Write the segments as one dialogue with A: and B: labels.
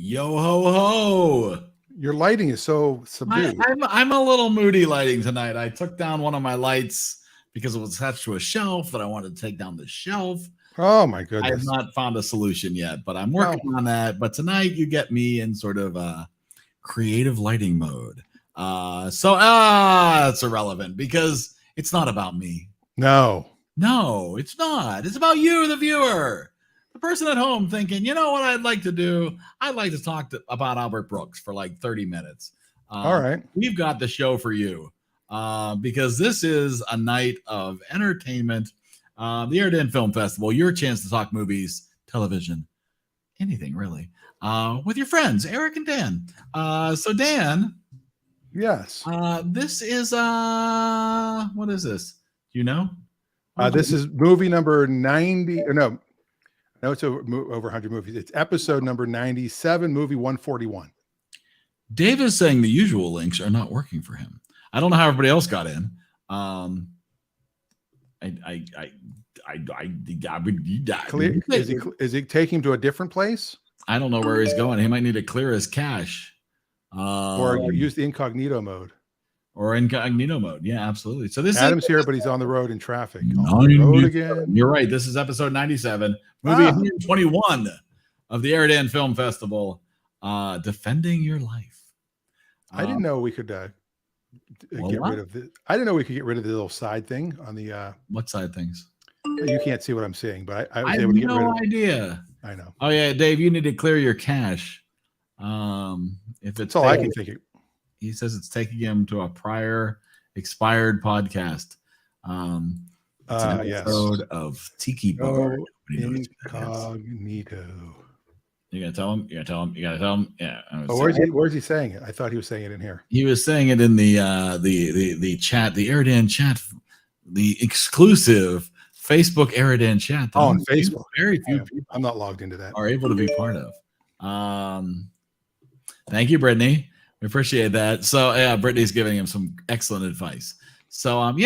A: Yo ho ho!
B: Your lighting is so subdued.
A: I'm a little moody lighting tonight. I took down one of my lights because it was attached to a shelf that I wanted to take down the shelf.
B: Oh my
A: I
B: goodness!
A: have not found a solution yet, but I'm working on that. But tonight you get me in sort of creative lighting mode. So it's irrelevant because it's not about me.
B: No,
A: it's not. It's about you, the viewer. The person at home thinking, you know what I'd like to do? I'd like to talk about Albert Brooks for like 30 minutes.
B: All right.
A: We've got the show for you because this is a night of entertainment. The EriDan Film Festival, your chance to talk movies, television, anything really, with your friends, Eric and Dan. So Dan.
B: Yes.
A: This is, what is this? Do you know?
B: This is movie number 90. No, it's over 100 movies. It's episode number 97, movie 141.
A: Dave is saying the usual links are not working for him. I don't know how everybody else got in.
B: Is he taking him to a different place?
A: I don't know where he's going. He might need to clear his cache.
B: Or use the incognito mode.
A: Or incognito mode. Yeah, absolutely. So this
B: Adam's here, but he's on the road in traffic.
A: On the road again. You're right. This is episode 97, movie 121 of the EriDan Film Festival, Defending Your Life.
B: I didn't know we could get rid of the. I didn't know we could get rid of the little side thing on the.
A: What side things?
B: You can't see what I'm saying, but I was
A: have
B: able to get
A: no
B: rid of
A: idea.
B: I know.
A: Oh yeah, Dave, you need to clear your cache. If it's
B: all I can think.
A: He says it's taking him to a prior expired podcast. It's an episode of Tiki Bar.
B: Incognito.
A: You gotta tell him. You gotta tell him. Yeah.
B: Where's he saying it? I thought he was saying it in here.
A: He was saying it in the chat, the EriDan chat, the exclusive Facebook EriDan chat.
B: On Facebook.
A: Very few people.
B: I'm not logged into that.
A: Are able to be part of. Thank you, Brittany. We appreciate that. So yeah, Brittany's giving him some excellent advice. So and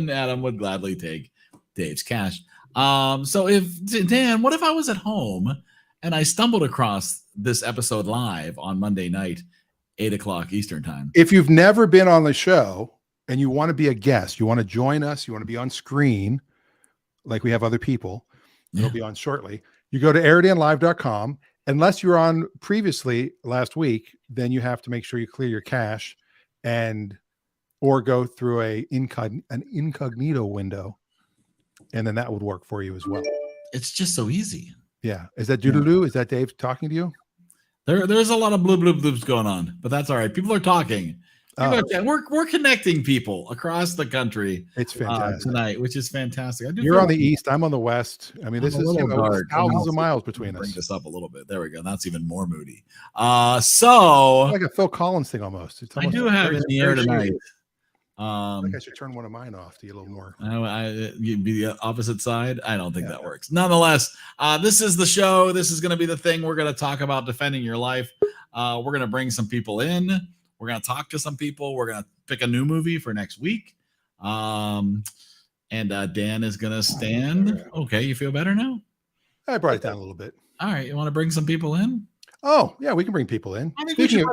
A: Adam would gladly take Dave's cash. So Dan, what if I was at home and I stumbled across this episode live on Monday night, 8:00 Eastern time?
B: If you've never been on the show and you want to be a guest, you want to join us, you want to be on screen, like we have other people, they'll be on shortly. You go to eridanlive.com. Unless you were on previously last week, then you have to make sure you clear your cache or go through an incognito window, and then that would work for you as well.
A: It's just so easy.
B: Yeah. Is that Doodaloo? Is that Dave talking to you?
A: There's a lot of bloop bloop bloops going on, but that's all right. People are talking. We're connecting people across the country.
B: It's fantastic
A: tonight, which is fantastic.
B: You're on the east. I'm on the west. I mean, this is thousands of miles between us.
A: Bring this up a little bit. There we go. That's even more moody. So
B: like a Phil Collins thing almost.
A: I do have in the air tonight.
B: I think I should turn one of mine off to get a little more.
A: You'd be the opposite side. I don't think that works. Nonetheless, this is the show. This is going to be the thing. We're going to talk about defending your life. We're going to bring some people in. We're going to talk to some people. We're going to pick a new movie for next week. And Dan is going to stand. Okay, you feel better now?
B: I brought it down a little bit.
A: All right, you want to bring some people in?
B: Oh, yeah, we can bring people in. Speaking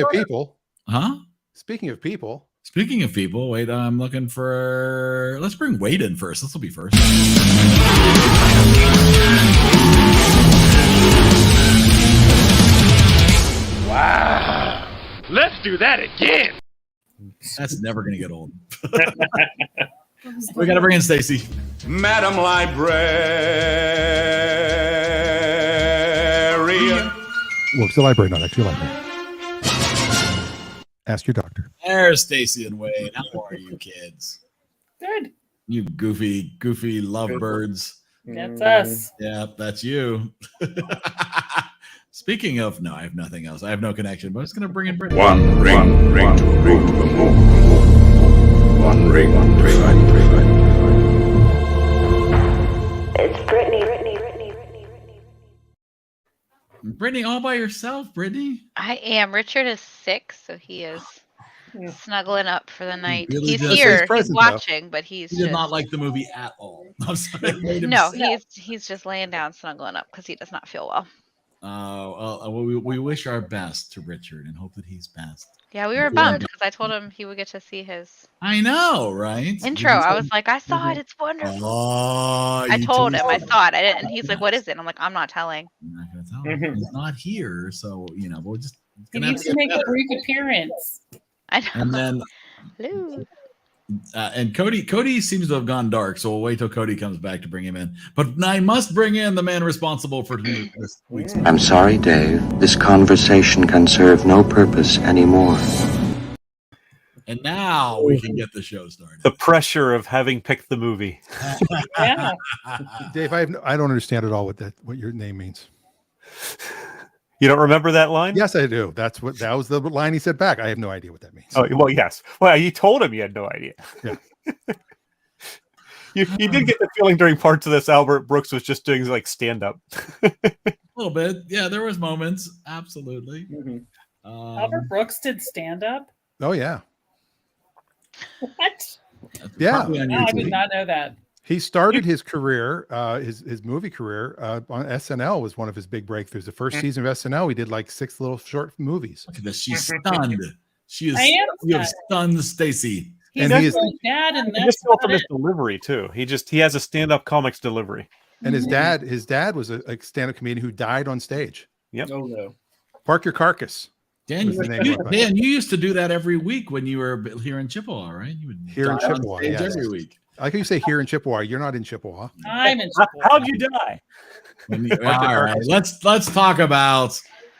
B: of people.
A: Huh?
B: Speaking of people,
A: wait, I'm looking for... Let's bring Wade in first. This will be first.
C: Wow. Let's do that again.
A: That's never going to get old. We got to bring in Stacy.
D: Madam Librarian.
B: Well, it's the library, not actually a library. Ask your doctor.
A: There's Stacy and Wade. How are you kids?
E: Good.
A: You goofy lovebirds.
E: That's us.
A: Yeah, that's you. Speaking of, no, I have nothing else. I have no connection, but I was going to bring in Brittany.
D: One ring to rule the moon. One ring.
F: It's Brittany.
A: Brittany, all by yourself, Brittany?
G: I am. Richard is sick, so he is snuggling up for the night.
A: Really
G: he's
A: does.
G: here. He's watching, but he
A: did not like the movie at all. I'm sorry.
G: No, he's just laying down, snuggling up because he does not feel well.
A: We wish our best to Richard and hope that he's best.
G: Yeah, we were bummed because I told him he would get to see his
A: I know, right?
G: intro. I was like, I saw it. It's wonderful.
A: Oh,
G: I
A: you
G: told him I
A: him.
G: saw it. I didn't, and he's like,
A: Yes.
G: "What is it?" I'm like, "I'm not telling."
A: I'm not gonna tell him. He's not here, so we'll just.
E: He
A: Gonna have
E: needs
A: to
E: to
A: get
E: make a
A: better.
E: brief appearance.
G: I know.
A: And then
G: Hello.
A: and Cody seems to have gone dark, so we'll wait till Cody comes back to bring him in. But I must bring in the man responsible for this week's.
H: I'm sorry, Dave. This conversation can serve no purpose anymore.
A: And now we can get the show started.
I: The pressure of having picked the movie.
E: Yeah.
B: Dave, I don't understand at all what your name means.
I: You don't remember that line?
B: Yes, I do. That was the line he said back. I have no idea what that means.
I: Oh, well, yes. Well, you told him you had no idea.
B: Yeah.
I: You did get the feeling during parts of this Albert Brooks was just doing like stand up.
A: A little bit. Yeah, there was moments. Absolutely.
E: Albert Brooks did stand up.
B: Oh yeah.
E: What?
B: Yeah.
A: Probably on
E: No, I
A: YouTube.
E: did not know that.
B: He started his career, his movie career on SNL was one of his big breakthroughs. The first season of SNL, he did like 6 little short movies.
A: Look at this. She's stunned. She is.
E: I am
A: You have
E: stunned.
A: stunned Stacy.
E: He's
B: And he is-
E: really bad in
I: I
E: this.
I: just feel from his delivery too. He has a stand up comics delivery.
B: And his dad was a stand-up comedian who died on stage.
I: Yep.
E: Oh no.
B: Park Your Carcass.
A: Dan,
B: was the name of it.
A: Dan, you used to do that every week when you were here in Chippewa, right? You would
B: Here in
A: die on
B: Chippewa,
A: stage
B: yes.
A: every week.
B: I like how you say here in Chippewa. You're not in Chippewa.
E: I'm in.
I: How'd you die?
A: All right, let's talk about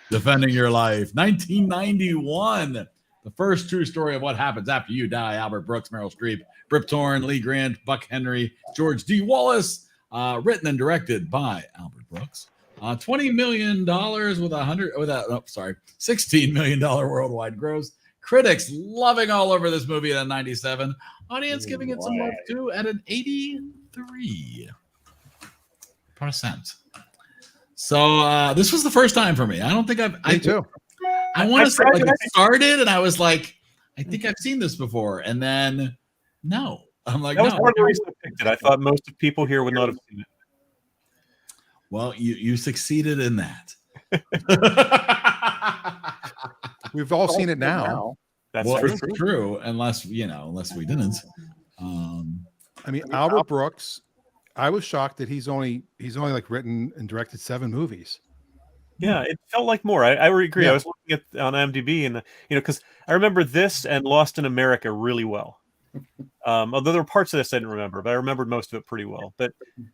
A: Defending Your Life. 1991, the first true story of what happens after you die. Albert Brooks, Meryl Streep, Rip Torn, Lee Grant, Buck Henry, George D. Wallace. Written and directed by Albert Brooks. $20 million $16 million worldwide gross. Critics loving all over this movie at a 97. Audience giving it some love too at an 83%. So this was the first time for me. I don't think
B: Me too.
A: I want to say like it started and I was like, I think I've seen this before. And then no. I'm like,
I: That was
A: no.
I: part of the reason I picked it. I thought most of people here would not have seen it.
A: Well, you succeeded in that.
B: We've all seen it now.
I: That's
A: Well,
I: true.
A: it's true, unless we didn't.
B: I mean, Albert Brooks, I was shocked that he's only like written and directed 7 movies.
I: Yeah, it felt like more. I would agree.
B: Yeah.
I: I was looking at on IMDb, and because I remember this and Lost in America really well. Although there were parts of this I didn't remember, but I remembered most of it pretty well. But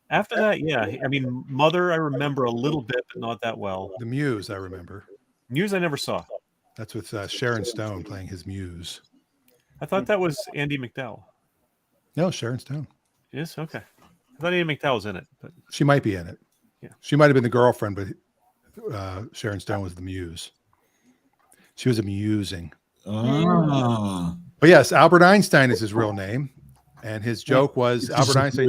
I: after that, yeah, I mean, Mother I remember a little bit, but not that well.
B: The Muse, I remember.
I: Muse I never saw.
B: That's with Sharon Stone playing his Muse.
I: I thought that was Andy McDowell.
B: No, Sharon Stone.
I: Yes, okay. I thought Andy McDowell was in it, but
B: She might be in it.
I: Yeah.
B: She might have been the girlfriend, but Sharon Stone was the Muse. She was amusing.
A: Oh.
B: But yes, Albert Einstein is his real name, and his joke was Albert Einstein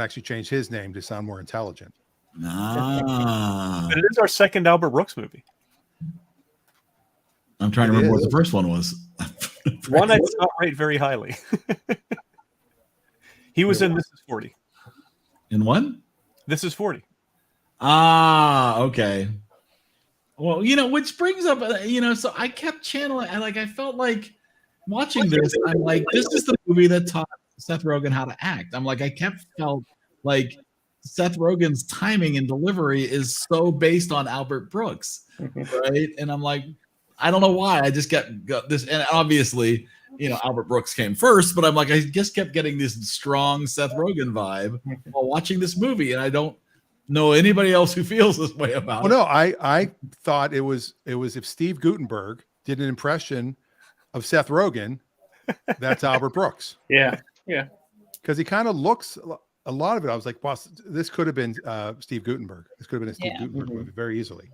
B: actually changed his name to sound more intelligent.
I: but it is our second Albert Brooks movie.
A: I'm trying to
B: It
A: remember
B: is.
A: what the first one was.
I: One I did not rate very highly. He was in This Is 40.
A: In what?
I: This Is 40.
A: Okay. Well, which brings up, so I kept channeling. I felt like watching this. I'm like, this is the movie that taught Seth Rogen how to act. I'm like, felt like Seth Rogen's timing and delivery is so based on Albert Brooks, right? And I'm like, I don't know why. I just got this, and obviously, Albert Brooks came first, but I'm like, I just kept getting this strong Seth Rogen vibe while watching this movie, and I don't know anybody else who feels this way about it.
B: Well, no, I thought it was if Steve Guttenberg did an impression of Seth Rogen, that's Albert Brooks.
E: Yeah.
B: Because he kind of looks a lot of it. I was like, boss, this could have been Steve Guttenberg. This could have been a Steve Guttenberg movie very easily.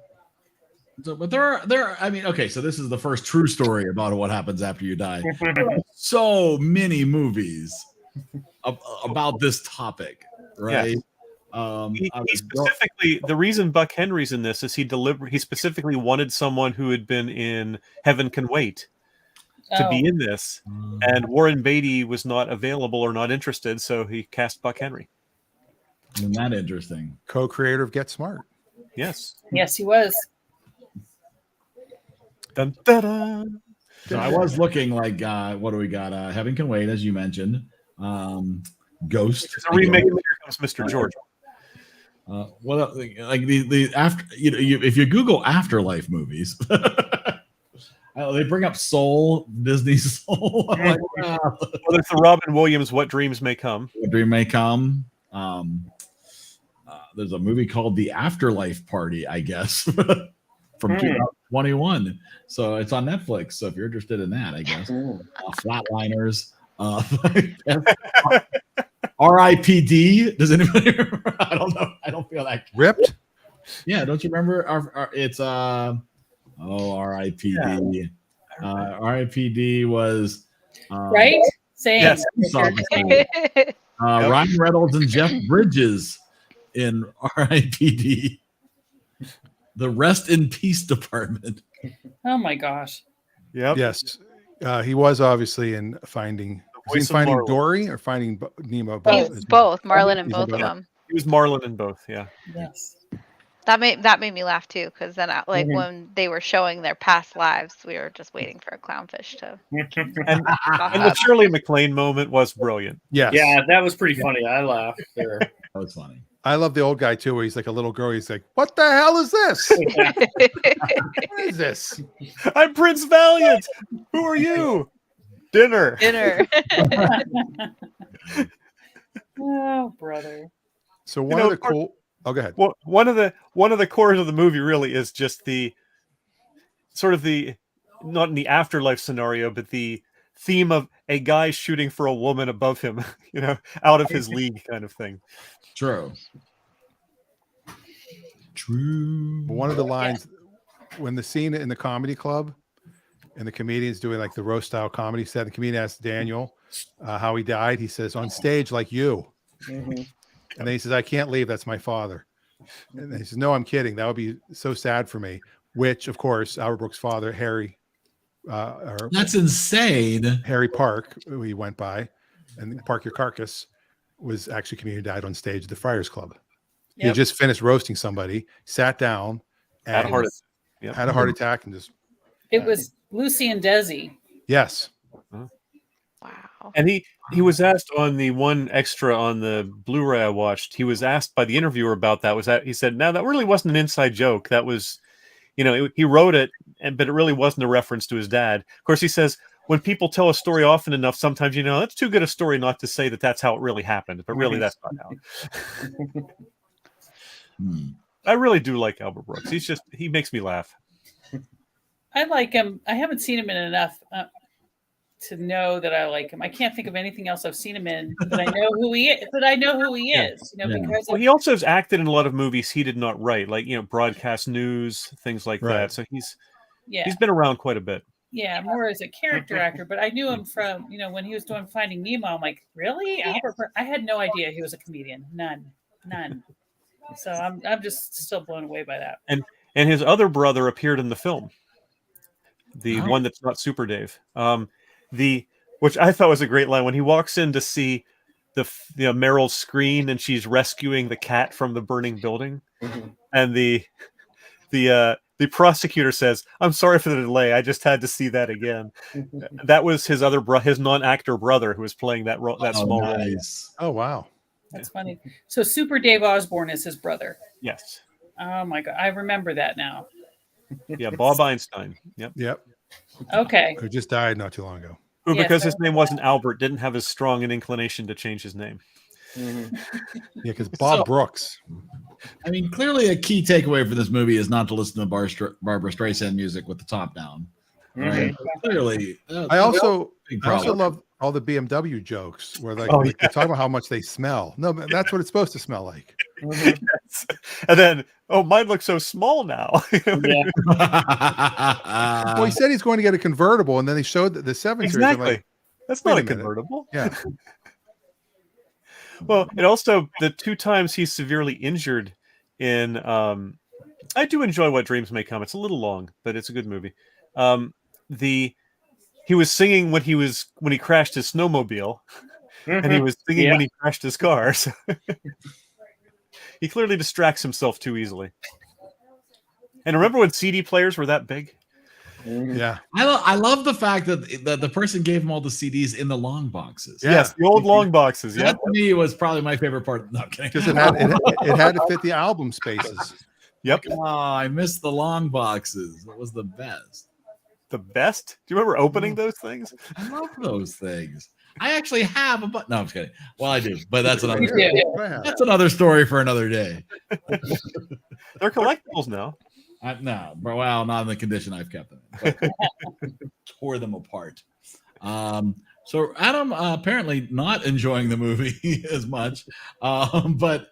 A: So, but there are. I mean, okay, so this is the first true story about what happens after you die. There are so many movies about this topic, right?
I: Yes. He specifically, the reason Buck Henry's in this is he specifically wanted someone who had been in Heaven Can Wait to be in this, and Warren Beatty was not available or not interested, so he cast Buck Henry.
A: Isn't that interesting?
B: Co-creator of Get Smart.
I: Yes.
E: Yes, he was.
I: Dun, dun, dun.
A: So I was looking like, what do we got? Heaven Can Wait, as you mentioned. Ghost.
I: It's a remake of Here Comes Mr. George.
A: What else? Like the after if you Google afterlife movies, they bring up Soul, Disney's Soul. I'm like, wow.
I: Well, there's the Robin Williams "What Dreams May Come."
A: What Dream May Come. There's a movie called The Afterlife Party, I guess, from 2021. So it's on Netflix. So if you're interested in that, I guess. Flatliners. R.I.P.D. Does anybody remember? I don't know. I don't feel that
B: Ripped.
A: Yeah, don't you remember? It's R.I.P.D. Yeah. R.I.P.D. was
E: right. Same.
A: Yes, Ryan Reynolds and Jeff Bridges in R.I.P.D. The Rest in Peace Department.
E: Oh my gosh.
I: Yep.
B: Yes. He was obviously in Finding. Was he Finding Dory or Finding Nemo?
G: Both. Marlin in both of them.
I: He was Marlin in both. Yeah.
E: Yes.
G: That made me laugh too, because then when they were showing their past lives, we were just waiting for a clownfish to.
I: and the Shirley MacLaine moment was brilliant.
B: Yes.
J: Yeah, that was pretty funny. I laughed there.
A: That was funny.
B: I love the old guy too, where he's like a little girl. He's like, "What the hell is this? What is this?"
I: I'm Prince Valiant. Who are you? Dinner.
E: Oh, brother.
B: So one of the cool. Oh, go ahead.
I: Well, one of the cores of the movie really is just the sort of the not in the afterlife scenario, but the theme of a guy shooting for a woman above him, out of his league kind of thing.
A: True.
B: One of the lines when the scene in the comedy club and the comedian's doing like the roast style comedy set, the comedian asks Daniel how he died. He says, "On stage like you."
J: Mm-hmm.
B: And then he says, "I can't leave. That's my father." And then he says, "No, I'm kidding. That would be so sad for me." Which, of course, Albert Brooks' father, Harry.
A: That's insane.
B: Harry Park, who he went by, and Park Your Carcass was actually a comedian who died on stage at the Friars Club. Yep. He had just finished roasting somebody, sat down, and had a heart attack, and just.
E: It was Lucy and Desi.
B: Yes.
G: Wow.
I: And he was asked on the one extra on the Blu-ray I watched. He was asked by the interviewer about that. He said, "No, that really wasn't an inside joke. That was, he wrote it, but it really wasn't a reference to his dad." Of course, he says when people tell a story often enough, sometimes that's too good a story not to say that that's how it really happened. But really, that's not how. I really do like Albert Brooks. He makes me laugh.
E: I like him. I haven't seen him in enough to know that I like him. I can't think of anything else I've seen him in, but I know who he is. Because
I: he also has acted in a lot of movies he did not write, like broadcast news, things like that. So he's been around quite a bit.
E: Yeah, more as a character actor, but I knew him from when he was doing Finding Nemo. I'm like, really, Albert? I had no idea he was a comedian. None. So I'm just still blown away by that.
I: And his other brother appeared in the film. The one that's not Super Dave. Which I thought was a great line when he walks in to see the Meryl's screen and she's rescuing the cat from the burning building, and the prosecutor says, "I'm sorry for the delay. I just had to see that again." That was his his non-actor brother who was playing that small role.
B: Oh wow,
E: that's funny. So Super Dave Osborne is his brother.
I: Yes.
E: Oh my God, I remember that now.
I: Yeah, Bob Einstein.
B: Yep.
E: Okay.
B: Who just died not too long ago.
I: Who, because his name wasn't Albert, didn't have as strong an inclination to change his name.
B: Yeah, because Bob Brooks.
A: I mean, clearly a key takeaway for this movie is not to listen to Barbara Streisand music with the top down. Right? Clearly.
B: I also love all the BMW jokes where they talk about how much they smell. No, but that's what it's supposed to smell like.
I: Yes. And then, mine looks so small now.
B: Well, he said he's going to get a convertible, and then they showed the 7 Series.
I: Exactly. That's not a convertible.
B: Yeah.
I: Well, and also the 2 times he's severely injured in I do enjoy What Dreams May Come. It's a little long, but it's a good movie. He was singing when he crashed his snowmobile, and he was singing when he crashed his car. So he clearly distracts himself too easily. And remember when CD players were that big?
B: Yeah.
A: I love the fact that the person gave him all the CDs in the long boxes.
B: Yeah.
I: Yes, the old long boxes. Yeah.
A: That to me was probably my favorite part. No, I'm kidding.
B: Because it had to fit the album spaces.
I: Yep.
A: Oh, I missed the long boxes. It was the best.
I: The best? Do you remember opening those things?
A: I love those things. I actually have a no, I'm just kidding. Well, I do, but that's another
E: Yeah.
A: that's another story for another day.
I: They're collectibles now.
A: No, well, not in the condition I've kept them in. But tore them apart. So Adam apparently not enjoying the movie as much, but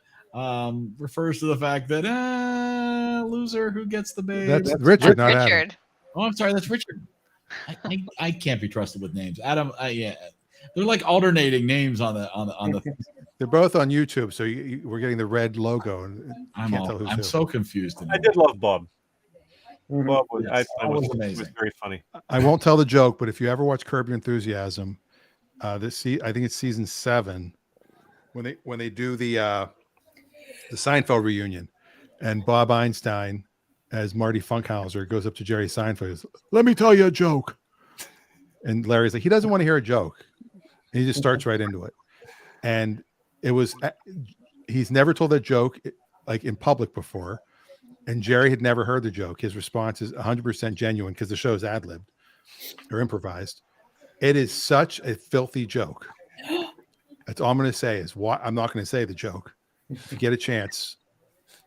A: refers to the fact that loser who gets the babe.
B: That's Richard, not Adam.
G: Richard.
A: Oh, I'm sorry, that's Richard. I can't be trusted with names. Adam, yeah, they're like alternating names on the.
B: They're both on YouTube, so we're getting the red logo. And
A: I'm so confused.
I: I did love Bob. Bob was,
A: Yes,
I: I
A: was
I: was
A: amazing.
I: was very funny.
B: I won't tell the joke, but if you ever watch Curb Your Enthusiasm, I think it's season 7 when they do the Seinfeld reunion, and Bob Einstein as Marty Funkhauser goes up to Jerry Seinfeld and goes, "Let me tell you a joke," and Larry's like, he doesn't want to hear a joke. And he just starts right into it, and it was he's never told that joke like in public before, and Jerry had never heard the joke. His response is 100% genuine because the show is ad-libbed or improvised. It is such a filthy joke. That's all I'm going to say is why I'm not going to say the joke. If you get a chance,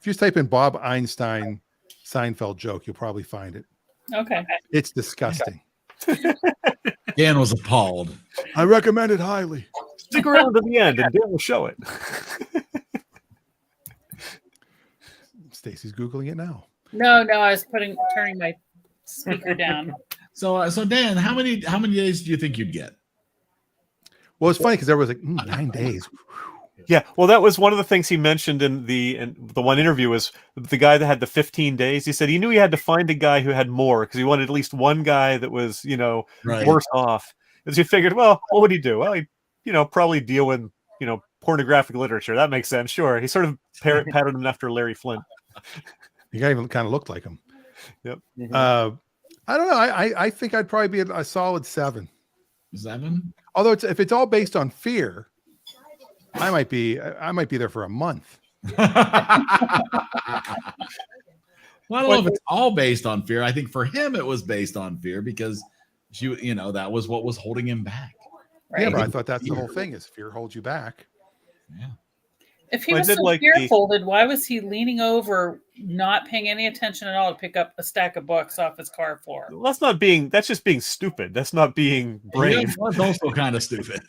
B: if you just type in Bob Einstein Seinfeld joke, you'll probably find it.
E: Okay.
B: It's disgusting.
A: Dan was appalled.
B: I recommend it highly.
I: Stick around to the end and Dan will show it.
B: Stacy's Googling it now.
E: No, I was turning my speaker down.
A: So Dan, how many days do you think you'd get?
B: Well, it's funny because there was like 9 days.
I: Yeah, well, that was one of the things he mentioned in the one interview was the guy that had the 15 days. He said he knew he had to find a guy who had more because he wanted at least one guy that was,
A: Right.
I: worse off. As he figured, well, what would he do? Well, he'd, probably deal with, pornographic literature. That makes sense. Sure. He sort of patterned him after Larry Flint.
B: The guy even kind of looked like him.
I: Yep.
B: I don't know. I think I'd probably be a solid 7.
A: 7?
B: Although if it's all based on fear, I might be there for a month.
A: Well, I don't know if it's all based on fear. I think for him it was based on fear because that was what was holding him back.
E: Right?
B: Yeah, but I thought that's the whole thing is fear holds you back.
A: Yeah.
E: If he
I: Well, I
E: was
I: did
E: so
I: like
E: fear-folded, why was he leaning over, not paying any attention at all to pick up a stack of books off his car floor?
I: That's just being stupid. That's not being brave.
A: That's also kind of stupid.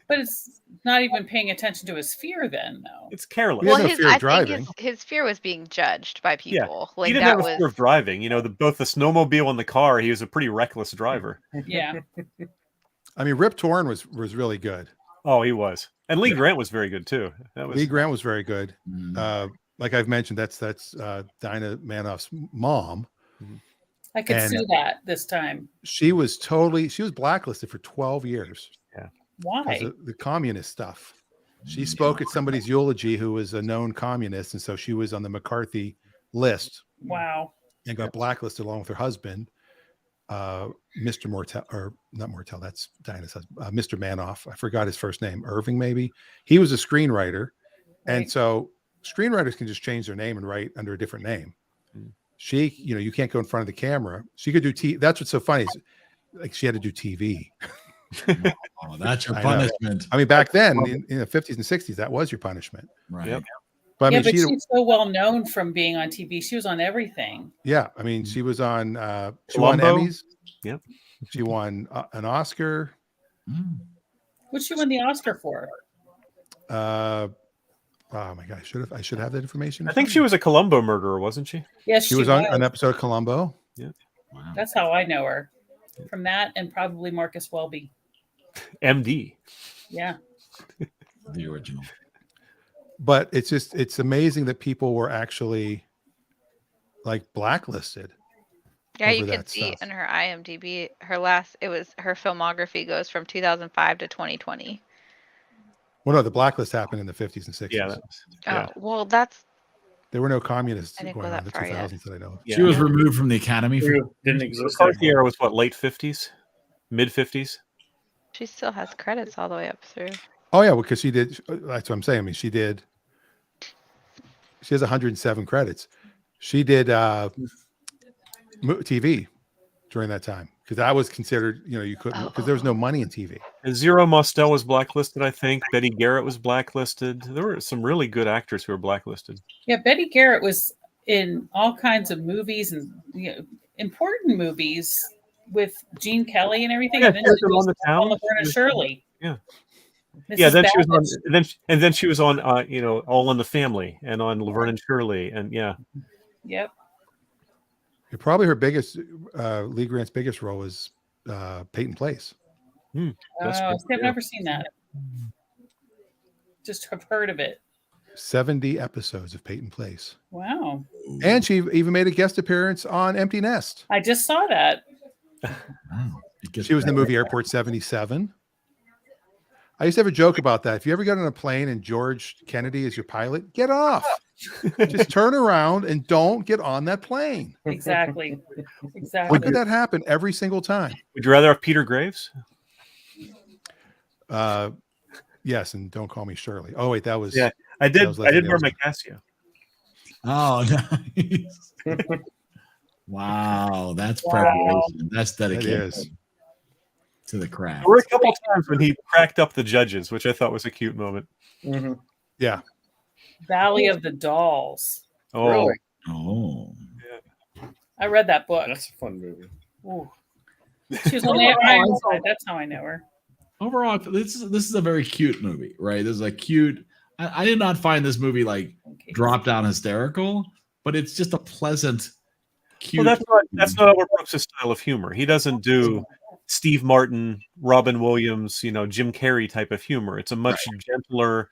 E: But it's not even paying attention to his fear then, though.
I: It's careless.
B: He had
G: Well,
B: no fear of
G: I
B: driving.
G: think his fear was being judged by people.
I: he
G: Like
I: didn't
G: that
I: have a
G: was
I: fear of driving. Both the snowmobile and the car, he was a pretty reckless driver.
E: Yeah.
B: I mean, Rip Torn was really good.
I: Oh, he was. And Lee Grant was very good too.
B: Lee Grant was very good.
A: Mm.
B: Like I've mentioned, that's Dinah Manoff's mom.
E: I could
B: And-
E: see that this time.
B: She was blacklisted for 12 years.
E: Why?
B: Because of the communist stuff. She spoke at somebody's eulogy who was a known communist, and so she was on the McCarthy list
E: Wow.
B: and got blacklisted along with her husband, Mr. Mortel, or not Mortel, that's Dinah's husband, Mr. Manoff. I forgot his first name, Irving maybe. He was a screenwriter, and
E: Right.
B: so screenwriters can just change their name and write under a different name. She, you can't go in front of the camera. She could do that's what's so funny. Is, like she had to do TV.
A: Oh, that's your
B: I know.
A: punishment.
B: I mean, back then in the 50s and 60s, that was your punishment.
A: Right.
I: Yep.
B: But I
E: Yeah,
B: mean,
E: but
B: she,
E: she's so well known from being on TV. She was on everything.
B: yeah, I mean, she was on, she won
I: Columbo?
B: Emmys.
I: Yep.
B: She won an Oscar.
A: Mm.
E: What'd she win the Oscar for?
B: Oh my God, I should have that information.
I: I think she was a Columbo murderer, wasn't she?
E: Yes,
B: She was on an episode of Columbo.
A: Wow.
E: That's how I know her. From that and probably Marcus Welby.
I: MD.
E: Yeah.
A: The original.
B: But it's amazing that people were actually like blacklisted.
G: Yeah, you
B: over
G: can
B: that
G: see
B: stuff.
G: in her IMDb, her filmography goes from 2005 to 2020.
B: Well, no, the blacklist happened in the 50s and 60s.
I: Yeah.
G: Oh, well, that's
B: There were no communists
G: I didn't
B: going
G: go
B: on in
G: that
B: the
G: far yet.
B: 2000s that I know of.
A: She was removed from the academy.
J: Didn't
I: The
J: exist.
I: McCarthy era was what, late 50s, mid 50s.
G: She still has credits all the way up through.
B: Oh yeah, because she did. That's what I'm saying. I mean, she has 107 credits. She did TV during that time because that was considered. You couldn't because there was no money in TV.
I: And Zero Mostel was blacklisted, I think. Betty Garrett was blacklisted. There were some really good actors who were blacklisted.
E: Yeah, Betty Garrett was in all kinds of movies and important movies with Gene Kelly and everything.
I: Yeah,
E: and then
I: she was
E: she was
I: on The Town.
E: on Laverne and Shirley.
I: Yeah.
E: Mrs.
I: Then she was on,
E: Babbage.
I: then she was on, All in the Family and on Laverne and Shirley, and
E: Yep.
B: Yeah, probably her biggest, Lee Grant's biggest role was Peyton Place.
E: I've never seen that. Just have heard of it.
B: 70 episodes of Peyton Place.
E: Wow.
B: And she even made a guest appearance on Empty Nest.
E: I just saw that.
B: She was in the movie Airport 77. I used to have a joke about that. If you ever get on a plane and George Kennedy is your pilot, get off. Just turn around and don't get on that plane.
E: Exactly.
B: How could that happen every single time?
I: Would you rather have Peter Graves?
B: Yes, and don't call me Shirley. Oh wait, that was
I: I did.
B: was
I: I did wear
B: Leslie
I: my Casio.
A: Oh, nice. Wow, that's preparation. That's dedication to the craft.
I: There were a couple times when he cracked up the judges, which I thought was a cute moment.
J: Mm-hmm.
B: Yeah.
E: Valley of the Dolls.
I: Oh,
J: Really?
A: Oh,
E: I read that book.
J: That's a fun movie.
E: Ooh. She was on the Ironside. That's how I know her.
A: overall, this is a very cute movie, right? This is a cute. I did not find this movie like drop down hysterical, but it's just a pleasant, cute.
I: Well, that's not Albert Brooks' style of humor. He doesn't do Steve Martin, Robin Williams, Jim Carrey type of humor. It's a much gentler,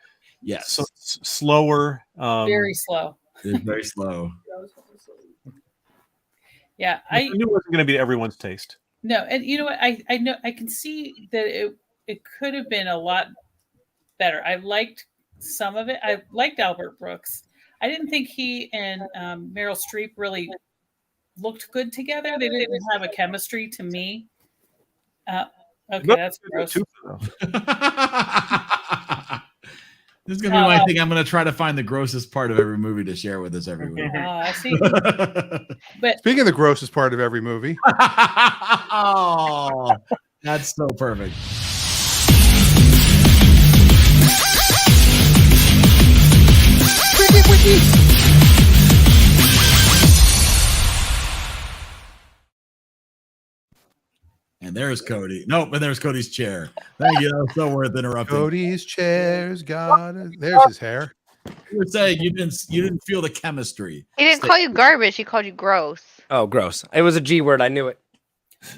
I: slower,
E: very slow.
A: It's very slow.
E: Yeah,
I: I knew it wasn't going to be everyone's taste.
E: No, and you know what? I know I can see that it could have been a lot better. I liked some of it. I liked Albert Brooks. I didn't think he and Meryl Streep really looked good together. They didn't have a chemistry to me. Okay, that's gross.
A: This is going to be my thing. I'm going to try to find the grossest part of every movie to share with us every week.
E: I see. But
B: speaking of the grossest part of every movie.
A: Oh, that's so perfect. And there's Cody. Nope, and there's Cody's chair. Thank you. That was so worth interrupting.
B: Cody's chair's got it. There's his hair.
A: You were saying you didn't feel the chemistry.
G: He didn't call you garbage. He called you gross.
K: Oh, gross! It was a G word. I knew it.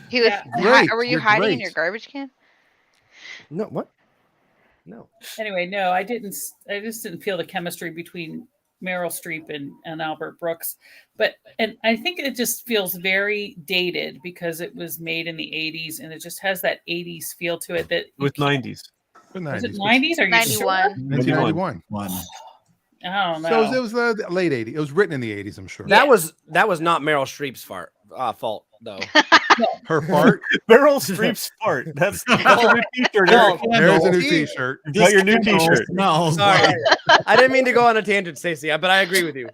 G: He was.
B: Great.
G: Were you
B: You're
G: hiding in
B: great.
G: your garbage can?
K: No, what? No.
E: anyway, no, I just didn't feel the chemistry between Meryl Streep and Albert Brooks. And I think it just feels very dated because it was made in the 80s and it just has that 80s feel to it. That
I: With 90s.
E: Was it 90s? Are you
G: 91.
E: sure?
B: 1991.
E: I don't know.
B: So it was the late 80s. It was written in the 80s, I'm sure.
K: That was not Meryl Streep's fault though.
B: Her fart.
I: Meryl Streep's fart. That's a new t-shirt. Eric.
B: There's a new t-shirt.
I: You got your new t-shirt.
A: Smells.
K: Sorry, I didn't mean to go on a tangent, Stacey, but I agree with you.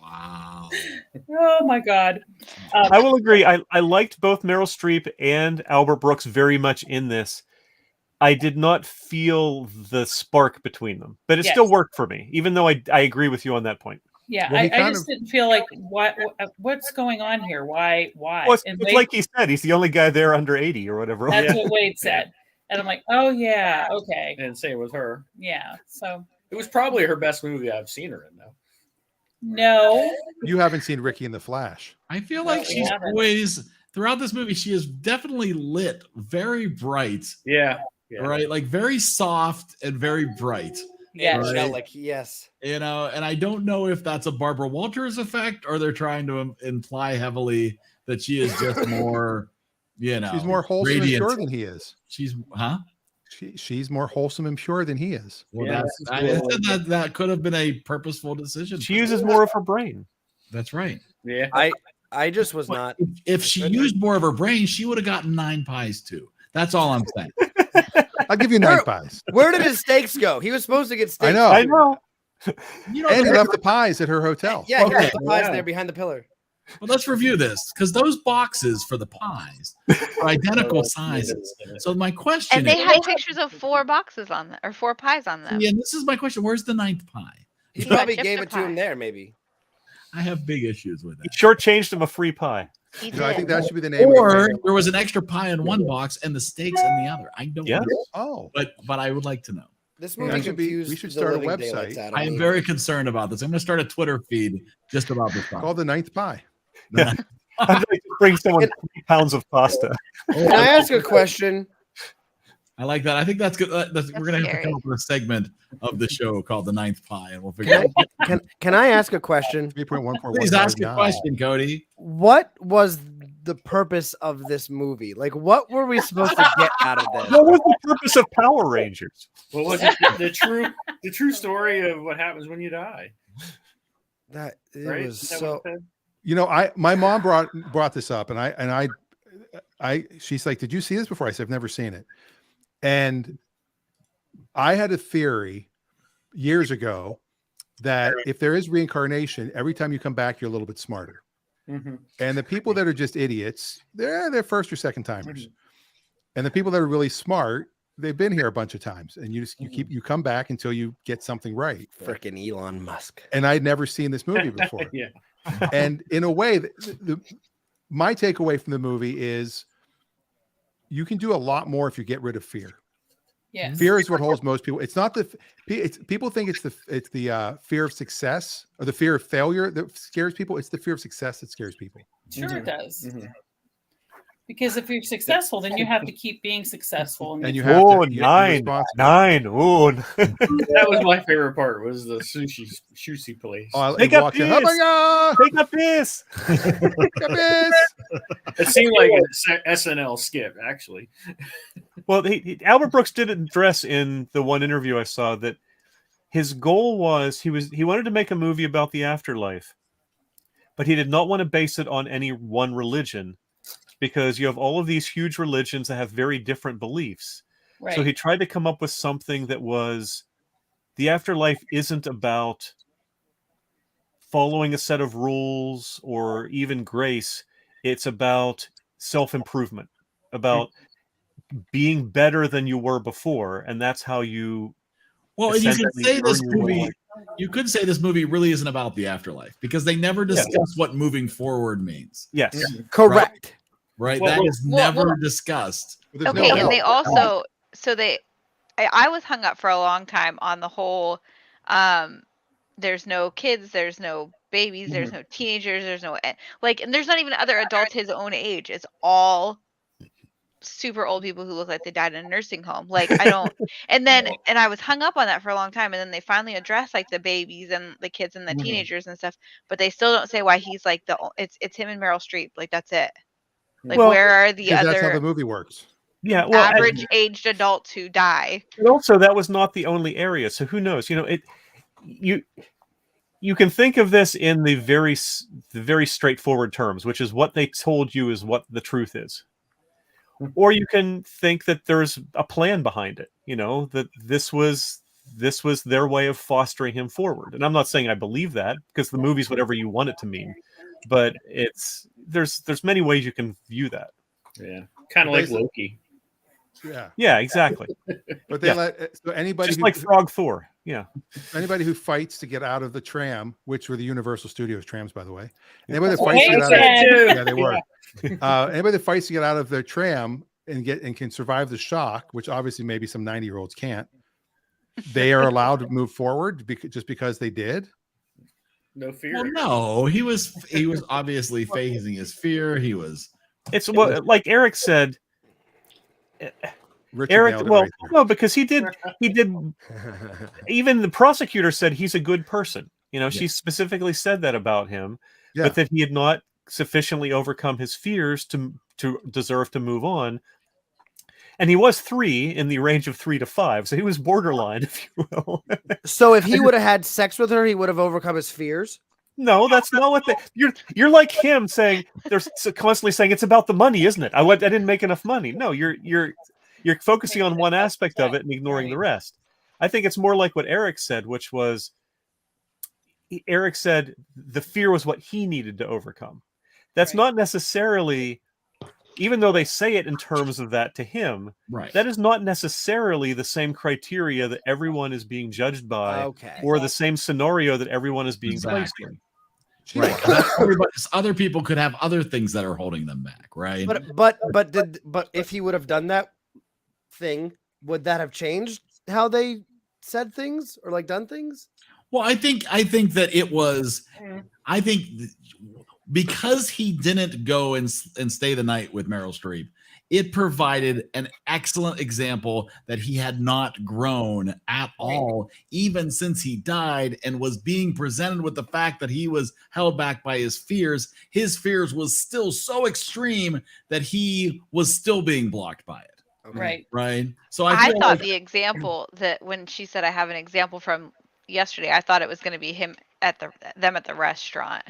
A: Wow.
E: Oh my God.
I: I will agree. I liked both Meryl Streep and Albert Brooks very much in this. I did not feel the spark between them, but it still worked for me, even though I agree with you on that point.
E: Yeah,
B: Well, he
E: I
B: kind
E: just
B: of-
E: didn't feel like what's going on here? Why?
I: Well, it's
E: And
I: like he said, he's the only guy there under 80 or whatever.
E: that's what Wade said. And I'm like, oh yeah, okay.
J: And same with her.
E: Yeah. So
J: It was probably her best movie I've seen her in, though.
E: no.
B: You haven't seen Ricky and the Flash.
A: I feel like she's always throughout this movie. She is definitely lit, very bright.
J: Yeah.
A: Right, like very soft and very bright.
E: Yeah.
A: right?
K: Angelic, yes.
A: And I don't know if that's a Barbara Walters effect or they're trying to imply heavily that she is just more,
B: She's more wholesome and
A: radiant.
B: pure than he is.
A: She's
B: She's more wholesome and pure than he is.
A: Well,
J: Yeah,
A: I said that could have been a purposeful decision.
I: She uses more of her brain.
A: That's right.
J: Yeah.
K: I just was not.
A: If she used more of her brain, she would have gotten 9 pies too. That's all I'm saying.
B: I'll give you 9 pies.
K: Where did his steaks go? He was supposed to get steaks.
B: I know.
A: You
B: And he left the pies at her hotel.
K: Yeah, he
A: Okay.
K: left the pies there behind the pillar.
A: Well, let's review this because those boxes for the pies are identical sizes. So my question
G: And they
A: is,
G: had pictures of 4 boxes on them, or 4 pies on them.
A: yeah, this is my question. Where's the 9th pie?
K: He
G: He
K: probably
G: got
K: gave
G: chipped
K: it
G: a
K: to him
G: pie.
K: there, maybe.
A: I have big issues with
I: He
A: that.
I: shortchanged him a free pie.
G: He
B: You know, I
G: did.
B: think that should be the name.
A: Or
B: of the
A: there was an extra pie in one box and the steaks in the other. I don't
I: Yes.
A: know.
B: Oh,
A: But I would like to know.
K: This
B: Yeah,
K: movie
B: that should be-
K: confused
B: we should
K: the
B: start a
K: living
B: website.
K: daylights out of
A: I am
K: me.
A: very concerned about this. I'm going to start a Twitter feed just about this.
B: called the 9th pie.
I: Yeah. I'd like to bring someone 3 pounds of pasta.
K: Can I ask a question?
A: I like that. I think that's good. We're going to have to
G: scary.
A: come up with a segment of the show called the 9th pie, and we'll figure it out.
K: Can I ask a question?
B: 3.141.
A: Please ask a question, Cody.
K: What was the purpose of this movie? Like, what were we supposed to get out of this?
I: What was the purpose of Power Rangers?
J: What was it? The true story of what happens when you die.
K: That it
J: Right?
K: was
J: Is that
K: so.
J: what it said?
B: You know, my mom brought this up, and I she's like, "Did you see this before?" I said, "I've never seen it." And I had a theory years ago that if there is reincarnation, every time you come back, you're a little bit smarter.
J: Mhm.
B: And the people that are just idiots, they're first or second timers. And the people that are really smart, they've been here a bunch of times, and you come back until you get something right.
K: Freaking Elon Musk.
B: And I'd never seen this movie before.
J: Yeah.
B: And in a way, my takeaway from the movie is you can do a lot more if you get rid of fear.
E: Yes.
B: Fear is what holds most people. It's not people think it's the fear of success or the fear of failure that scares people. It's the fear of success that scares people.
E: Sure it does.
J: Mhm.
E: Because if you're successful, then you have to keep being successful.
B: And you have
I: Oh,
B: to, you're
I: 9.
B: responsible.
I: 9. Oh,
J: That was my favorite part. Was the sushi place.
B: Oh,
I: Take
B: it
I: up
B: walks in, oh my
I: this.
B: God,
I: take up this.
B: take up this.
J: It seemed like an SNL skit, actually.
I: Well, Albert Brooks did address in the one interview I saw that his goal was he wanted to make a movie about the afterlife, but he did not want to base it on any one religion because you have all of these huge religions that have very different beliefs.
E: Right.
I: So he tried to come up with something that was the afterlife isn't about following a set of rules or even grace. It's about self-improvement, about being better than you were before, and that's how you.
A: Well, and you could
I: essentially
A: say this
I: earn your
A: movie.
I: way.
A: You could say this movie really isn't about the afterlife because they never discuss what moving forward means.
I: Yes.
K: Correct.
A: Right?
J: Well,
A: That is
E: well,
A: never discussed.
B: There's
G: Okay,
B: no
G: and they
B: help.
G: also I was hung up for a long time on the whole there's no kids, there's no babies, there's no teenagers, there's no and there's not even other adults his own age. It's all super old people who look like they died in a nursing home. Like I don't and I was hung up on that for a long time, and then they finally address like the babies and the kids and the teenagers and stuff, but they still don't say why he's like it's him and Meryl Streep. Like that's it. Like
I: Well,
G: where are the
B: Because that's how the
G: other
B: movie works.
I: Yeah. Well,
G: average aged adults who die?
I: and also that was not the only area. So who knows? You can think of this in the very straightforward terms, which is what they told you is what the truth is. Or you can think that there's a plan behind it, that this was their way of fostering him forward. And I'm not saying I believe that because the movie's whatever you want it to mean, but there's many ways you can view that.
J: Yeah. Kind of like Loki.
B: Yeah.
I: Yeah, exactly.
B: But they let anybody
I: Just
B: who,
I: like Frog Thor. Yeah.
B: anybody who fights to get out of the tram, which were the Universal Studios trams, by the way. Anybody that
E: Well,
B: fights to get out
E: too.
B: of, yeah, they were. Anybody that fights to get out of their tram and can survive the shock, which obviously maybe some 90-year-olds can't, they are allowed to move forward just because they did.
J: No fear.
A: Well, no, he was obviously facing his fear. He was.
I: It's what, like Eric said.
B: Richard
I: Eric,
B: nailed it
I: well,
B: right there.
I: no, because he did. Even the prosecutor said he's a good person. She specifically said that about him,
B: Yeah.
I: but that he had not sufficiently overcome his fears to deserve to move on. And he was 3 in the range of 3 to 5, so he was borderline, if you will.
K: So if he would have had sex with her, he would have overcome his fears.
I: No, that's not what you're like him saying. They're constantly saying it's about the money, isn't it? I didn't make enough money. No, you're focusing on one aspect of it and ignoring the rest. I think it's more like what Eric said, which was Eric said the fear was what he needed to overcome. That's not necessarily, even though they say it in terms of that to him, that is not necessarily the same criteria that everyone is being judged by, or the same scenario that everyone is being placed in.
A: Right. Other people could have other things that are holding them back, right?
K: But if he would have done that thing, would that have changed how they said things or like done things?
A: Well, I think that it was. I think because he didn't go and stay the night with Meryl Streep, it provided an excellent example that he had not grown at all, even since he died, and was being presented with the fact that he was held back by his fears. His fears was still so extreme that he was still being blocked by it. Right. So
G: I thought the example that when she said I have an example from yesterday, I thought it was going to be him at the restaurant.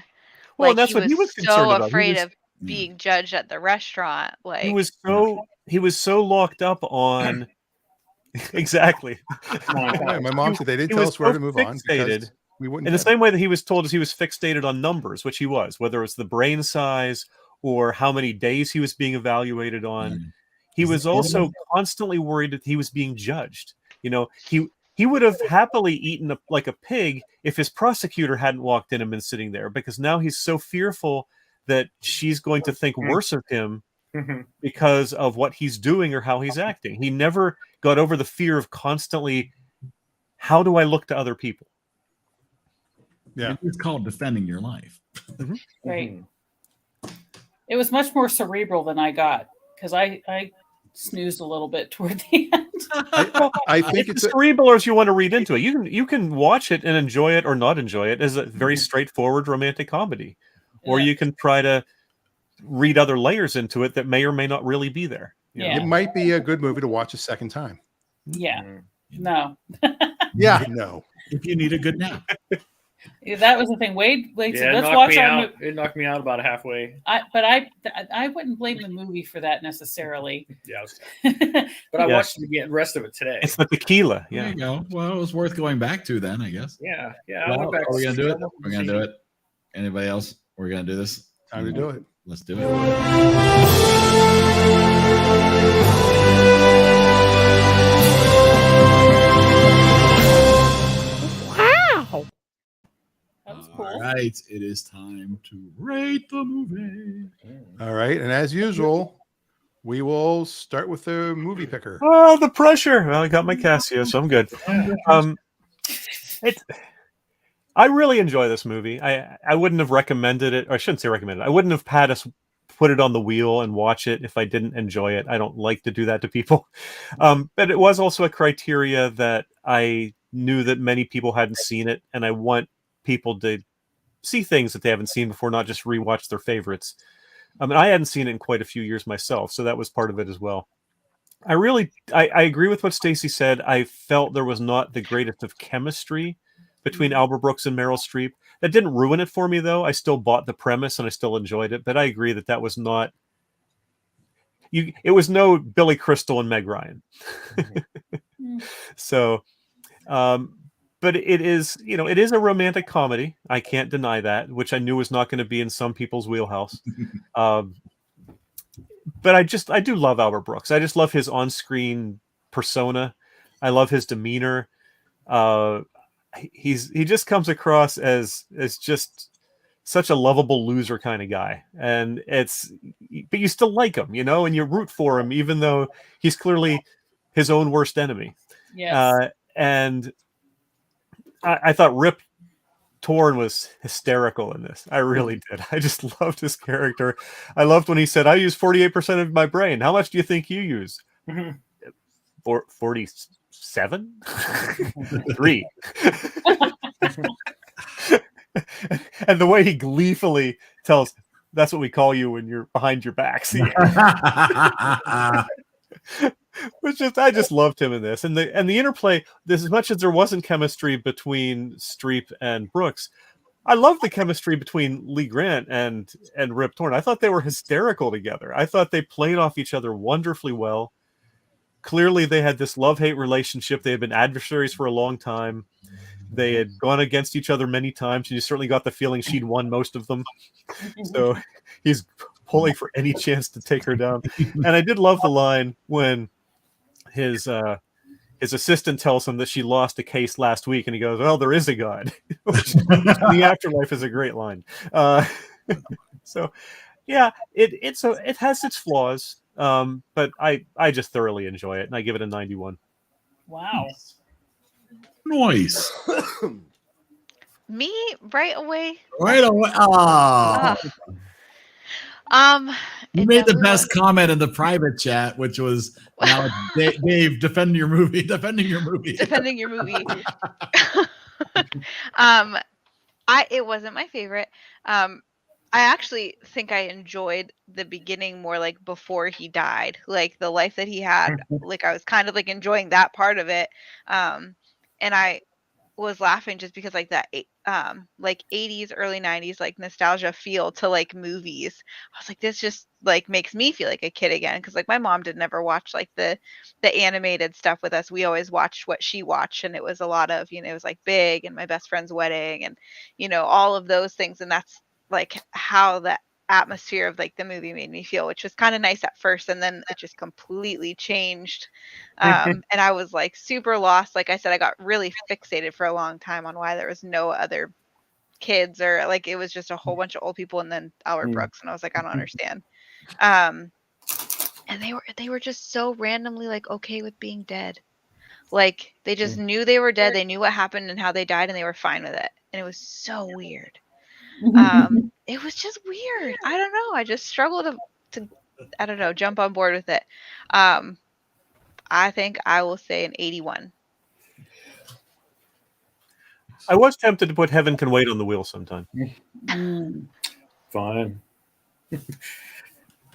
I: Well, like, that's what he was concerned
G: so
I: about.
G: Afraid of being judged at the restaurant. Like
I: he was so locked up on exactly.
B: My mom said they didn't tell us where to move on because we wouldn't.
I: In the same way that he was told he was fixated on numbers, which he was, whether it was the brain size or how many days he was being evaluated on. He was also constantly worried that he was being judged. You know, he would have happily eaten like a pig if his prosecutor hadn't walked in and been sitting there, because now he's so fearful that she's going to think worse of him because of what he's doing or how he's acting. He never got over the fear of constantly, how do I look to other people?
A: Yeah, it's called defending your life.
E: Right. It was much more cerebral than I got, because I snoozed a little bit toward the end.
B: I think
I: it's cerebral as you want to read into it. You can watch it and enjoy it or not enjoy it as a very straightforward romantic comedy, or you can try to read other layers into it that may or may not really be there.
B: It might be a good movie to watch a second time.
E: Yeah. No.
B: No.
A: If you need a good nap.
E: That was the thing. Wade said, let's watch our movie.
J: It knocked me out about halfway.
E: I wouldn't blame the movie for that necessarily.
J: Yeah, but I watched the rest of it today.
I: It's the tequila.
A: There you go. Well, it was worth going back to then, I guess.
J: Yeah.
A: Well, are we gonna do it? We're gonna do it. Anybody else? We're gonna do this.
B: Time to do it.
A: Let's do it.
E: That was cool.
A: All right, it is time to rate the movie.
B: All right, and as usual, we will start with the movie picker.
I: Oh, the pressure! Well, I got my Casio, so I'm good. I really enjoy this movie. I wouldn't have recommended it, or I shouldn't say recommended. I wouldn't have had us put it on the wheel and watch it if I didn't enjoy it. I don't like to do that to people. But it was also a criteria that I knew that many people hadn't seen it, and I want people to see things that they haven't seen before, not just rewatch their favorites. I mean, I hadn't seen it in quite a few years myself, so that was part of it as well. I agree with what Stacey said. I felt there was not the greatest of chemistry between Albert Brooks and Meryl Streep. That didn't ruin it for me, though. I still bought the premise and I still enjoyed it, but I agree that was not... It was no Billy Crystal and Meg Ryan. So... but it is, it is a romantic comedy. I can't deny that, which I knew was not going to be in some people's wheelhouse. But I do love Albert Brooks. I just love his on-screen persona. I love his demeanor. He just comes across as just such a lovable loser kind of guy. And but you still like him, and you root for him, even though he's clearly his own worst enemy.
E: Yes.
I: And I thought Rip Torn was hysterical in this. I really did. I just loved his character. I loved when he said, I use 48% of my brain. How much do you think you use? 47? 3. And the way he gleefully tells, that's what we call you when you're behind your backs. I just loved him in this, and the interplay. As much as there wasn't chemistry between Streep and Brooks, I love the chemistry between Lee Grant and Rip Torn. I thought they were hysterical together. I thought they played off each other wonderfully well. Clearly, they had this love-hate relationship. They had been adversaries for a long time. They had gone against each other many times, and you certainly got the feeling she'd won most of them. So he's pulling for any chance to take her down. And I did love the line when his assistant tells him that she lost a case last week, and he goes, "Well, there is a God." Which in the afterlife is a great line. So, yeah, it has its flaws, but I just thoroughly enjoy it, and I give it a 91.
E: Wow.
A: Nice.
G: Me right away.
A: Right away. Ah. You made the best comment in the private chat, which was now Dave defending your movie. Defending your movie.
G: It wasn't my favorite. I actually think I enjoyed the beginning more, like before he died, like the life that he had. Like I was kind of like enjoying that part of it. And I was laughing just because like that like 80s, early 90s like nostalgia feel to like movies. I was like, this just like makes me feel like a kid again, because like my mom did never watch like the animated stuff with us. We always watched what she watched, and it was a lot of, it was like Big and My Best Friend's Wedding and all of those things, and that's like how the atmosphere of like the movie made me feel, which was kind of nice at first, and then it just completely changed. And I was like super lost. Like I said, I got really fixated for a long time on why there was no other kids, or like it was just a whole bunch of old people and then Albert Brooks, and I was like, I don't understand. And they were just so randomly like okay with being dead. Like they just knew they were dead, they knew what happened and how they died, and they were fine with it. And it was so weird. It was just weird. I don't know. I just struggled to I don't know, jump on board with it. I think I will say an 81.
I: I was tempted to put Heaven Can Wait on the wheel sometime.
J: Fine.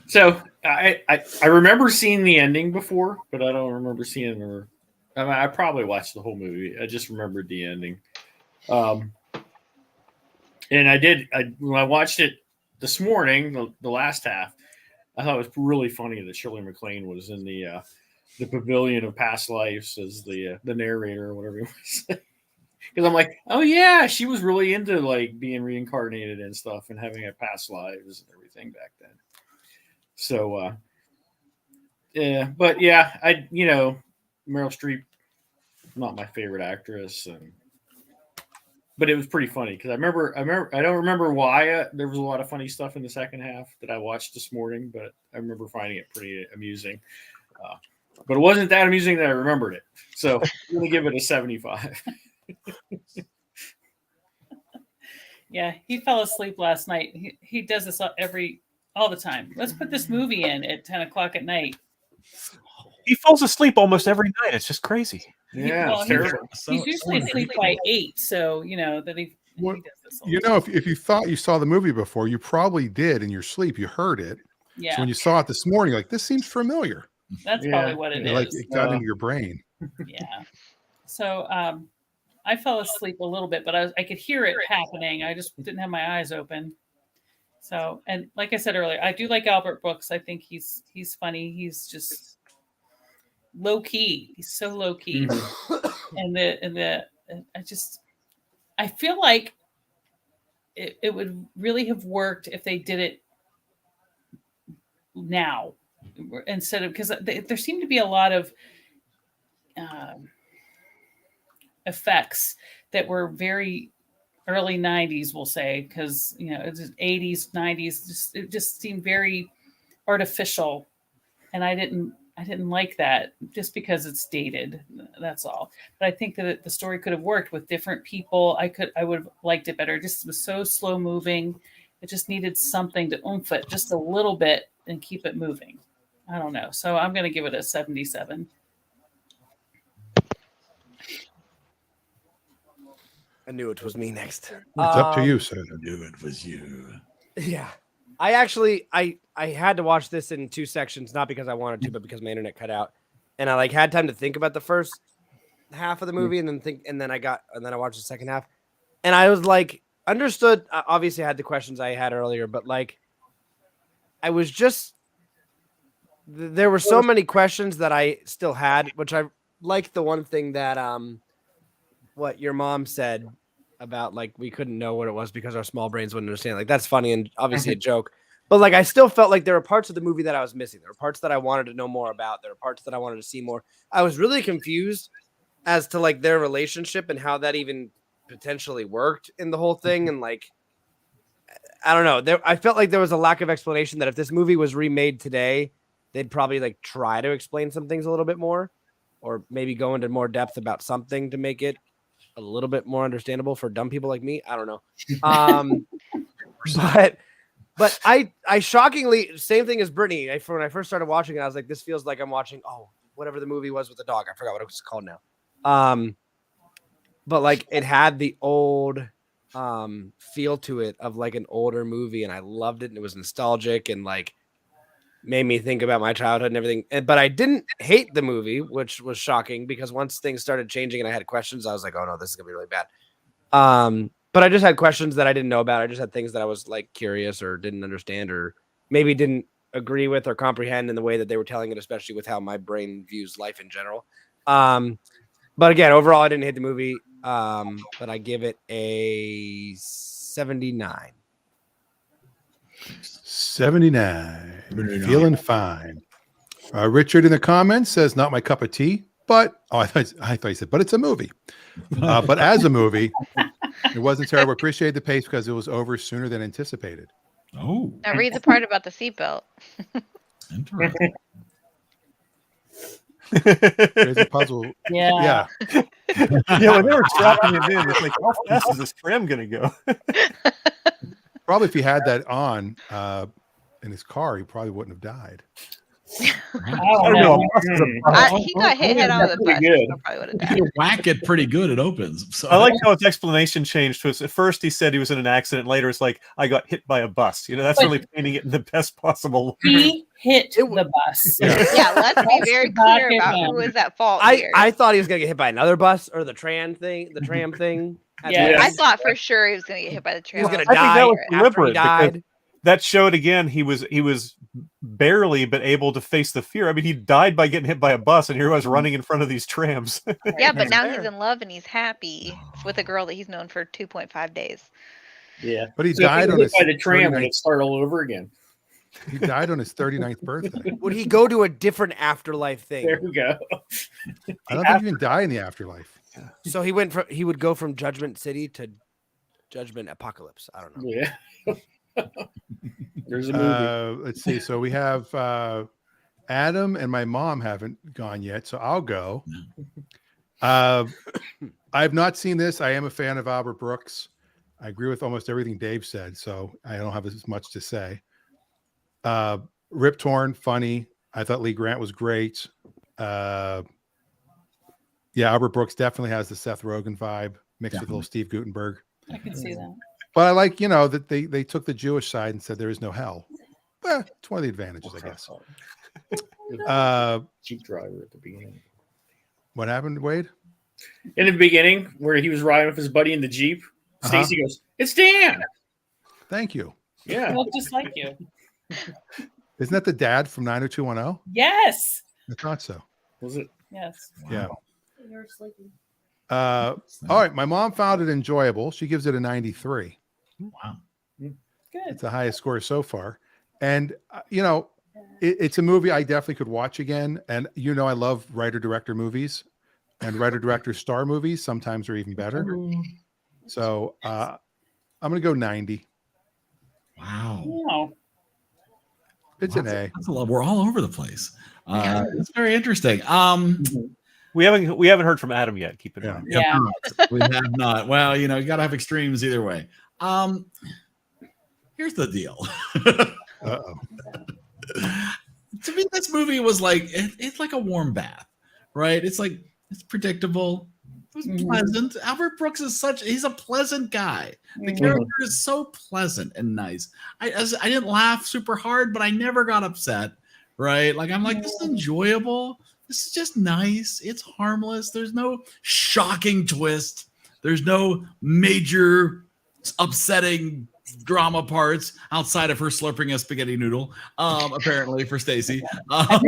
J: So I remember seeing the ending before, but I don't remember seeing her. I mean, I probably watched the whole movie. I just remembered the ending. And when I watched it this morning, the last half, I thought it was really funny that Shirley MacLaine was in the pavilion of past lives as the narrator or whatever you want to say. Because I'm like, oh yeah, she was really into like being reincarnated and stuff and having a past lives and everything back then. So yeah, but yeah, Meryl Streep, not my favorite actress, but it was pretty funny because I don't remember why there was a lot of funny stuff in the second half that I watched this morning, but I remember finding it pretty amusing. But it wasn't that amusing that I remembered it. So I'm going to give it a 75.
E: Yeah, he fell asleep last night. He does this all the time. Let's put this movie in at 10 o'clock at night.
I: He falls asleep almost every night. It's just crazy.
J: Yeah, it's terrible.
E: He's usually asleep by 8, so that he does this.
B: If you thought you saw the movie before, you probably did in your sleep. You heard it.
E: Yeah.
B: So when you saw it this morning, like this seems familiar.
E: That's probably what it is.
B: Like it got into your brain.
E: Yeah. So I fell asleep a little bit, but I could hear it happening. I just didn't have my eyes open. So, and like I said earlier, I do like Albert Brooks. I think he's funny. He's just low key. He's so low key. And I feel like it would really have worked if they did it now instead of, because there seemed to be a lot of effects that were very early 90s, we'll say, because it's 80s, 90s, it just seemed very artificial, and I didn't like that just because it's dated. That's all. But I think that the story could have worked with different people. I would have liked it better. It just was so slow moving. It just needed something to oomph it just a little bit and keep it moving. I don't know. So I'm going to give it a 77.
K: I knew it was me next.
B: It's up to you, sir.
A: I knew it was you.
K: Yeah. I actually I had to watch this in 2 sections, not because I wanted to, but because my internet cut out. and I like had time to think about the first half of the movie, and then I watched the second half, and I was like, understood. Obviously, I had the questions I had earlier, but like, I was just there were so many questions that I still had, which I like the one thing that what your mom said about like we couldn't know what it was because our small brains wouldn't understand. Like that's funny and obviously a joke. But like I still felt like there were parts of the movie that I was missing. There were parts that I wanted to know more about. There were parts that I wanted to see more. I was really confused as to like their relationship and how that even potentially worked in the whole thing. And like I don't know. I felt like there was a lack of explanation that if this movie was remade today, they'd probably like try to explain some things a little bit more, or maybe go into more depth about something to make it a little bit more understandable for dumb people like me. I don't know. But I shockingly, same thing as Brittany. When I first started watching it, I was like, this feels like I'm watching, whatever the movie was with the dog. I forgot what it was called now. But like it had the old feel to it of like an older movie, and I loved it, and it was nostalgic and like made me think about my childhood and everything. But I didn't hate the movie, which was shocking because once things started changing and I had questions, I was like, oh no, this is gonna be really bad. But I just had questions that I didn't know about. I just had things that I was like curious or didn't understand or maybe didn't agree with or comprehend in the way that they were telling it, especially with how my brain views life in general. But again, overall, I didn't hate the movie. But I give it a 79.
B: 79. Feeling fine. Richard in the comments says, not my cup of tea, but I thought he said, but it's a movie. But as a movie, it wasn't terrible. Appreciate the pace because it was over sooner than anticipated.
A: Oh.
G: Now read the part about the seatbelt.
A: Interesting.
B: There's a puzzle.
E: Yeah.
I: Yeah, when they were strapping him in, it's like, how fast is this tram going to go?
B: Probably if he had that on in his car, he probably wouldn't have died.
I: I don't know.
G: He got hit head on with a bus. I probably would have died.
A: You whack it pretty good, it opens. So
I: I like how his explanation changed to us. At first, he said he was in an accident. Later, it's like, I got hit by a bus. You know, that's really painting it in the best possible.
E: He hit the bus.
G: Yeah, let's be very clear about who was at fault here.
K: I thought he was gonna get hit by another bus or the tram thing.
E: Yeah,
G: I thought for sure he was going to get hit by the tram.
K: He was gonna
I: I think
K: die
I: that was
K: after he
I: deliberate because
K: died.
I: that showed again he was barely but able to face the fear. I mean, he died by getting hit by a bus, and here he was running in front of these trams.
G: Yeah, but now he's in love and he's happy with a girl that he's known for 2.5 days.
J: Yeah,
B: But he
J: so if
B: died
J: he
B: on
J: hit
B: his
J: by the tram,
B: 39th
J: and it start all over again.
B: He died on his 39th birthday.
K: Would he go to a different afterlife thing?
J: There we go.
B: I don't think you can die in the afterlife.
K: So he would go from Judgment City to Judgment Apocalypse. I don't know.
J: Yeah. There's a movie.
B: Let's see. So we have Adam and my mom haven't gone yet, so I'll go. I have not seen this. I am a fan of Albert Brooks. I agree with almost everything Dave said, so I don't have as much to say. Rip Torn, funny. I thought Lee Grant was great. Yeah, Albert Brooks definitely has the Seth Rogen vibe mixed with a little Steve Guttenberg.
E: I can see that.
B: But I like, that they took the Jewish side and said there is no hell. It's one of the advantages, I guess.
J: Jeep driver at the beginning.
B: What happened, Wade?
J: In the beginning, where he was riding with his buddy in the Jeep, Stacy goes, "It's Dan."
B: Thank you.
J: Yeah,
E: Look just like you.
B: Isn't that the dad from 90210?
E: Yes.
B: I thought so.
J: Was it?
E: Yes.
B: Yeah.
F: You're sleeping.
B: All right. My mom found it enjoyable. She gives it a 93.
A: Wow.
E: Good.
B: It's the highest score so far. And, it's a movie I definitely could watch again. And, I love writer-director movies, and writer-director star movies sometimes are even better. So I'm going to go 90.
A: Wow.
E: Wow.
B: It's an A.
A: That's a lot. We're all over the place. It's very interesting.
I: We haven't heard from Adam yet. Keep it in mind.
E: Yeah.
A: We have not. Well, you got to have extremes either way. Here's the deal.
B: Uh-oh.
A: To me, this movie was like it's like a warm bath, right? It's predictable. It was pleasant. Albert Brooks he's a pleasant guy. The character is so pleasant and nice. I didn't laugh super hard, but I never got upset, right? Like I'm like, this is enjoyable. this is just nice. It's harmless. There's no shocking twist. There's no major upsetting drama parts outside of her slurping a spaghetti noodle, apparently for Stacy. But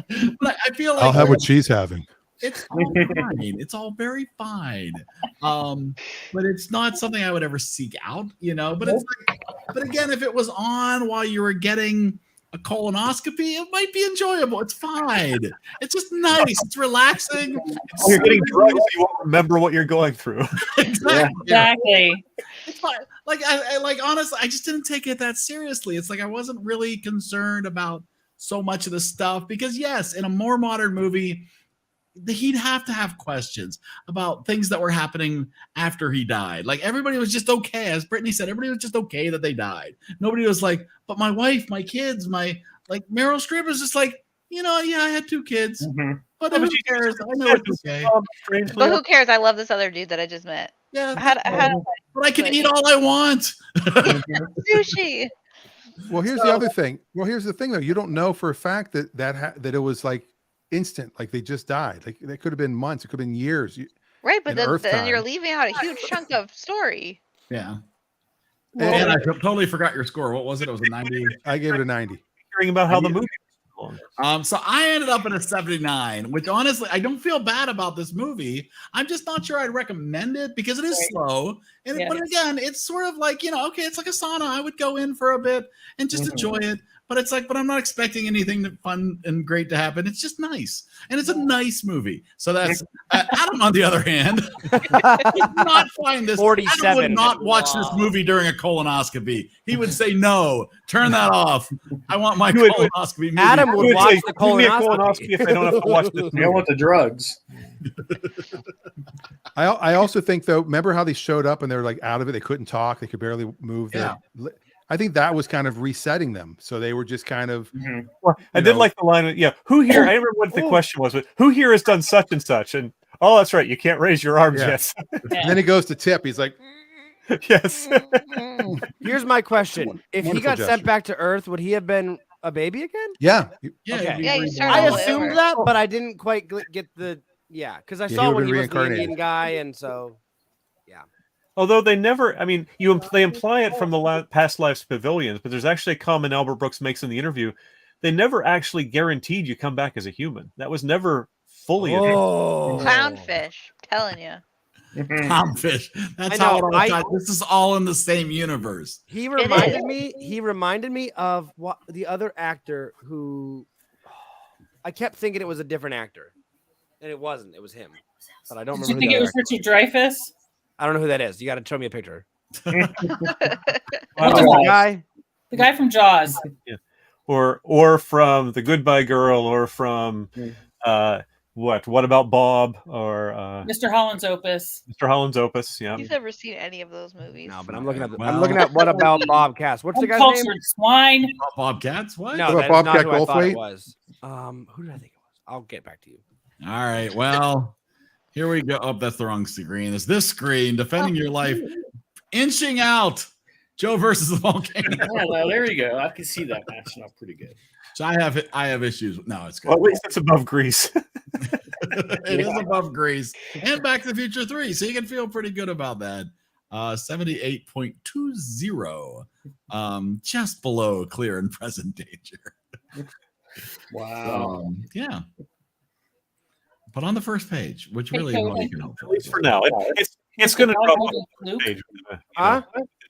A: I feel like
B: I'll have what she's having.
A: it's all fine. It's all very fine. But it's not something I would ever seek out, but it's like, but again, if it was on while you were getting a colonoscopy, it might be enjoyable. It's fine. It's just nice. It's relaxing.
I: Oh, you're getting drugs, you won't remember what you're going through.
E: Exactly.
A: It's fine. I honestly, I just didn't take it that seriously. It's like I wasn't really concerned about so much of the stuff because yes, in a more modern movie, he'd have to have questions about things that were happening after he died. Like everybody was just okay. As Brittany said, everybody was just okay that they died. Nobody was like, but my wife, my kids, Meryl Streep was just like, yeah, I had 2 kids.
J: Mm-hmm.
A: But who cares? I know it's okay.
G: But who cares? I love this other dude that I just met.
A: Yeah.
G: But
A: I can eat all I want.
G: Sushi.
B: Well, here's the other thing. Well, here's the thing though. You don't know for a fact that it was like instant, like they just died. Like it could have been months, it could have been years.
G: Right, but then you're leaving out a huge chunk of story.
A: Yeah. And I totally forgot your score. What was it? It was a 90.
B: I gave it a 90.
I: Hearing about how the movie
A: so I ended up at a 79, which honestly I don't feel bad about this movie. I'm just not sure I'd recommend it because it is slow. And but again, it's sort of like, okay, it's like a sauna. I would go in for a bit and just enjoy it. But it's like, but I'm not expecting anything fun and great to happen. It's just nice. And it's a nice movie. So that's Adam, on the other hand, would not find this.
K: 47.
A: Adam would not watch this movie during a colonoscopy. He would say, no, turn that off. I want my colonoscopy movie.
K: Adam would watch the
I: colonoscopy if I don't have to watch this movie.
J: You don't want the drugs.
B: I also think though, remember how they showed up and they were like out of it? They couldn't talk. They could barely move.
A: Yeah.
B: I think that was kind of resetting them. So they were just kind of.
I: Well, I did like the line. Who here? I remember what the question was, but who here has done such and such? And oh, that's right. You can't raise your arms yet.
B: And then he goes to tip. He's like,
I: yes.
K: Here's my question: if he got sent back to Earth, would he have been a baby again?
B: Yeah.
K: Okay.
G: Yeah,
K: I assumed that, but I didn't quite get the because I saw when he was the Indian guy, and so.
I: Although they never, they imply it from the past lives pavilions, but there's actually a comment Albert Brooks makes in the interview. They never actually guaranteed you come back as a human. That was never fully.
G: Clownfish, telling you.
A: Clownfish. That's how it all got. This is all in the same universe.
K: He reminded me of what the other actor who I kept thinking it was a different actor, and it wasn't. It was him, but I don't remember.
E: Did you think it was Richard Dreyfuss?
K: I don't know who that is. You got to show me a picture.
E: The
K: guy
E: from Jaws.
I: Yeah. Or from The Goodbye Girl, or from what about Bob, or
E: Mr. Holland's Opus.
I: Mr. Holland's Opus, yeah.
G: You've never seen any of those movies.
K: No, but I'm looking at What About Bob Cass. What's the guy's name?
E: Swine.
A: Bob Katz? What?
K: No, that's not who I thought it was. Who did I think it was? I'll get back to you.
A: All right. Well, here we go. Oh, that's the wrong screen. It's this screen. Defending your life. Inching out. Joe versus the volcano.
J: Yeah, well, there you go. I can see that matching up pretty good.
A: So I have issues. No, it's good.
I: Well, at least it's above Grease.
A: It is above Grease. And Back to the Future 3. So you can feel pretty good about that. 78.20. Just below clear and present danger.
J: Wow.
A: Yeah. But on the first page, which really is all you can hope for.
I: At least for now. It's going to drop off the page.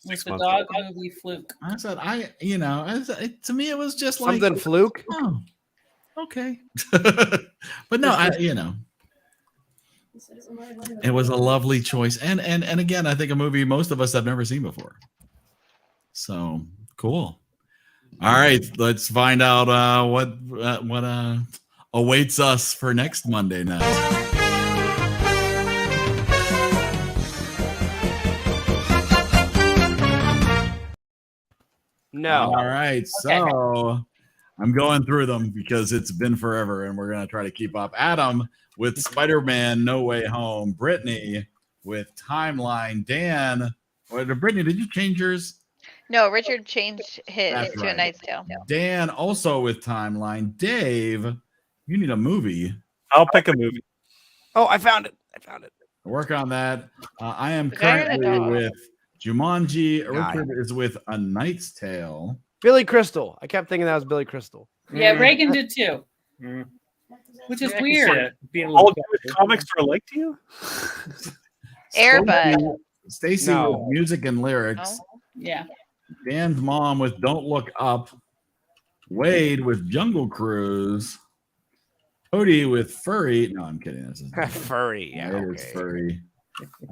E: It's the dog movie Fluke.
A: I said, to me, it was just like
K: something fluke.
A: Oh, okay. But no, it was a lovely choice. And again, I think a movie most of us have never seen before. So cool. All right, let's find out what awaits us for next Monday night.
K: No.
A: All right. So I'm going through them because it's been forever and we're going to try to keep up. Adam with Spider-Man No Way Home. Brittany with Timeline. Dan. Brittany, did you change yours?
G: No, Richard changed his
A: That's
G: to
A: right.
G: A Knight's Tale.
A: Dan also with Timeline. Dave You need a movie.
I: I'll pick a movie.
K: Oh, I found it.
A: Work on that. I am
G: The guy or the
A: currently
G: dog?
A: with Jumanji.
K: Guy.
A: Richard is with A Knight's Tale.
K: Billy Crystal. I kept thinking that was Billy Crystal.
E: Yeah, Reagan did too,
J: Mm.
E: which is
J: I can see
E: weird.
J: that being a
I: All
J: little
I: Jewish comics are alike to you?
G: Airbud.
A: Stacy
K: No.
A: with music and lyrics.
G: No?
E: Yeah.
A: Dan's mom with Don't Look Up. Wade with Jungle Cruise. Cody with Furry. No, I'm kidding. This is
K: Furry. Yeah,
A: it is
K: okay.
A: Furry.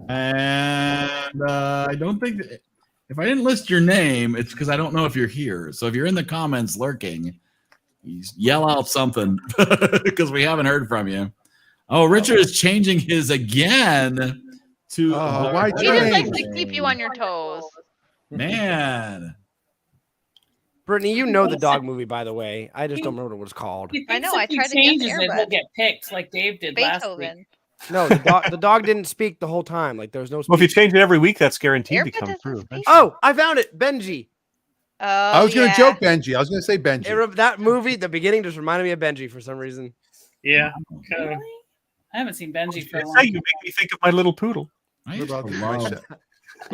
A: And I don't think that, if I didn't list your name, it's because I don't know if you're here. So if you're in the comments lurking, yell out something because we haven't heard from you. Oh, Richard is changing his again to.
B: why
G: He just likes
B: change?
G: to keep you on your toes.
A: Man.
K: Brittany, you know the dog movie, by the way. I just don't remember what it was called.
E: He
G: I
E: thinks
G: know, I
E: if he
G: tried to guess
E: changes it, he'll
G: Airbud.
E: get picked like Dave did last week.
G: Beethoven.
K: No, the dog didn't speak the whole time. Like there was no
I: Well, if you
K: speech.
I: change it every week, that's guaranteed to
G: Airbud
I: come
G: doesn't
I: true.
G: speak.
K: Oh, I found it. Benji.
G: Oh,
B: I was going to
G: yeah.
B: joke Benji. I was going to say Benji.
K: That movie, the beginning just reminded me of Benji for some reason.
J: Yeah.
E: Really? I haven't seen Benji for a
I: Say,
E: long
I: you make me think of My Little Poodle.
A: I
B: What about,
A: love-
B: what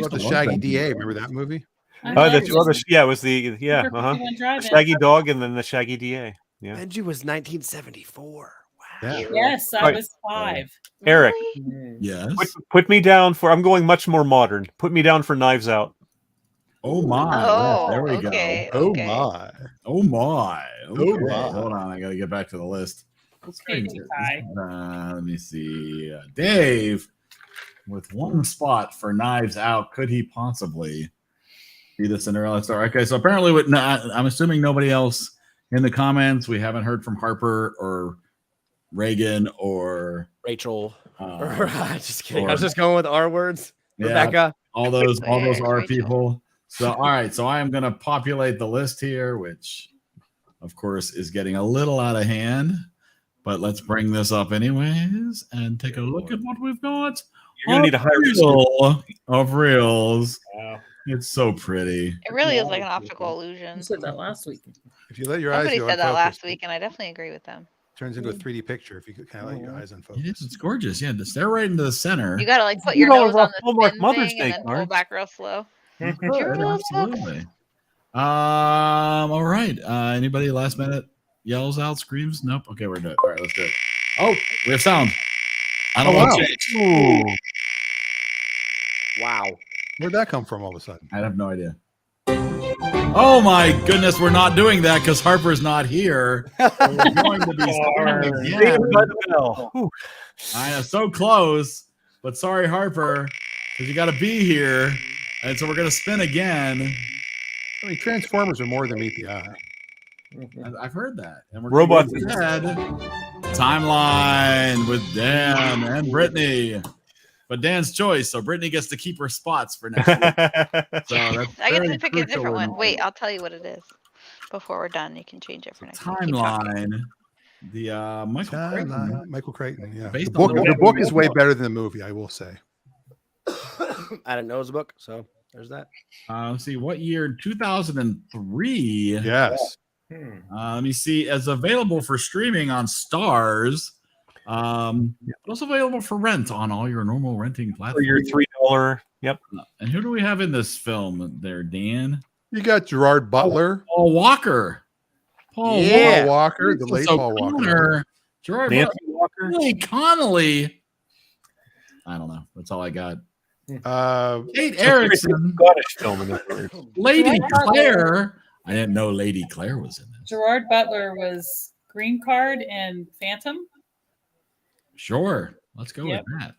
B: about the Shaggy DA? Remember that movie?
E: I
I: Oh,
E: love
I: that's
E: it.
I: yeah, it was the
E: River
I: uh-huh.
E: 51 Drive-In.
I: Shaggy Dog and then the Shaggy DA. Yeah.
K: Benji was 1974. Wow.
B: Yeah.
E: Yes, I
I: Right.
E: was 5.
I: Eric,
G: Really?
A: Yes.
I: put me down for. I'm going much more modern. Put me down for Knives Out.
A: Oh my.
G: Oh,
A: there we
G: okay.
A: go.
B: Oh
G: okay.
B: my.
A: Oh my. Okay.
B: Oh my.
A: Hold on. I got to get back to the list. Let's
E: Okay,
A: change it.
E: Ty.
A: Let me see. Dave with one spot for Knives Out. Could he possibly be the Cinderella star? Okay, so apparently, I'm assuming nobody else in the comments. We haven't heard from Harper or Reagan or
K: Rachel.
A: uh,
K: Just kidding. I was just going with R words.
A: yeah,
K: Rebecca.
A: all those
G: Rachel.
A: are people. So all right, so I am going to populate the list here, which of course is getting a little out of hand. But let's bring this up anyways and take a look at what we've got.
I: You're gonna need a higher
A: reel of reels.
J: Wow.
A: It's so pretty.
G: It really is like an optical illusion.
E: You said that last week.
B: If you let your eyes
G: Somebody
B: go
G: said that last
B: unfocused,
G: week, and I definitely agree with them.
B: it turns into a 3D picture if you could kind of let your eyes
A: It is.
B: unfocus.
A: It's gorgeous. Yeah, stare right into the center.
G: You gotta like put
I: You
G: your
I: know,
G: nose on the
I: Hallmark
G: spin
I: Mother's
G: thing and
I: Day
G: then pull
I: card.
G: back real slow.
A: Good,
G: Your rules, folks.
A: absolutely. All right. Anybody last minute yells out, screams? Nope. Okay, we're good. All right, let's do it. Oh, we have sound. I don't
B: Oh,
A: want
B: wow.
A: to change.
K: Wow.
B: Where'd that come from all of a sudden?
A: I have no idea. Oh my goodness, we're not doing that because Harper's not here. So we're going to be starting again.
I: Saved by the bell. Whew.
A: I am so close, but sorry, Harper, because you got to be here, and so we're going to spin again.
B: I mean, Transformers are more than meet the eye.
A: I've heard that. And we're
I: Robots.
A: going ahead. Timeline with Dan and Brittany. But Dan's choice, so Brittany gets to keep her spots for next week. So that's
G: I get
A: very
G: to pick a
A: crucial
G: different
A: in
G: one. Wait, I'll tell you what it is before we're done. You can change it for next week. Keep talking.
A: timeline. The Michael Crichton.
B: Michael Crichton, yeah.
A: Based
B: The
A: on
B: book,
A: the
B: the book is
A: book.
B: way better than the movie, I will say.
K: I didn't know it was a book, so there's that.
A: Let's see, what year? 2003.
B: Yes.
A: Let me see. It's available for streaming on Stars. But also available for rent on all your normal renting
I: For
A: platforms.
I: your $3. Yep.
A: And who do we have in this film there, Dan?
B: You got Gerard Butler,
A: Paul Walker. Paul
K: Yeah.
B: Paul Walker, the
A: Walker.
B: late
A: So
B: Paul Walker.
A: Connor, Gerard
I: Nancy
A: Butler,
I: Walker.
A: Billy Connolly. I don't know. That's all I got. Kate Erickson,
I: Scottish film in there.
A: Lady
E: Gerard Butler.
A: Claire. I didn't know Lady Claire was in this.
E: Gerard Butler was Green Card and Phantom.
A: Sure. Let's go
E: Yep.
A: with that.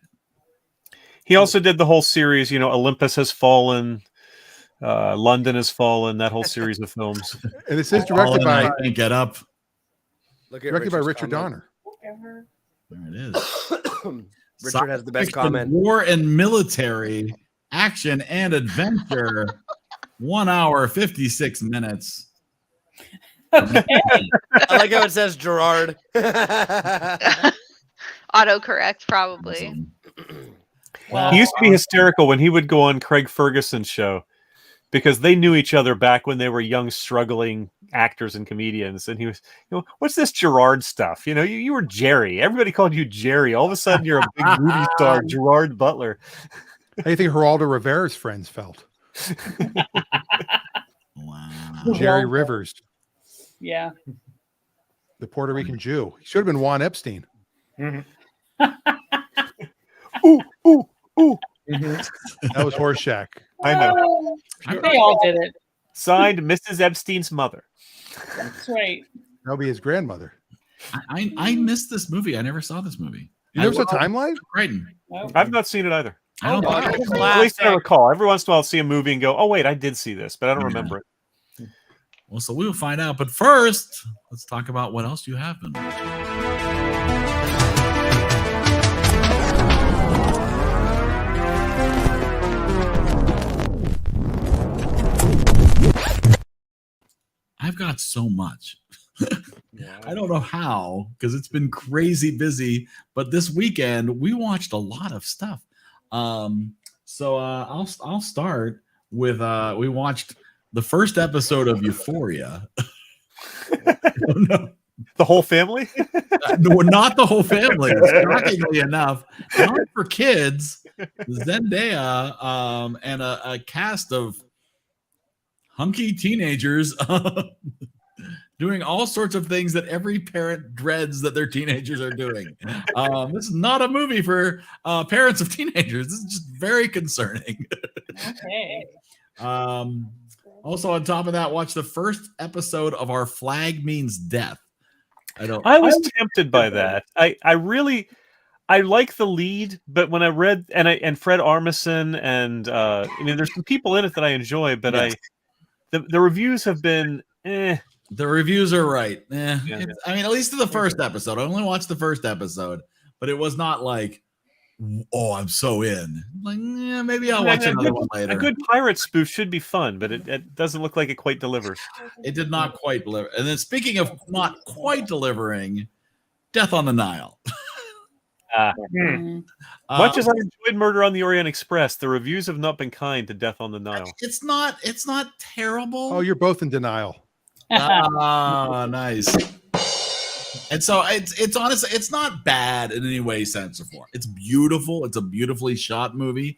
I: He also did the whole series, Olympus Has Fallen, London Has Fallen, that whole series of films.
B: And this is directed by
A: I can't get up.
K: Look at
B: Richard
K: Richard's
B: Donner.
E: Whatever.
A: There it is.
K: comment. Richard has the best
A: Fiction,
K: comment.
A: War and military, action and adventure. 1 hour, 56 minutes.
E: Okay.
K: I like how it says Gerard.
G: Autocorrect, probably.
A: Awesome.
E: Wow.
I: He used to be hysterical when he would go on Craig Ferguson's show because they knew each other back when they were young, struggling actors and comedians, and he was, what's this Gerard stuff? You were Jerry. Everybody called you Jerry. All of a sudden, you're a big movie star, Gerard Butler.
B: How do you think Geraldo Rivera's friends felt?
A: Wow.
B: Jerry Rivers,
E: Yeah.
B: the Puerto Rican Jew. He should have been Juan Epstein.
J: Mhm.
I: Ooh, ooh, ooh.
B: That was Horseshack.
I: I know.
E: They all did it.
I: Signed, Mrs. Epstein's mother.
E: That's right.
B: That'll be his grandmother.
A: I missed this movie. I never saw this movie.
B: You never saw Timeline?
A: Crichton.
E: Nope.
I: I've not seen it either.
A: I don't
K: wow.
A: think
I: At least I recall. Every once in a while, I'll see a movie and go, "Oh wait, I did see this," but I don't remember it.
A: Well, so we will find out. But first, let's talk about what else you have been watching. I've got so much. I don't know how, because it's been crazy busy. But this weekend we watched a lot of stuff. So I'll start with we watched the first episode of Euphoria. No.
I: The whole family?
A: No, not the whole family. Shockingly enough, not for kids. Zendaya and a cast of hunky teenagers doing all sorts of things that every parent dreads that their teenagers are doing. This is not a movie for parents of teenagers. This is just very concerning.
E: Okay.
A: Also, on top of that, watch the first episode of Our Flag Means Death.
I: I was tempted by that. I like the lead, but when I read and Fred Armisen and I mean, there's some people in it that I enjoy, but yes. The reviews have been
A: The reviews are right.
I: Yeah.
A: I mean, at least to the first episode. I only watched the first episode, but it was not like, oh, I'm so in. Like, yeah, maybe I'll watch another one later.
I: A good pirate spoof should be fun, but it doesn't look like it quite delivers.
A: It did not quite deliver. And then speaking of not quite delivering, Death on the Nile.
I: Much as I enjoyed Murder on the Orient Express, the reviews have not been kind to Death on the Nile.
A: It's not terrible.
B: Oh, you're both in denial.
A: Ah, nice. And so it's honestly, it's not bad in any way, sense, or form. It's beautiful. It's a beautifully shot movie.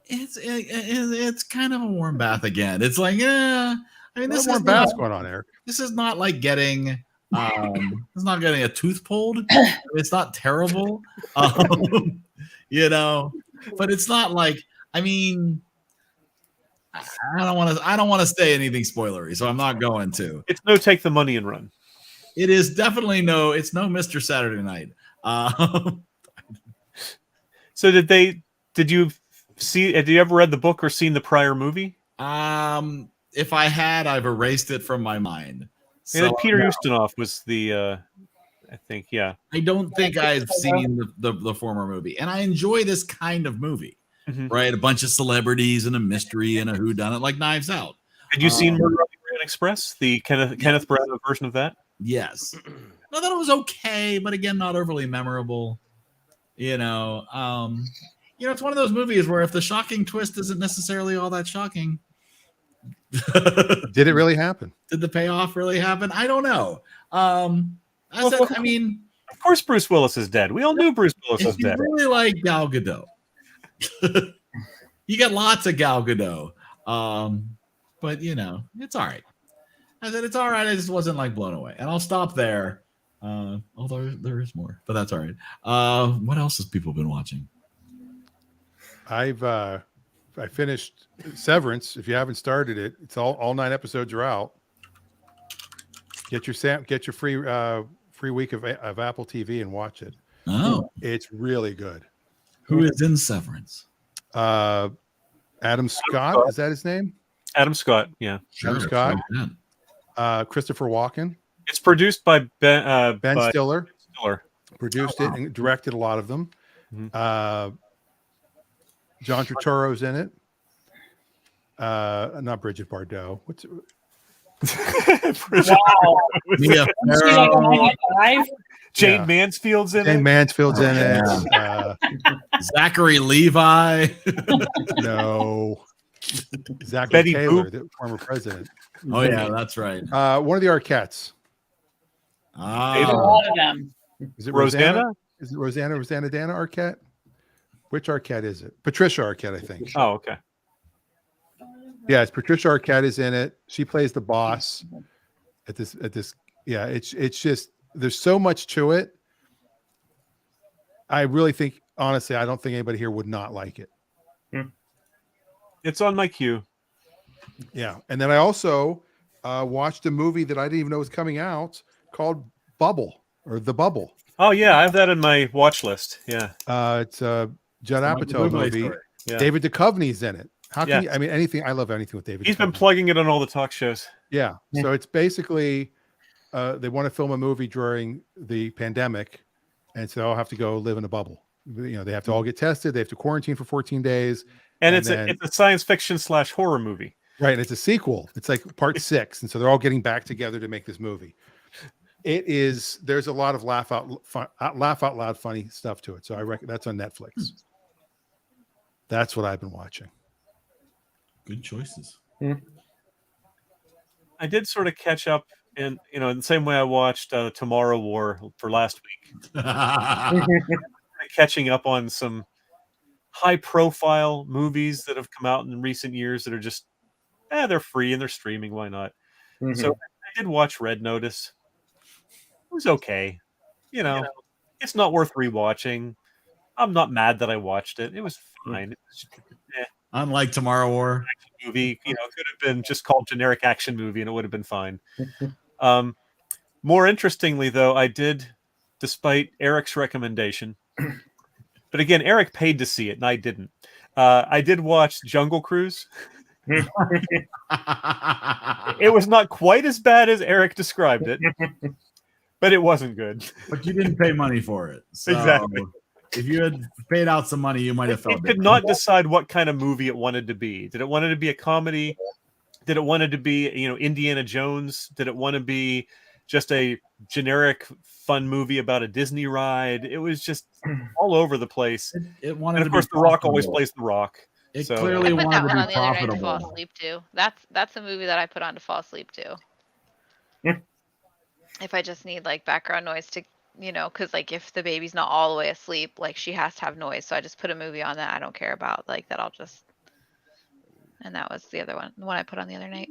A: It's kind of a warm bath again. It's like, I mean, this
B: warm bath's going on, Eric.
A: This is not like getting it's not getting a tooth pulled. It's not terrible. But it's not like, I mean, I don't want to say anything spoilery, so I'm not going to.
I: It's no take the money and run.
A: It is definitely it's no Mr. Saturday Night.
I: So did you see? Have you ever read the book or seen the prior movie?
A: If I had, I've erased it from my mind.
I: So, Peter Ustinov was the, I think, yeah.
A: I don't think I've seen the former movie, and I enjoy this kind of movie, right? A bunch of celebrities and a mystery and a whodunit, like Knives Out.
I: Had you seen Murder on the Orient Express, the Kenneth Branagh version of that?
A: Yes. I thought it was okay, but again, not overly memorable. It's one of those movies where if the shocking twist isn't necessarily all that shocking.
B: Did it really happen?
A: Did the payoff really happen? I don't know. Of
I: course Bruce Willis is dead. We all knew Bruce Willis was dead.
A: You really like Gal Gadot. You get lots of Gal Gadot. But it's all right. I said it's all right. I just wasn't like blown away. And I'll stop there. Although there is more, but that's all right. What else has people been watching?
B: I finished Severance. If you haven't started it, it's all 9 episodes are out. Get your free week of Apple TV and watch it.
A: Oh,
B: it's really good.
A: Who is in Severance?
B: Adam Scott, is that his name?
I: Adam Scott, yeah.
B: Adam Scott. Christopher Walken.
I: It's produced by Ben
B: Stiller. Produced it and directed a lot of them. John Turturro's in it. Not Bridget Bardot. What's it?
I: Jane Mansfield's in it.
B: Jane Mansfield's in it.
A: Zachary Levi.
B: No. Zachary
I: Betty
B: Taylor,
I: Boop.
B: the former president.
A: Oh yeah, that's right.
B: One of the Arquettes.
E: There's a
A: Ah,
E: lot of them.
B: Is it
I: Rosanna?
B: Rosanna? Is it Rosanna Dana Arquette? Which Arquette is it? Patricia Arquette, I think.
I: Oh, okay.
B: Yeah, it's Patricia Arquette is in it. She plays the boss at this. Yeah, it's just there's so much to it. I really think, honestly, I don't think anybody here would not like it.
I: It's on my queue.
B: Yeah, and then I also watched a movie that I didn't even know was coming out called Bubble or The Bubble.
I: Oh yeah, I have that in my watch list. Yeah.
B: It's a Judd
A: Michael
B: Apatow
A: Bublé
B: movie.
A: story.
I: Yeah.
B: David Duchovny's in it. How can
I: Yeah.
B: you? I mean, anything. I love anything with David.
I: He's been
B: Duchovny.
I: plugging it on all the talk shows.
B: Yeah. So it's basically they want to film a movie during the pandemic, and so they all have to go live in a bubble. You know, they have to all get tested. They have to quarantine for 14 days.
I: And
B: then-
I: it's a science fiction / horror movie.
B: Right. And it's a sequel. It's like part 6. And so they're all getting back together to make this movie. It is, there's a lot of laugh out loud funny stuff to it. So I reckon that's on Netflix. That's what I've been watching.
A: good choices.
I: I did sort of catch up in the same way I watched Tomorrow War for last week. Catching up on some high profile movies that have come out in recent years that are just they're free and they're streaming, why not? So I did watch Red Notice. It was okay. It's not worth rewatching. I'm not mad that I watched it. It was fine. It was
A: Unlike Tomorrow War.
I: movie, could have been just called generic action movie and it would have been fine. More interestingly though, I did, despite Eric's recommendation, but again, Eric paid to see it and I didn't. I did watch Jungle Cruise. It was not quite as bad as Eric described it, but it wasn't good.
A: But you didn't pay money for it. So
I: Exactly.
A: If you had paid out some money, you might have felt
I: It could not decide what kind of movie it wanted to be. Did it want it to be a comedy? Did it want it to be, Indiana Jones? Did it want to be just a generic fun movie about a Disney ride? It was just all over the place.
A: It wanted
I: And
A: to
I: of course,
A: be
I: The Rock always
A: profitable.
I: plays The Rock.
A: It
I: So-
A: clearly
G: I put
A: wanted
G: that
A: to
G: one
A: be
G: on the other night to fall
A: profitable.
G: asleep to. That's a movie that I put on to fall asleep to. If I just need like background noise to, because like if the baby's not all the way asleep, like she has to have noise. So I just put a movie on that I don't care about, like that I'll just. And that was the other one, the one I put on the other night.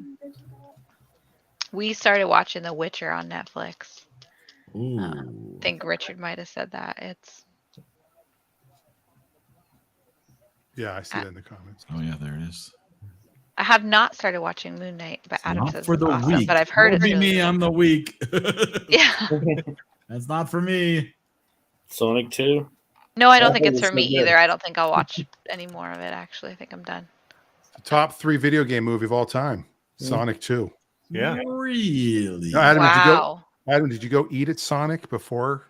G: We started watching The Witcher on Netflix.
A: Ooh.
G: I think Richard might have said that. It's
B: Yeah, I see that in the comments.
A: Oh yeah, there it is.
G: I have not started watching Moon Knight, but Adam
A: Not
G: says
A: for
G: it's
A: the
G: awesome.
A: weak.
G: But I've heard
A: Don't
G: it's
A: be
G: really
A: me.
G: good.
A: I'm the weak.
G: Yeah.
A: That's not for me.
J: Sonic 2.
G: No, I don't
J: I
G: think
J: thought
G: it's
J: it
G: for
J: was
G: me
J: so good.
G: either. I don't think I'll watch any more of it. Actually, I think I'm done.
B: The top 3 video game movie of all time, Sonic 2.
I: Yeah.
A: Really?
B: No, Adam,
G: Wow.
B: did you go eat at Sonic before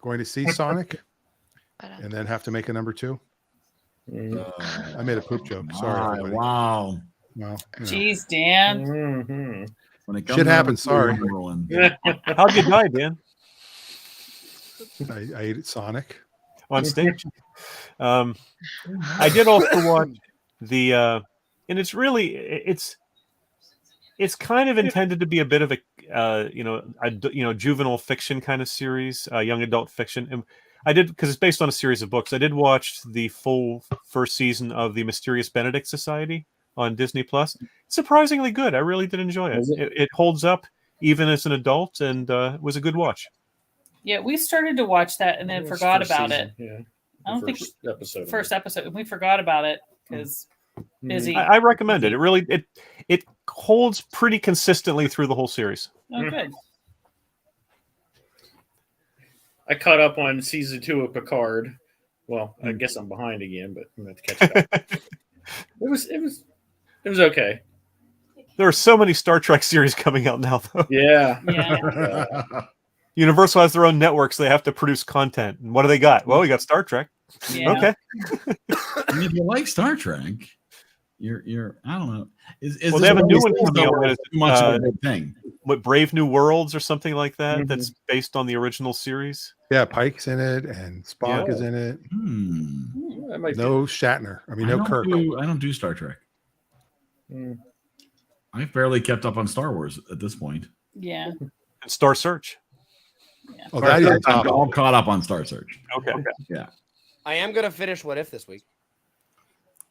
B: going to see Sonic
G: But,
B: and then have to make a number 2?
A: Uh,
B: I made a poop joke. Sorry,
A: wow,
B: everybody.
A: Wow.
B: Well,
E: Jeez, Dan.
A: When it comes
B: Shit
A: to
B: happens,
A: number
B: sorry.
A: two, number one.
I: How'd you die, Dan?
B: I ate at Sonic.
I: On stage. I did also watch the and it's really it's kind of intended to be a bit of a juvenile fiction kind of series, young adult fiction. And I did, because it's based on a series of books. I did watch the full first season of the Mysterious Benedict Society on Disney Plus. Surprisingly good. I really did enjoy it.
J: Was it?
I: It holds up even as an adult, and it was a good watch.
E: Yeah, we started to watch that and then forgot about it.
J: Yeah.
E: I don't think
J: episode.
E: first episode, and we forgot about it because busy.
I: I recommend it. It really it holds pretty consistently through the whole series.
E: Oh, good.
J: I caught up on season 2 of Picard. Well, I guess I'm behind again, but I'm going to catch up. It was okay.
I: There are so many Star Trek series coming out now, though.
J: Yeah.
E: Yeah.
I: Universal has their own networks. They have to produce content. And what do they got? Well, we got Star Trek.
E: Yeah.
I: Okay.
A: And if you like Star Trek, you're I don't know. Is
I: Well,
A: this
I: they have a new
A: one
I: one coming out that is,
A: too much of a good thing?
I: What, Brave New Worlds or something like that?
J: Mhm.
I: That's based on the original series.
B: Yeah, Pike's in it and Spock
J: Yeah.
B: is in it.
A: Hmm.
J: That might
B: No Shatner. I mean, no Kirk.
A: I don't do Star Trek. I've barely kept up on Star Wars at this point.
E: Yeah.
I: And Star Search.
B: Oh, that is
A: I'm all caught up on Star Search.
I: Okay.
A: Yeah.
K: I am gonna finish What If this week.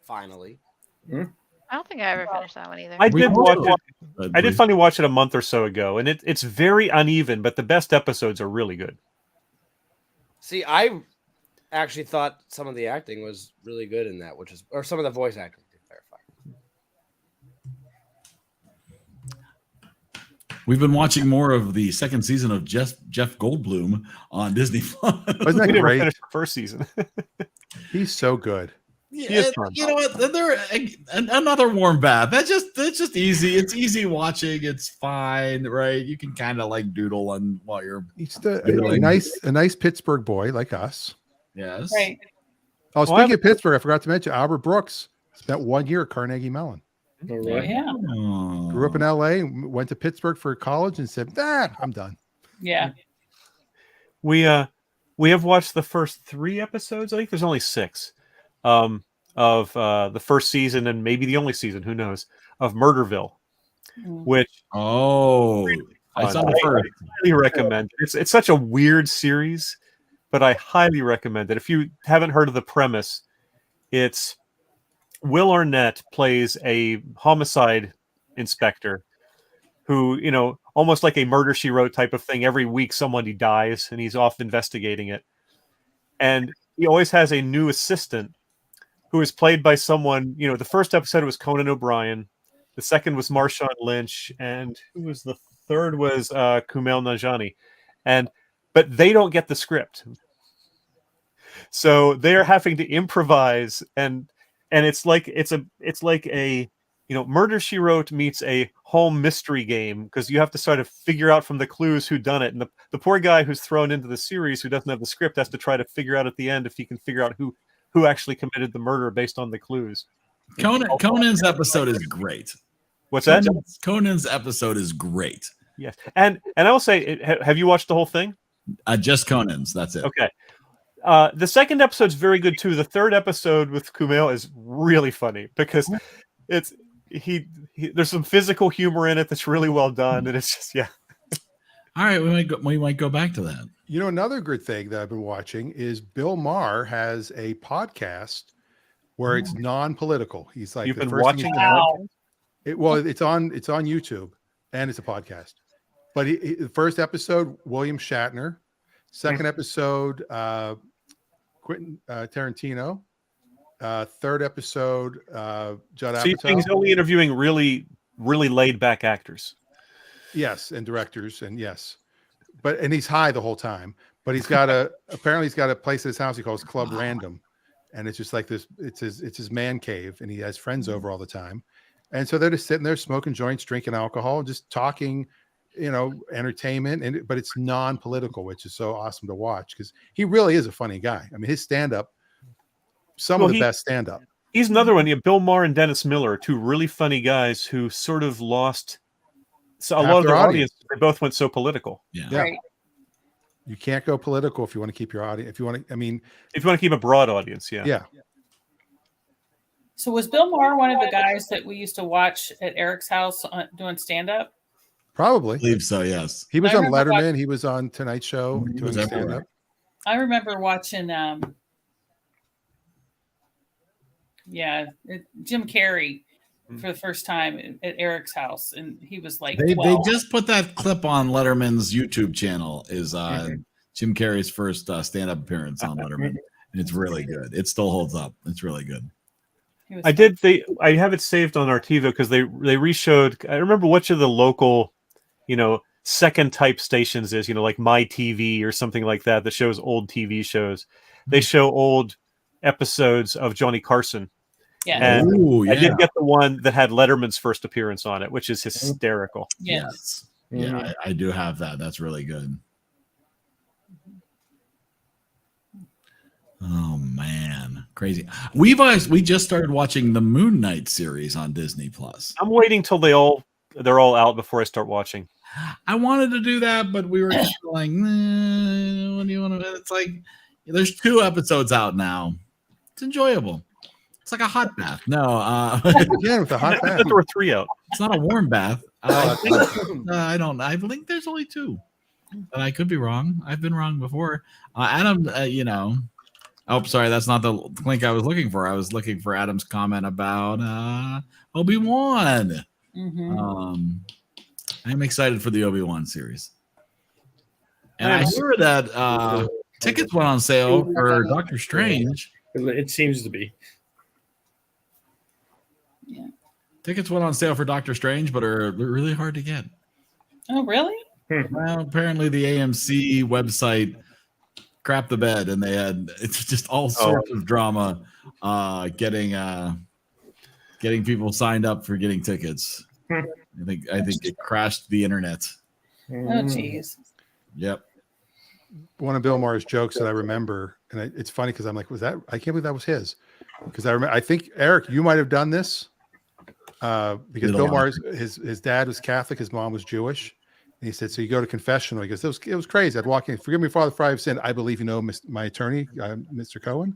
K: Finally.
G: I don't think I ever finished that one either.
I: I did watch it. I did finally watch it a month or so ago, and it's very uneven, but the best episodes are really good.
K: See, I actually thought some of the acting was really good in that, or some of the voice acting, to clarify.
A: We've been watching more of the second season of Jeff Goldblum on Disney Plus.
B: Wasn't that great?
I: Finished the first season.
B: He's so good.
A: Yeah, you know what? They're another warm bath. It's just easy. It's easy watching. It's fine, right? You can kind of like doodle on while you're.
B: He's a nice Pittsburgh boy like us.
A: Yes.
E: Right.
B: Oh, speaking of Pittsburgh, I forgot to mention Albert Brooks spent 1 year at Carnegie Mellon.
E: Yeah.
B: Grew up in LA, went to Pittsburgh for college, and said, I'm done.
E: Yeah.
I: We have watched the first 3 episodes. I think there's only 6 of the first season, and maybe the only season, who knows, of Murderville, which
A: I saw the first.
I: I highly recommend. It's such a weird series, but I highly recommend it. If you haven't heard of the premise, it's Will Arnett plays a homicide inspector who, almost like a Murder, She Wrote type of thing. Every week somebody dies and he's off investigating it. And he always has a new assistant who is played by someone, the first episode was Conan O'Brien. The second was Marshawn Lynch. And who was the third was Kumail Nanjiani. But they don't get the script. So they're having to improvise and it's like a Murder, She Wrote meets a home mystery game, because you have to sort of figure out from the clues who done it. And the poor guy who's thrown into the series who doesn't have the script has to try to figure out at the end if he can figure out who actually committed the murder based on the clues.
A: Conan's episode is great.
I: What's that?
A: Conan's episode is great.
I: Yes. And I will say, have you watched the whole thing?
A: Just Conan's. That's it.
I: Okay. The second episode's very good too. The third episode with Kumail is really funny because there's some physical humor in it that's really well done, and it's just
A: All right, we might go back to that.
B: Another good thing that I've been watching is Bill Maher has a podcast where it's non-political. He's like,
I: you've been watching it.
B: It's on YouTube and it's a podcast. But the first episode, William Shatner. Second episode, Quentin Tarantino. Third episode, Judd Apatow.
I: So he's only interviewing really, really laid back actors.
B: Yes, and directors, and yes. And he's high the whole time. But apparently he's got a place at his house he calls Club Random. And it's just like this, it's his man cave, and he has friends over all the time. And so they're just sitting there smoking joints, drinking alcohol, just talking, entertainment, but it's non-political, which is so awesome to watch because he really is a funny guy. I mean, his stand-up, of the best stand-up.
I: He's another one. Bill Maher and Dennis Miller are 2 really funny guys who sort of lost a lot of their audience. They both went so political.
A: Yeah.
E: Right.
B: You can't go political if you want to keep your audience. If you want
I: to keep a broad audience,
B: yeah.
E: So was Bill Maher one of the guys that we used to watch at Eric's house doing stand-up?
B: Probably.
A: I believe so, yes.
B: He was on Letterman. He was on Tonight Show doing stand-up.
E: I remember watching Jim Carrey for the first time at Eric's house, and he was like,
A: they just put that clip on Letterman's YouTube channel. Is Jim Carrey's first stand-up appearance on Letterman, and it's really good. It still holds up. It's really good.
I: I have it saved on Artivo because they reshowed. I remember which of the local, second type stations is, like My TV or something like that shows old TV shows. They show old episodes of Johnny Carson.
E: Yeah.
I: And I did get the one that had Letterman's first appearance on it, which is hysterical.
E: Yes.
A: Yeah, I do have that. That's really good. Oh man, crazy. We just started watching the Moon Knight series on Disney Plus.
I: I'm waiting till they're all out before I start watching.
A: I wanted to do that, but we were kind of like, what do you want to do? It's like there's 2 episodes out now. It's enjoyable. It's like a hot bath. No,
B: Again with the hot bath.
I: There were 3 out.
A: it's not a warm bath. I don't. I think there's only 2. But I could be wrong. I've been wrong before. Adam, oh, sorry, that's not the link I was looking for. I was looking for Adam's comment about Obi-Wan.
E: Mhm.
A: I'm excited for the Obi-Wan series. And I hear that tickets went on sale for Doctor Strange.
J: It seems to be.
E: Yeah.
A: Tickets went on sale for Doctor Strange, but are really hard to get.
E: Oh, really?
A: Well, apparently the AMC website crapped the bed, and they had it's just all sorts of drama getting people signed up for getting tickets. I think it crashed the internet.
E: Oh, jeez.
A: Yep.
B: One of Bill Maher's jokes that I remember, and it's funny because I'm like, was that? I can't believe that was his. Because I think Eric, you might have done this because Bill Maher's his dad was Catholic, his mom was Jewish. And he said, so you go to confessional. He goes, it was crazy. I'd walk in, forgive me, Father, for I have sinned. I believe you know my attorney, Mr. Cohen.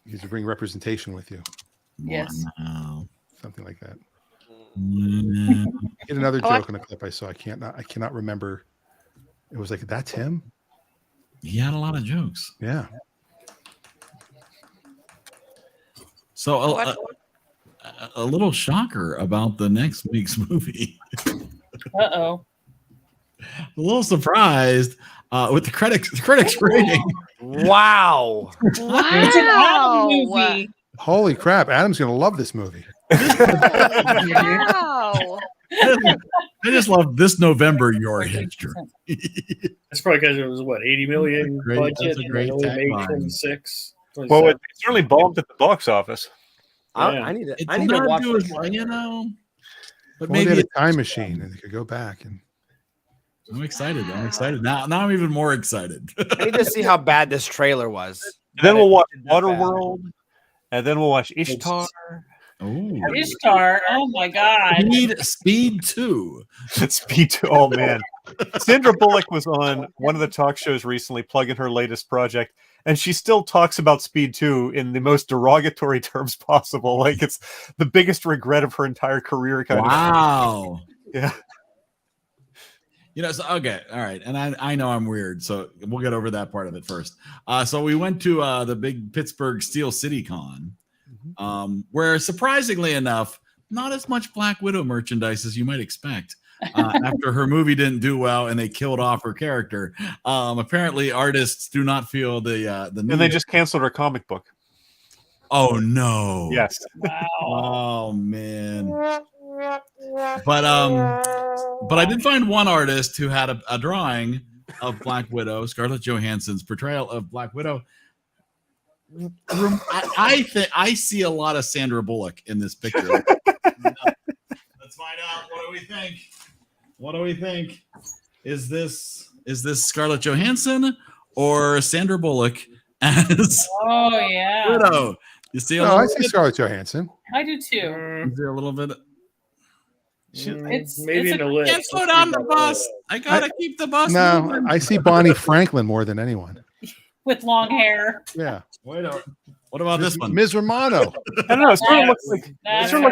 B: You to bring representation with you.
E: Yes.
A: Wow.
B: Something like that.
A: Yeah.
B: Get another joke in a clip I saw. I cannot remember. It was like, that's him.
A: He had a lot of jokes.
B: Yeah.
A: So a little shocker about the next week's movie.
E: Uh-oh.
A: A little surprised with the critics rating.
K: Wow.
E: It's an Adam movie.
B: Holy crap. Adam's going to love this movie.
G: Wow.
A: I just love this November, your history.
J: That's probably because it was, 80 million budget?
A: That's a great
J: and only made
A: tagline.
J: 26.
I: Well, it certainly bombed at the box office.
K: I need to
A: It's
K: watch
A: not
K: this.
A: but
B: Maybe
A: maybe
B: a time machine and they could go back. And
A: I'm excited. Now I'm even more excited.
K: I need to see how bad this trailer was.
I: And then we'll watch Waterworld, and then we'll watch Ishtar.
A: Oh,
E: Ishtar. Oh my God.
A: Speed 2.
I: Speed 2. Oh man, Sandra Bullock was on one of the talk shows recently, plugging her latest project, and she still talks about Speed 2 in the most derogatory terms possible. Like it's the biggest regret of her entire career.
A: Wow.
I: Yeah.
A: So, okay, all right, and I know I'm weird, so we'll get over that part of it first. So we went to the big Pittsburgh Steel City Con, where surprisingly enough, not as much Black Widow merchandise as you might expect. After her movie didn't do well and they killed off her character, apparently artists do not feel the
I: And they just canceled her comic book.
A: Oh no!
I: Yes.
E: Wow.
A: Oh man. But I did find one artist who had a drawing of Black Widow, Scarlett Johansson's portrayal of Black Widow. I think I see a lot of Sandra Bullock in this picture. Let's find out. What do we think? What do we think? Is this Scarlett Johansson or Sandra Bullock as Widow? You see?
B: I see Scarlett Johansson.
E: I do too.
A: Is there a little bit?
E: It's
J: maybe in the list.
A: Can't slow down the bus. I gotta keep the bus.
B: No,
A: moving.
B: I see Bonnie Franklin more than anyone.
E: with long hair.
B: Yeah.
A: Wait a What about this one?
B: Ms. Romano.
I: I don't know. It sort of looks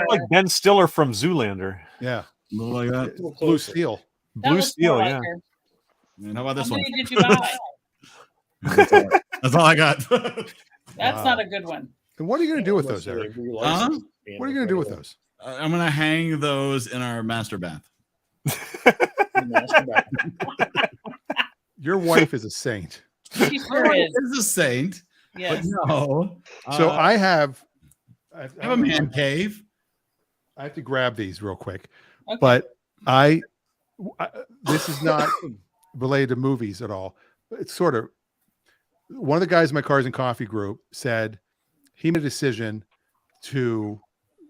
I: like Ben Stiller from Zoolander.
B: Yeah.
A: Look like that.
B: Blue Steel.
I: Blue Steel, yeah.
A: And how about this
E: How
A: one?
E: many did you buy?
A: That's all I got.
E: That's not a good one.
B: And what are you going to do with those, Eric?
A: Huh?
B: What are you going to do with those?
A: I'm going to hang those in our master bath.
B: Your wife is a saint.
E: She sure is.
A: Is a saint.
E: Yes.
A: But no.
B: So I have
A: I have a man cave.
B: I have to grab these real quick.
E: Okay.
B: But this is not related to movies at all. It's sort of one of the guys in my Cars and Coffee group said he made a decision to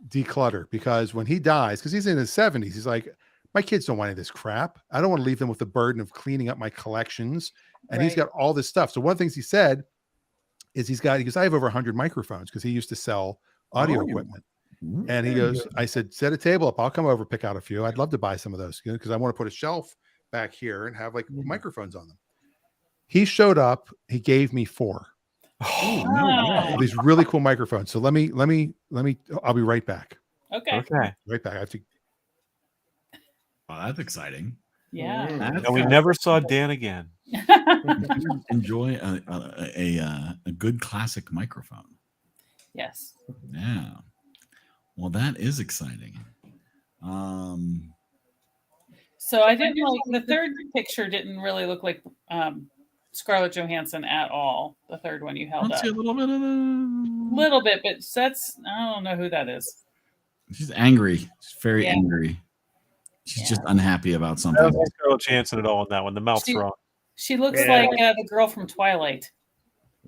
B: declutter because when he dies, because he's in his 70s, he's like, my kids don't want any of this crap. I don't want to leave them with the burden of cleaning up my collections. And he's got all this stuff. So one of the things he said is he goes, I have over 100 microphones because he used to sell audio equipment. And he goes, I said, set a table up. I'll come over, pick out a few. I'd love to buy some of those because I want to put a shelf back here and have like microphones on them. He showed up. He gave me 4.
A: Oh, no way.
B: These really cool microphones. So let me. I'll be right back.
E: Okay.
I: Okay.
B: Right back. I have to.
A: Oh, that's exciting.
E: Yeah.
A: That's
I: And we
A: good.
I: never saw Dan again.
A: Enjoy a good classic microphone.
E: Yes.
A: Yeah. Well, that is exciting.
E: So I didn't like the third picture. Didn't really look like Scarlett Johansson at all. The third one you held
A: Let's
E: up.
A: see a little bit of the.
E: Little bit, but that's I don't know who that is.
A: She's angry. She's very
E: Yeah.
A: angry. She's just
E: Yeah.
A: unhappy about
I: I
A: something.
I: don't think Scarlett Johansson at all in that one. The mouth's
E: She-
I: wrong.
E: She looks
J: Yeah.
E: like the girl from Twilight.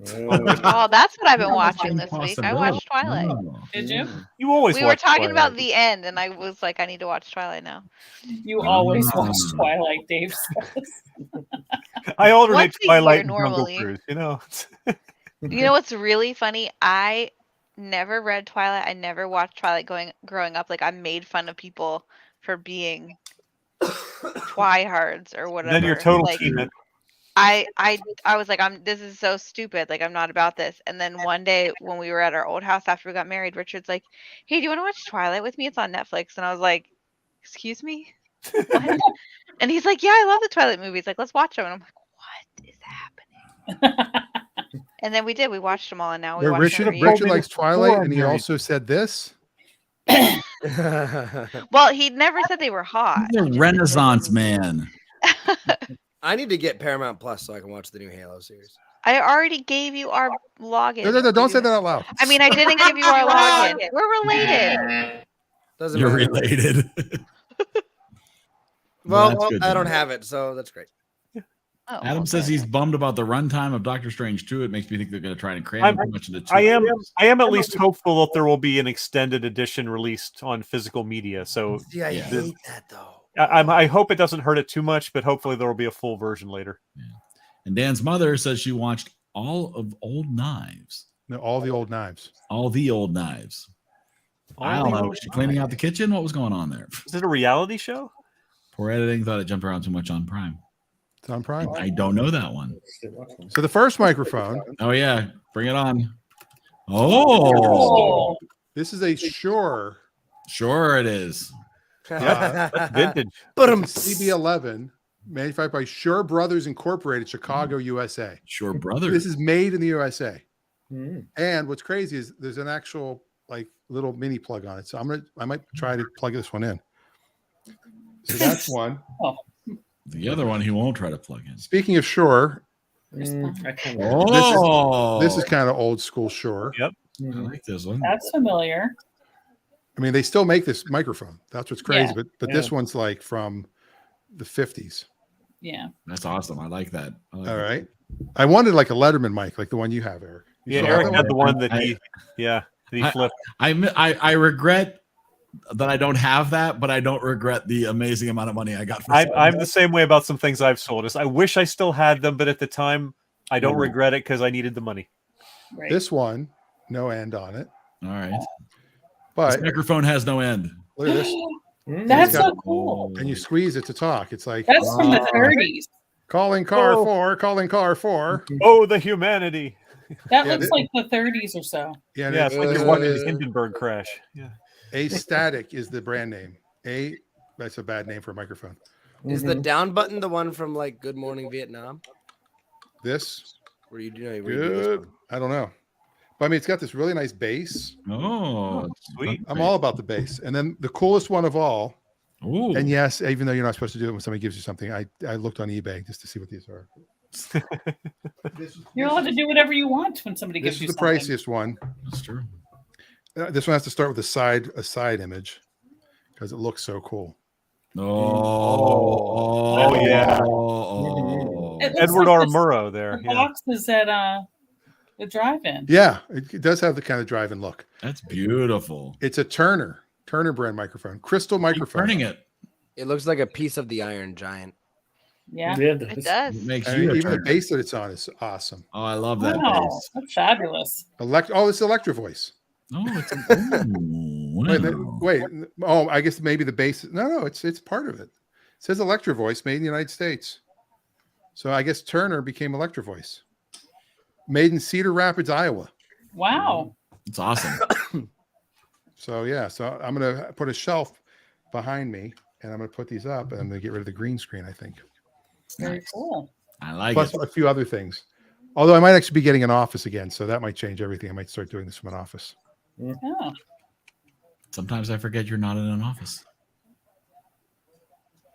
G: Oh, that's what I've been
A: That's
G: watching
A: a
G: this week. I
A: possibility.
G: watched Twilight.
A: Oh.
E: Did you?
I: You always
G: We were
I: watch
G: talking about
I: Twilight.
G: the end, and I was like, I need to watch Twilight now.
E: You always watch
A: Oh.
E: Twilight, Dave.
I: I alternate
G: Once a
I: Twilight
G: year
I: and Jungle
G: normally.
I: Cruise. You know.
G: You know what's really funny? I never read Twilight. I never watched Twilight growing up. Like I made fun of people for being twihards or whatever.
I: Then you're total
G: like,
I: team.
G: I was like, this is so stupid. Like I'm not about this. And then one day when we were at our old house after we got married, Richard's like, "Hey, do you want to watch Twilight with me? It's on Netflix." And I was like, "Excuse me?" What? And he's like, "Yeah, I love the Twilight movies. Like, let's watch them." And I'm like, "What is happening?" And then we did. We watched them all, and now we
B: Where
G: watch
B: Richard
G: them. every year.
B: Richard likes Twilight, and he
I: Married.
B: also said this.
G: Well, he never said they were hot.
A: He's a Renaissance man.
K: I need to get Paramount Plus so I can watch the new Halo series.
G: I already gave you our login.
B: No, don't say that out loud.
G: I mean, I didn't give you our login. We're related.
K: Doesn't
A: You're
K: matter.
A: related.
K: Well,
A: that's good
K: I
A: to
K: don't
A: know.
K: have it, so that's great.
G: Oh,
A: Adam says
G: okay.
A: he's bummed about the runtime of Doctor Strange 2. It makes me think they're going to try and cram
I: I'm-
A: too much into 2.
I: I am at least hopeful that there will be an extended edition released on physical media. So
K: See, I
A: Yeah.
K: hate that though.
I: I hope it doesn't hurt it too much, but hopefully there will be a full version later.
A: And Dan's mother says she watched all of Old Knives.
B: No, all the old knives.
A: All the old knives. I don't know. Was she cleaning out the kitchen? What was going on there?
I: Is it a reality show?
A: Poor editing thought it jumped around too much on Prime.
B: It's on Prime.
A: I don't know that one.
B: So the first microphone.
A: Oh yeah, bring it on. Oh,
B: This is a Shure
A: sure it is.
I: That's vintage.
K: But
B: CB11, manufactured by Shure Brothers Incorporated, Chicago, USA.
A: Sure, brother.
B: This is made in the USA.
J: Mm.
B: And what's crazy is there's an actual like little mini plug on it. So I might try to plug this one in. So that's one.
A: The other one he won't try to plug in.
B: Speaking of Shure,
J: I kind of
A: Oh,
B: this is kind of old school Shure.
I: Yep.
A: I like this one.
E: That's familiar.
B: I mean, they still make this microphone. That's what's crazy.
E: Yeah.
B: But this one's like from the 50s.
E: Yeah.
A: That's awesome. I like that. I like
B: All
A: that.
B: right. I wanted like a Letterman mic, like the one you have, Eric. You
I: Yeah,
B: saw
I: Eric
B: that
I: had
B: one?
I: the one that he flipped.
A: I regret that I don't have that, but I don't regret the amazing amount of money I got for selling
I: I'm
A: it.
I: the same way about some things I've sold. I wish I still had them, but at the time, I don't regret it because I needed the money.
E: Right.
B: This one, no end on it.
A: All right.
B: But
A: This microphone has no end.
B: look at this.
E: That's
B: It's got-
E: so cool.
B: And you squeeze it to talk. It's like
E: That's from the 30s.
B: calling car
I: Oh.
B: 4, calling car 4.
I: Oh, the humanity.
E: That
B: Yeah,
E: looks like the 30s or so.
B: Yeah, and
I: Yeah,
B: it's,
I: it's like you're watching the Hindenburg crash. Yeah.
B: A Static is the brand name. That's a bad name for a microphone.
K: Is the down button the one from like Good Morning Vietnam?
B: This
K: Where you do where you do this
B: good.
K: one?
B: I don't know. But I mean, it's got this really nice bass.
A: Oh,
I: Sweet.
B: I'm all about the bass. And then the coolest one of all,
A: Ooh.
B: and yes, even though you're not supposed to do it when somebody gives you something, I looked on eBay just to see what these are.
E: You're allowed to do whatever you want when somebody
B: This
E: gives
B: is
E: you
B: the
E: something.
B: priciest one.
A: That's true.
B: This one has to start with a side image because it looks so cool.
A: Oh,
I: yeah.
A: Oh,
E: It looks
I: Edward
E: like
I: R.
E: this-
I: Murrow there.
E: The
I: Yeah.
E: box is at the drive-in.
B: Yeah, it does have the kind of drive-in look.
A: that's beautiful.
B: It's a Turner brand microphone, crystal microphone.
A: Turning it.
K: It looks like a piece of the Iron Giant.
E: Yeah.
J: Yeah,
G: It does.
A: It makes
B: I
A: you
B: mean,
A: a
B: even the
A: Turner.
B: bass that it's on is awesome.
A: Oh, I love that
E: Wow,
A: bass.
E: that's fabulous.
B: It's Electro Voice.
A: Oh, it's ooh, wow.
B: Wait. Oh, I guess maybe the bass. No, it's part of it. It says Electro Voice, made in the United States. So I guess Turner became Electro Voice. made in Cedar Rapids, Iowa.
E: Wow.
A: It's awesome.
B: So yeah, so I'm gonna put a shelf behind me, and I'm gonna put these up, and I'm gonna get rid of the green screen. I think.
E: Very cool.
A: I like
B: Plus
A: it.
B: a few other things. Although I might actually be getting an office again, so that might change everything. I might start doing this from an office.
E: Oh.
A: Sometimes I forget you're not in an office.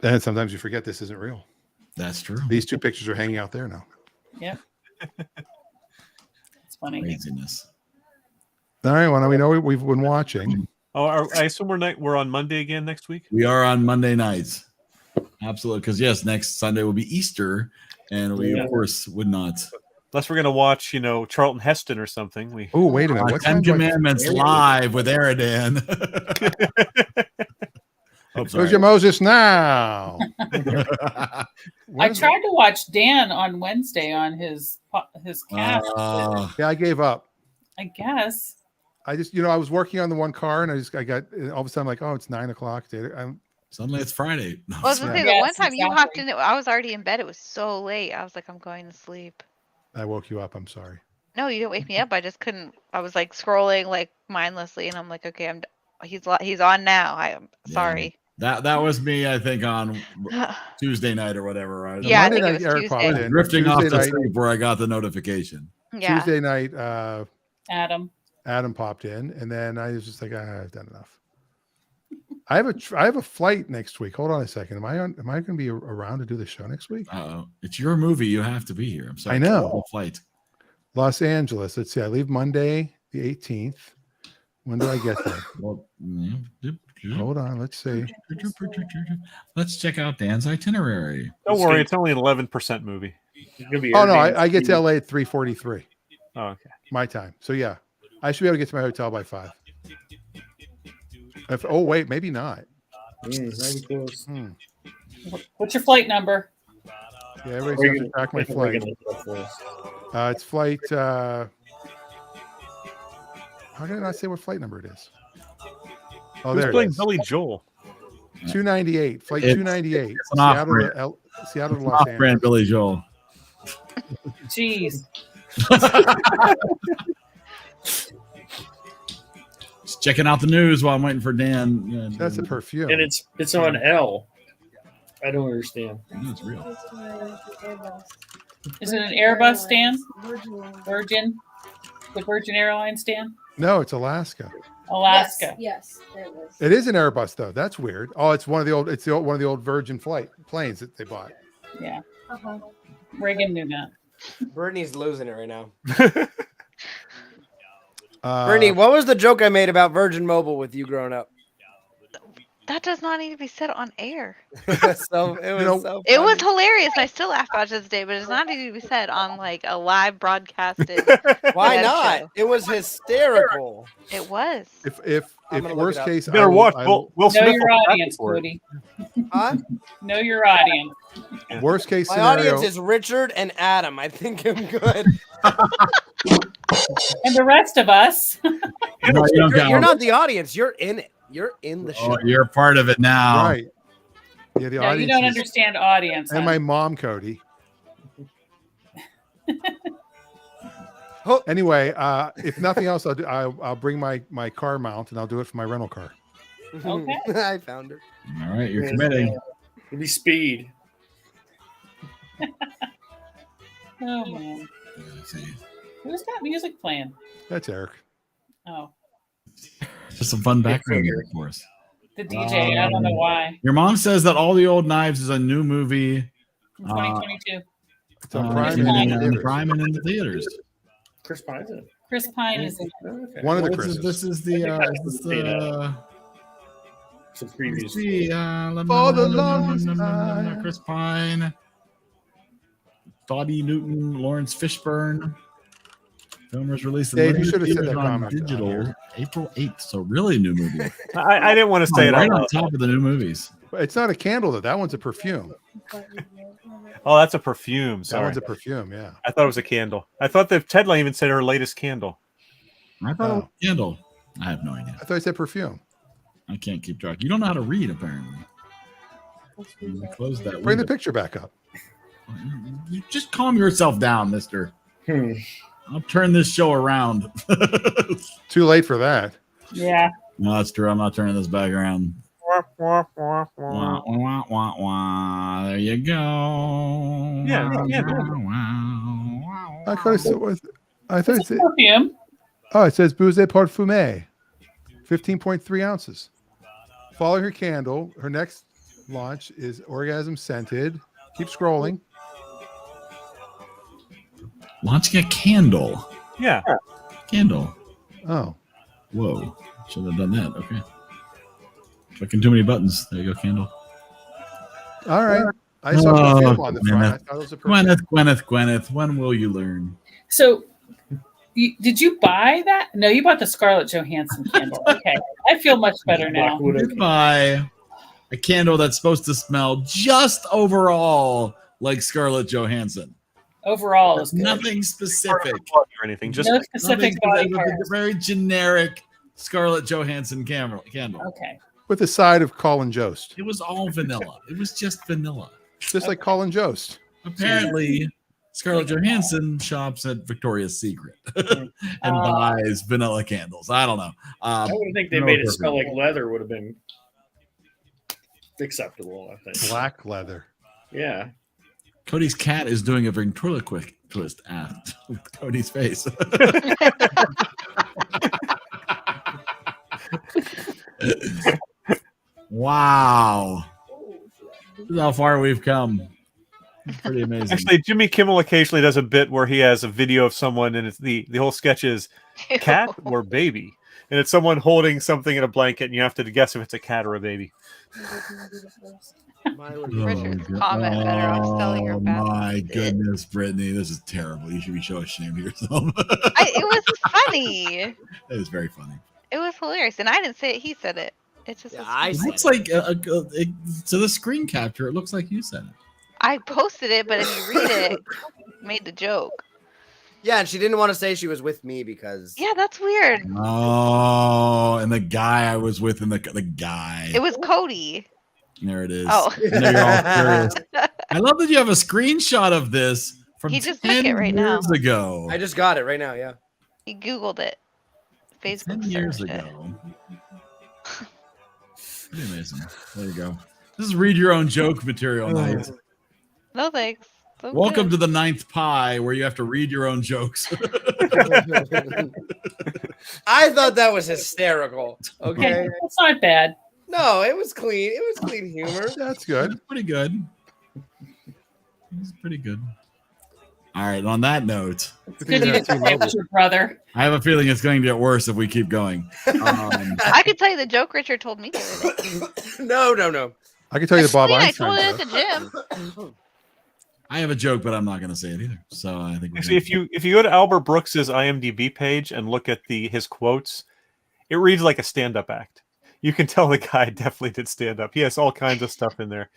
B: And sometimes you forget this isn't real.
A: That's true.
B: These two pictures are hanging out there now.
E: Yep. It's funny.
A: Craziness.
B: All right. Well, now we know we've been watching.
I: Oh, I assume we're on Monday again next week.
A: We are on Monday nights. Absolutely. Because yes, next Sunday will be Easter. And we of course would not.
I: Unless we're gonna watch, Charlton Heston or something.
B: Oh, wait a minute. What
A: Ten
B: time do I-
A: Commandments live with EriDan.
B: Where's your Moses now?
E: I tried to watch Dan on Wednesday on his cast. but
B: Yeah, I gave up.
E: I guess.
B: I just, I was working on the one car, and I got all of a sudden I'm like, oh, it's 9 o'clock.
A: Suddenly it's Friday. No,
G: Well, I was gonna say the one time you hopped in, I was already in bed. It was so late. I was like, I'm going to sleep.
B: I woke you up. I'm sorry.
G: No, you didn't wake me up. I just couldn't. I was like scrolling like mindlessly, and I'm like, okay, he's on now. I'm sorry.
A: That was me, I think, on Tuesday night or whatever, right?
G: Yeah, I think it was Tuesday.
A: Drifting off
B: Tuesday
A: to
B: night.
A: sleep where I got the notification.
G: Yeah.
B: Tuesday night,
E: Adam
B: popped in, and then I was just like, I've done enough. I have a flight next week. Hold on a second. Am I going to be around to do the show next week?
A: It's your movie. You have to be here. I'm sorry.
B: I know.
A: Flight.
B: Los Angeles. Let's see. I leave Monday the 18th. When do I get there? Hold on. Let's see.
A: Let's check out Dan's itinerary.
I: Don't worry, it's only an 11% movie.
B: Oh no, I get to LA at 3:43.
I: Oh, okay.
B: My time. So yeah, I should be able to get to my hotel by 5. Oh wait, maybe not.
E: What's your flight number?
B: Yeah, everybody's going to track my flight. It's flight. How did I not say what flight number it is? Oh,
I: Who's
B: there it
I: playing
B: is.
I: Billy Joel?
B: 298. Flight
A: It's-
B: 298.
A: it's an off-brand.
B: Seattle to Los
A: Off-brand
B: Angeles.
A: Billy Joel.
E: Jeez.
A: Just checking out the news while I'm waiting for Dan.
B: That's a perfume.
J: And it's on L. I don't understand.
A: It's real.
E: Is it an Airbus, Dan? Virgin? The Virgin Airlines, Dan?
B: No, it's Alaska.
E: Alaska.
L: Yes, there it was.
B: It is an Airbus though. That's weird. Oh, it's one of the old. It's one of the old Virgin flight planes that they bought.
E: Yeah. Reagan knew that.
K: Brittany's losing it right now.
B: Uh,
K: Brittany, what was the joke I made about Virgin Mobile with you growing up?
G: That does not need to be said on air.
K: It was so
G: It was hilarious, and I still laugh about it to this day. But it's not need to be said on like a live broadcasted.
K: Why
G: web
K: not?
G: show.
K: It was hysterical.
G: It was.
B: If
K: I'm gonna look
B: worst
K: it up.
B: case,
I: You better watch Will
E: Know
I: Smith.
E: your
I: will
E: audience,
I: for it.
E: Cody.
K: Huh?
E: Know your audience.
B: Worst case
K: My
B: scenario.
K: audience is Richard and Adam. I think I'm good.
E: And the rest of us.
A: No, you don't count.
K: You're not the audience. You're in it. You're in the show.
A: Oh, you're a part of it now.
B: Right. Yeah, the
E: No, you
B: audience
E: don't
B: is-
E: understand audience.
B: and
E: huh?
B: my mom, Cody. Anyway, if nothing else, I'll bring my car mount and I'll do it for my rental car.
E: Okay.
K: I found her.
A: All right, you're committing.
J: It'll be speed.
E: Oh man.
A: Let's see.
E: Who's got music playing?
B: That's Eric.
E: Oh,
A: Just some fun background music for us.
E: the DJ. I don't know why.
A: Your mom says that All the Old Knives is a new movie.
E: In 2022.
B: It's on Prime and in
A: on
B: theaters.
A: Prime and in the theaters.
J: Chris Pine's in it.
E: Chris Pine is in it.
J: Okay.
B: One of the
A: This is-
B: Chris's.
A: This is the
J: Some previews.
B: For the longest time.
A: Chris Pine, Dottie Newton, Lawrence Fishburne. Film was released in
B: Dave, you
A: limited
B: should have said
A: theaters
B: that
A: on
B: comment on
A: digital
B: here.
A: April 8th. So really new movie.
I: I didn't want to say it
A: right
I: out
A: on
I: loud.
A: top of the new movies.
B: It's not a candle though. That one's a perfume.
I: Oh, that's a perfume.
B: That
I: Sorry.
B: one's a perfume. Yeah.
I: I thought it was a candle. I thought that Ted even said her latest candle.
A: I thought it was
B: Oh.
A: a candle. I have no idea.
B: I thought I said perfume.
A: I can't keep track. You don't know how to read, apparently. Close that.
B: Bring the
A: window.
B: picture back up.
A: You just calm yourself down, mister. I'll turn this show around.
B: Too late for that.
E: Yeah.
A: No, that's true. I'm not turning this back around. Wah, wah, wah, wah. There you go.
I: Yeah,
B: I thought it said, I thought it said,
E: Perfume.
B: oh, it says Bouze Parfumé, 15.3 ounces. Follow her candle. Her next launch is Orgasm Scented. Keep scrolling.
A: Launching a candle.
I: Yeah.
A: Candle.
B: Oh.
A: Whoa. Should have done that. Okay. Clicking too many buttons. There you go, candle.
B: All right. I saw perfume on the front. I thought it was a perfume.
A: Gwyneth. When will you learn?
E: So, did you buy that? No, you bought the Scarlett Johansson candle. Okay. I feel much better now.
A: You buy a candle that's supposed to smell just overall like Scarlett Johansson.
E: Overall, is good.
A: Nothing specific
I: or anything. Just
E: no specific body
A: a
E: parts.
A: very generic Scarlett Johansson candle.
E: Okay.
B: With a side of Colin Jost.
A: It was all vanilla. It was just vanilla.
B: Just like Colin Jost.
A: Apparently, Scarlett Johansson shops at Victoria's Secret and buys vanilla candles. I don't know.
J: I would think they made it smell like leather would have been acceptable, I think.
B: Black leather.
J: Yeah.
A: Cody's cat is doing a ventriloquist act with Cody's face. Wow. This is how far we've come. It's pretty amazing.
I: Actually, Jimmy Kimmel occasionally does a bit where he has a video of someone, and it's the whole sketch is cat or baby, and it's someone holding something in a blanket, and you have to guess if it's a cat or a baby.
G: Richard's comment better off selling your bathroom.
A: My goodness, Brittany, this is terrible. You should be so ashamed of yourself.
G: It was funny.
A: It was very funny.
G: It was hilarious, and I didn't say it. He said it. It just
A: It looks like to the screen capture. It looks like you said it.
G: I posted it, but if you read it, made the joke.
K: Yeah, and she didn't want to say she was with me because.
G: Yeah, that's weird.
A: Oh, and the guy I was with, and the guy.
G: It was Cody.
A: There it is.
G: Oh.
A: I know you're all curious. I love that you have a screenshot of this from
G: He just
A: 10
G: took it right now.
A: years ago.
K: I just got it right now, yeah.
G: He Googled it. Facebook
A: 10 years
G: searched it.
A: ago. Pretty amazing. There you go. This is read your own joke material night.
G: No thanks. So
A: Welcome
G: good.
A: to the 9th pie, where you have to read your own jokes.
K: I thought that was hysterical. Okay.
E: It's not bad.
K: No, it was clean. It was clean humor.
B: That's good.
A: Pretty good. It's pretty good. All right. On that note,
E: Good to get with your brother.
A: I have a feeling it's going to get worse if we keep going.
G: I could tell you the joke Richard told me the other day.
K: No.
B: I can tell you the Bob
G: I
B: Einstein
G: told it
B: joke.
G: at the gym.
A: I have a joke, but I'm not going to say it either. So I think
I: Actually, if you go to Albert Brooks's IMDb page and look at his quotes, it reads like a stand-up act. You can tell the guy definitely did stand up. He has all kinds of stuff in there.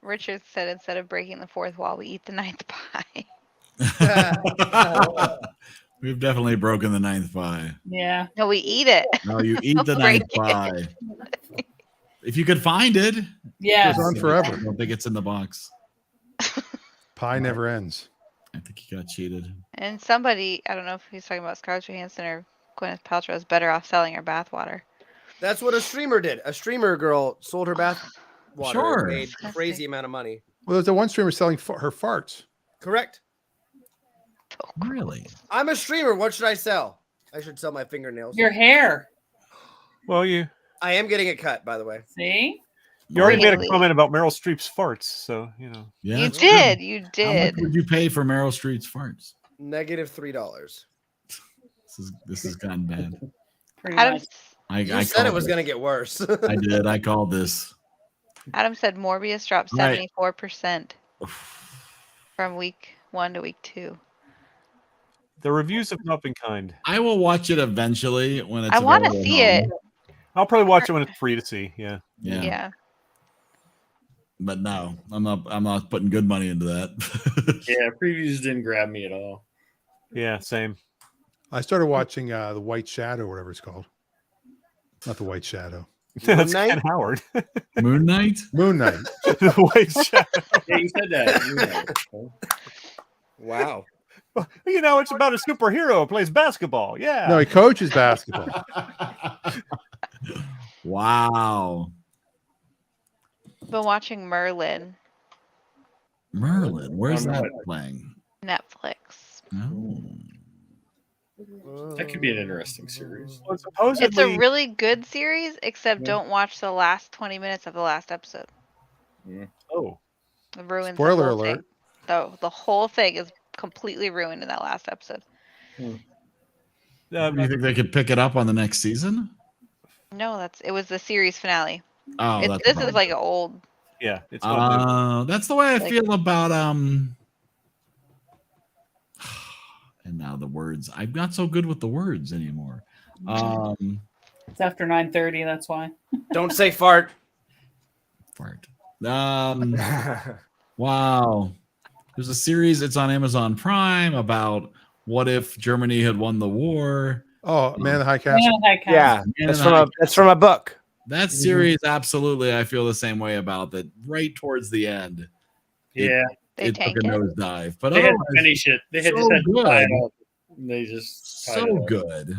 G: Richard said, instead of breaking the fourth wall, we eat the 9th pie.
A: We've definitely broken the 9th pie.
E: Yeah.
G: No, we eat it.
A: No, you eat the
G: Break
A: 9th pie. If you could find it.
E: Yeah.
B: Goes on forever.
A: I don't think it's in the box.
B: Pie never ends.
A: I think he got cheated.
G: And somebody, I don't know if he's talking about Scarlett Johansson or Gwyneth Paltrow, is better off selling her bathwater.
K: That's what a streamer did. A streamer girl sold her bath water
A: Sure.
K: and made a crazy amount of money.
B: Well, there's a one streamer selling her farts.
K: Correct.
A: Really?
K: I'm a streamer. What should I sell? I should sell my fingernails.
E: Your hair.
I: Well,
K: I am getting it cut, by the way.
E: See?
I: you already made a
G: Really?
I: comment about Meryl Streep's farts, so you know.
A: Yeah.
G: You
A: that's
G: did.
A: true.
G: You
A: How
G: did.
A: much would you pay for Meryl Streep's farts?
K: -$3.
A: This has gone bad.
E: Pretty
G: Adam,
E: much.
K: You said it was going to get worse.
A: I did. I called this.
G: Adam said Morbius dropped
A: Right.
G: 74% from week 1 to week 2.
I: The reviews have not been kind.
A: I will watch it eventually when it's.
G: I want to
A: available
G: see
A: at
G: it.
A: home.
I: I'll probably watch it when it's free to see. Yeah.
A: Yeah.
G: Yeah.
A: But no, I'm not putting good money into that.
J: Yeah, previews didn't grab me at all.
I: Yeah, same.
B: I started watching The White Shadow, whatever it's called. Not The White Shadow.
I: That's
K: Knight?
I: Ken Howard.
A: Moon Knight?
B: Moon Knight.
I: The White Shadow.
J: Yeah, you said that.
K: Wow.
I: You know, it's about a superhero who plays basketball. Yeah.
B: No, he coaches basketball.
A: Wow.
G: Been watching Merlin.
A: Merlin, where's that playing?
G: Netflix.
A: No.
J: That could be an interesting series.
I: Well, supposedly,
G: It's a really good series, except don't watch the last 20 minutes of the last episode.
I: Oh.
G: It ruins
B: Spoiler
G: the whole
B: alert.
G: thing. The whole thing is completely ruined in that last episode.
A: Do you think they could pick it up on the next season?
G: No, it was the series finale.
A: Oh,
G: This is like an old.
I: Yeah, it's not new.
A: That's the way I
G: Like-
A: feel about and now the words. I'm not so good with the words anymore.
E: It's after 9:30. That's why.
K: Don't say fart.
A: Fart. Wow. There's a series. It's on Amazon Prime about what if Germany had won the war.
B: Oh, Man in the High Castle.
E: Man in the High Castle.
K: Yeah,
A: Man in
K: that's
A: the
K: from
A: High
K: that's from a book.
A: That series, absolutely, I feel the same way about that. Right towards the end,
J: Yeah,
G: They
A: it took
G: tank
A: a
G: it.
A: nosedive. But
J: they had to
A: otherwise,
J: finish it. They had
A: so
J: to
A: good.
J: tie it up. They just tied it
A: so
J: up.
A: good.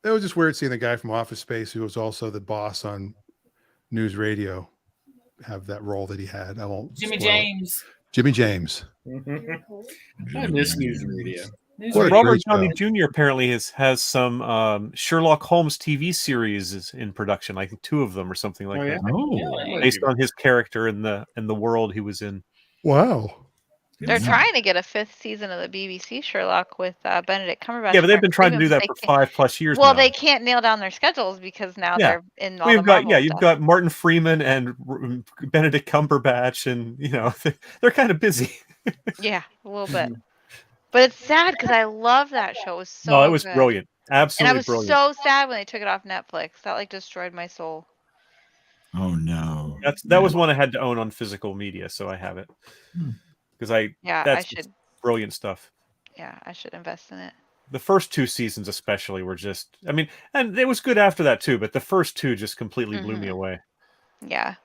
B: It was just weird seeing the guy from Office Space, who was also the boss on News Radio, have that role that he had. I won't.
E: Jimmy
B: spoil it.
E: James.
B: Jimmy James.
J: I miss News Radio.
E: News
B: What a
E: Radio.
I: Robert
B: great
I: Downey
B: show.
I: Jr. apparently has some Sherlock Holmes TV series in production. I think 2 of them or something like
J: Oh, yeah?
I: that,
A: Oh,
I: based on his character in the world he was in.
B: Wow.
G: They're trying to get a 5th season of the BBC Sherlock with Benedict Cumberbatch.
I: Yeah, but they've
G: Mark
I: been trying to do
G: Freeman,
I: that
G: but
I: for
G: they
I: 5+ years
G: Well,
I: now.
G: they can't nail down their schedules because now
I: Yeah.
G: they're in all
I: Well,
G: the Marvel
I: you've
G: stuff.
I: got Martin Freeman and Benedict Cumberbatch, and they're kind of busy.
G: Yeah, a little bit. But it's sad because I love that show. It was so
I: No, it was
G: good.
I: brilliant,
G: And I
I: absolutely
G: was
I: brilliant.
G: so sad when they took it off Netflix. That like destroyed my soul.
A: oh no.
I: That was one I had to own on physical media, so I have it because
G: I should.
I: brilliant stuff.
G: Yeah, I should invest in it.
I: The first 2 seasons especially were just, and it was good after that too, but the first 2 just completely blew me away.
G: Yeah.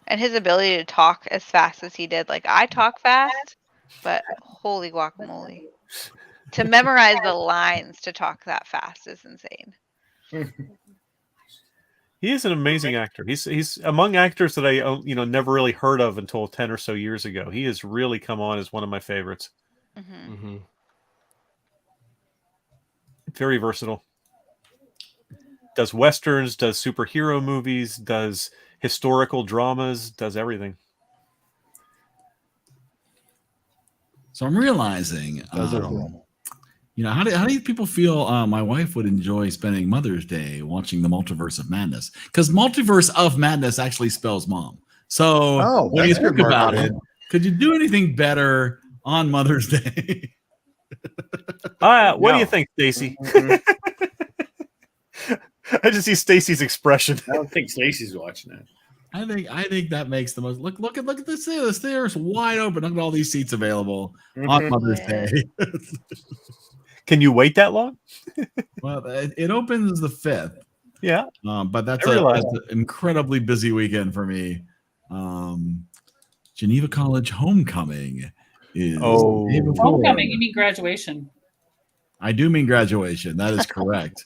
G: And his ability to talk as fast as he did. Like, I talk fast, but holy guacamole. To memorize the lines to talk that fast is insane.
I: He is an amazing actor. He's among actors that I never really heard of until 10 or so years ago. He has really come on as one of my favorites.
G: Mm-hmm.
I: Very versatile. Does westerns, does superhero movies, does historical dramas, does everything.
A: So I'm realizing,
B: Does it all.
A: how do people feel? My wife would enjoy spending Mother's Day watching the Multiverse of Madness, because Multiverse of Madness actually spells mom. So when you
B: that's good
A: think about it,
B: marketing.
A: could you do anything better on Mother's Day?
I: What do you think, Stacy? I just see Stacy's expression.
J: I don't think Stacy's watching that.
A: I think that makes the most. Look at this. The stairs wide open. Look at all these seats available on Mother's
G: Yeah.
A: Day.
I: Can you wait that long?
A: Well, it opens the 5th.
I: Yeah.
A: But that's
I: I realize
A: an incredibly busy weekend for me. Geneva College homecoming is
I: Oh.
A: the day before.
E: Homecoming. You mean graduation?
A: I do mean graduation. That is correct.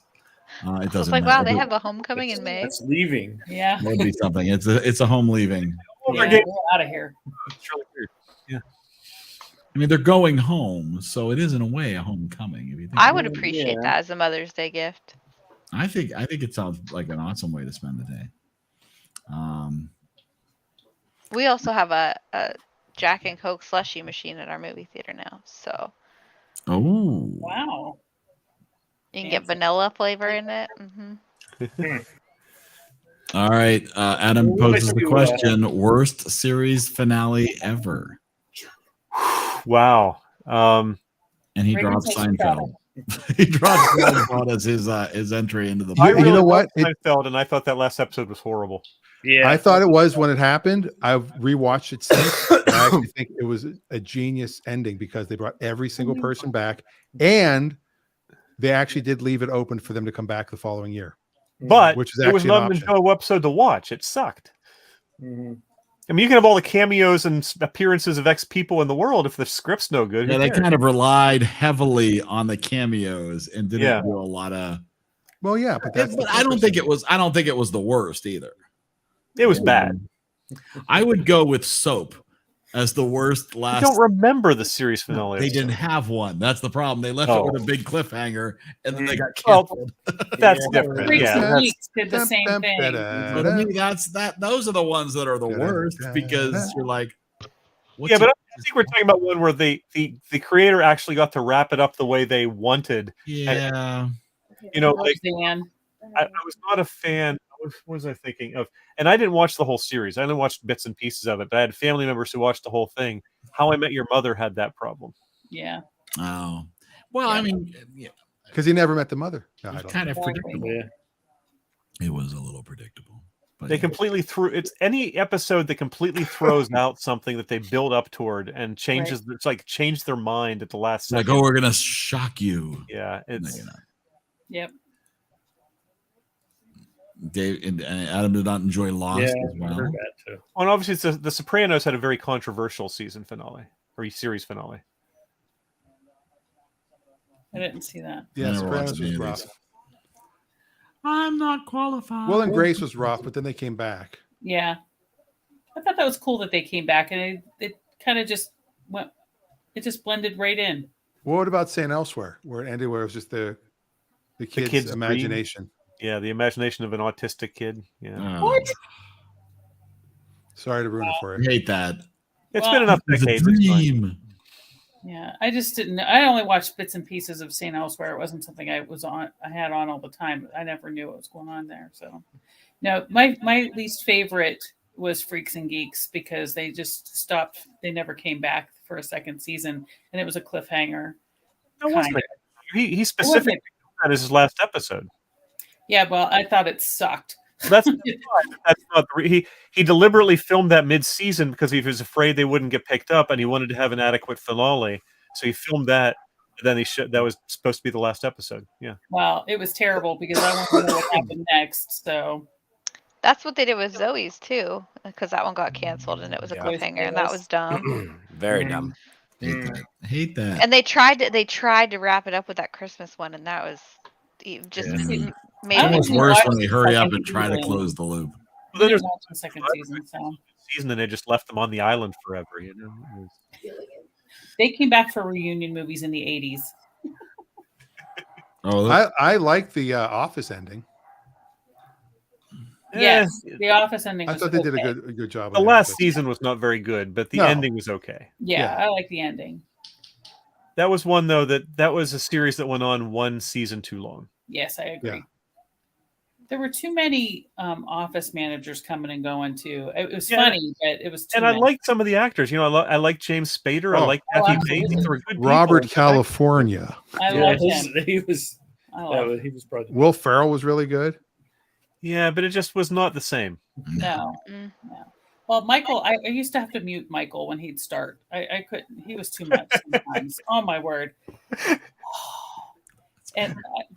A: It doesn't
G: Like,
A: matter.
G: wow, they have a homecoming in May.
J: That's leaving.
E: Yeah.
A: It would be something. It's a home leaving.
E: Yeah, we're out of here.
I: It's really weird. Yeah.
A: I mean, they're going home, so it is in a way a homecoming. If you think
G: I
A: about
G: would
A: it.
G: appreciate that as a Mother's Day gift.
A: I think it sounds like an awesome way to spend the day.
G: We also have a Jack and Coke slushy machine at our movie theater now. So
A: Oh,
E: Wow.
G: you can get vanilla flavor in it.
A: all right. Adam
J: Well,
A: poses the
J: let's do,
A: question: worst series finale ever?
I: Wow.
A: And he
E: Reagan
A: dropped
E: takes
A: Seinfeld. He dropped Seinfeld as his entry into the.
I: I
B: You
I: really
B: know what?
I: loved Seinfeld, and I thought that last episode was horrible.
J: Yeah.
B: I thought it was when it happened. I've rewatched it since. And I actually think it was a genius ending because they brought every single person back, and they actually did leave it open for them to come back the following year.
I: But
B: Which is
I: it was
B: actually an
I: not an
B: option.
I: enjoyable episode to watch. It sucked.
J: Mhm.
I: I mean, you can have all the cameos and appearances of X people in the world if the script's no good.
A: Yeah, they kind of relied heavily on the cameos and didn't do a lot of.
B: Well, yeah, but that's.
A: But I don't think it was. I don't think it was the worst either.
I: It was bad.
A: I would go with Soap as the worst last.
I: I don't remember the series finale.
A: They didn't have one. That's the problem. They left it with a big cliffhanger, and then they got
I: Well,
A: canceled.
I: that's different.
E: Freaks
I: Yeah,
E: and
I: that's-
E: Geeks did the same thing.
A: So to me, those are the ones that are the worst because you're like,
I: yeah, but I think we're talking about one where the creator actually got to wrap it up the way they wanted.
A: Yeah.
I: You know, like
E: Dan.
I: I was not a fan. What was I thinking of? And I didn't watch the whole series. I only watched bits and pieces of it. But I had family members who watched the whole thing. How I Met Your Mother had that problem.
E: Yeah.
A: Oh, well, I mean, yeah,
B: because he never met the mother. No,
A: it's kind of predictable.
J: Yeah.
A: It was a little predictable. But
I: They completely threw it's any episode that completely throws out something that they build up toward and changes. It's like change their mind at the last
A: like,
I: second.
A: oh, we're gonna shock you.
I: Yeah, it's
E: Yep.
A: Dave and Adam did not enjoy Lost as well.
J: I heard that too.
I: Well, and obviously, the Sopranos had a very controversial season finale or series finale.
E: I didn't see that.
B: Yeah,
A: never
B: Sopranos
A: watched any
B: was
A: of
B: rough.
A: these. I'm not qualified.
B: Will and Grace was rough, but then they came back.
E: Yeah. I thought that was cool that they came back and it kind of just went, it just blended right in.
B: What about St. Elsewhere, where it ended, where it was just the kid's
I: kid's
B: imagination?
I: Yeah, the imagination of an autistic kid. Yeah.
E: What?
B: Sorry to ruin it for
A: I
B: you.
A: hate that.
I: It's been enough
A: It's a
I: decades. It's fine.
A: dream.
E: Yeah, I just didn't. I only watched bits and pieces of St. Elsewhere. It wasn't something I had on all the time. I never knew what was going on there. So, no, my least favorite was Freaks and Geeks because they just stopped. They never came back for a second season, and it was a cliffhanger.
I: No, wasn't
E: kind
I: it? He specifically did that as his last episode.
E: Yeah, well, I thought it sucked.
I: That's not he deliberately filmed that mid-season because he was afraid they wouldn't get picked up, and he wanted to have an adequate finale. So he filmed that. And then that was supposed to be the last episode. Yeah.
E: Well, it was terrible because I want to know what happened next. So
G: That's what they did with Zoe's too, because that one got canceled and it was a cliffhanger, and that was dumb.
K: Very dumb.
A: Hate that.
G: And they tried to wrap it up with that Christmas one, and that was just made
A: It's almost worse when they hurry up
E: second
A: and try to
E: season.
A: close the loop.
E: I didn't watch the second season. So
I: Season, and they just left them on the island forever. You know.
E: they came back for reunion movies in the 80s.
A: Oh,
B: I like the Office ending.
E: Yes, the Office ending.
B: I
E: Was
B: thought they did
E: okay.
B: a good job.
I: The
B: with
I: last
B: Office.
I: season was not very good, but the
B: No.
I: ending was okay.
E: Yeah, I like the ending.
I: That was one though that was a series that went on one season too long.
E: Yes, I agree.
B: Yeah.
E: There were too many office managers coming and going too. It was
I: Yeah.
E: funny, but it was too
I: And I
E: many.
I: liked some of the actors. You know, I like James Spader. I
B: Oh.
I: like
E: Oh,
I: Kathy
E: absolutely.
I: Bates. They were good
B: Robert
I: people.
B: California.
E: I loved him.
J: He was.
E: I loved
J: He was probably.
B: Will Ferrell was really good.
I: Yeah, but it just was not the same.
E: No. Well, Michael, I used to have to mute Michael when he'd start. I couldn't. He was too much sometimes. Oh my word.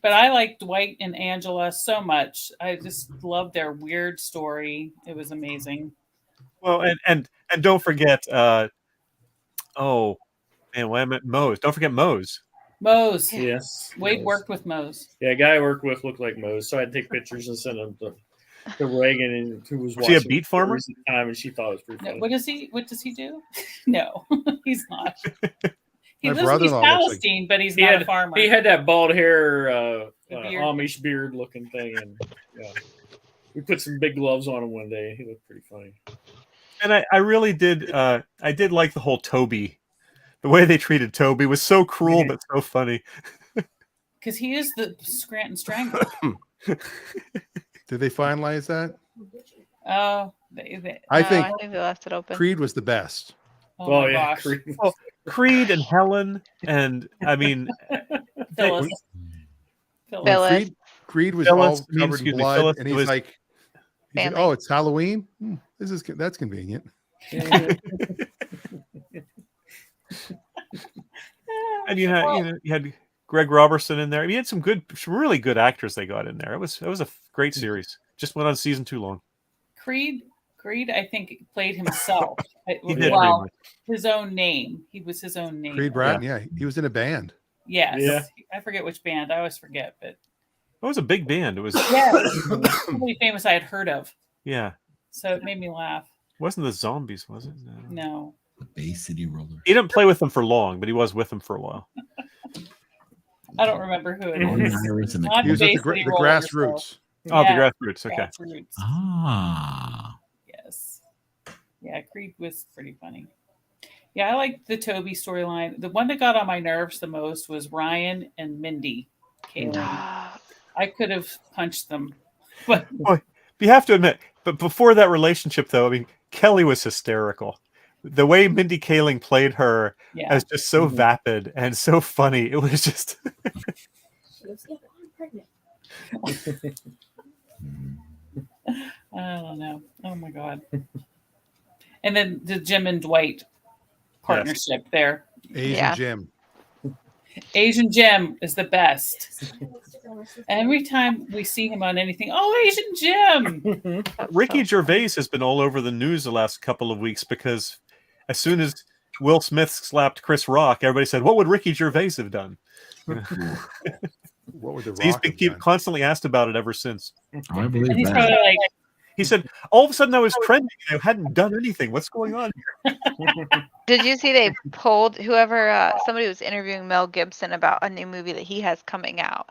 E: But I liked Dwight and Angela so much. I just loved their weird story. It was amazing.
I: Well, and don't forget. Oh man, why am I Mose? Don't forget Mose.
E: Mose.
J: Yes.
E: Wade
J: Mose.
E: worked with Mose.
J: Yeah, a guy I worked with looked like Mose, so I had to take pictures and send them to Reagan, and who was
I: Was he a
J: watching
I: beet farmer?
J: at the time, and she thought it was pretty
E: No,
J: funny.
E: what does he do? No, he's not. He
B: My
E: lives in East
B: brother-in-law looks like-
E: Palestine, but he's not a farmer.
J: He had that bald hair,
E: beard.
J: Amish beard looking thing, and yeah, we put some big gloves on him one day. He looked pretty funny.
I: And I really did. I did like the whole Toby. The way they treated Toby was so cruel but so funny.
E: Because he is the Scranton Strangler.
B: Did they finalize that?
E: Oh,
B: I think
G: I think they left it open.
B: Creed was the best.
E: Oh my
J: yeah,
E: gosh.
I: Creed and Helen, and I mean,
E: Phyllis.
G: Phyllis.
B: Creed was
I: Phyllis,
B: all
I: I mean,
B: covered
I: excuse
B: in
I: me,
B: blood,
I: Phyllis
B: and he's
I: was-
B: like,
G: Family.
B: "Oh, it's Halloween. That's convenient."
I: and you had Greg Robertson in there. I mean, you had some really good actors they got in there. It was a great series. Just went on season too long.
E: Creed Creed, I think, played himself.
I: He did
E: well,
I: pretty much.
E: his own name. He was his own name.
B: Creed Bratton, yeah, he was in a band.
E: Yes.
J: Yeah.
E: I forget which band. I always forget, but
I: It was a big band. It was
E: somebody famous I had heard of.
I: yeah.
E: So it made me laugh.
I: Wasn't the Zombies, was it?
E: No.
A: Bay City Roller.
I: He didn't play with them for long, but he was with them for a while.
E: I don't remember who it
A: Lonnie
E: is.
A: Iris and the
E: Not
B: He was
E: Bay
B: with the
E: City Rollers,
B: Grassroots.
I: Oh, the
E: Yeah,
I: Grassroots. Okay.
E: Grassroots.
A: Ah.
E: Yes. Yeah, Creed was pretty funny. Yeah, I liked the Toby storyline. The one that got on my nerves the most was Ryan and Mindy Kaling. I could have punched them. But
I: Boy, you have to admit, but before that relationship, though, I mean, Kelly was hysterical. The way Mindy Kaling played her
E: yeah.
I: as just so vapid and so funny. It was just.
E: I don't know. Oh my god. And then the Jim and Dwight partnership there.
B: Asian Jim.
E: Asian Jim is the best. Every time we see him on anything, oh, Asian Jim.
I: Ricky Gervais has been all over the news the last couple of weeks because as soon as Will Smith slapped Chris Rock, everybody said, "What would Ricky Gervais have done?"
B: What would the
I: He's
B: Rock
I: been
B: have done?
I: constantly asked about it ever since.
A: I believe
E: And he's
A: that.
E: probably like,
I: He said, "All of a sudden I was trending and I hadn't done anything. What's going on here?"
G: Did you see they pulled whoever somebody was interviewing Mel Gibson about a new movie that he has coming out,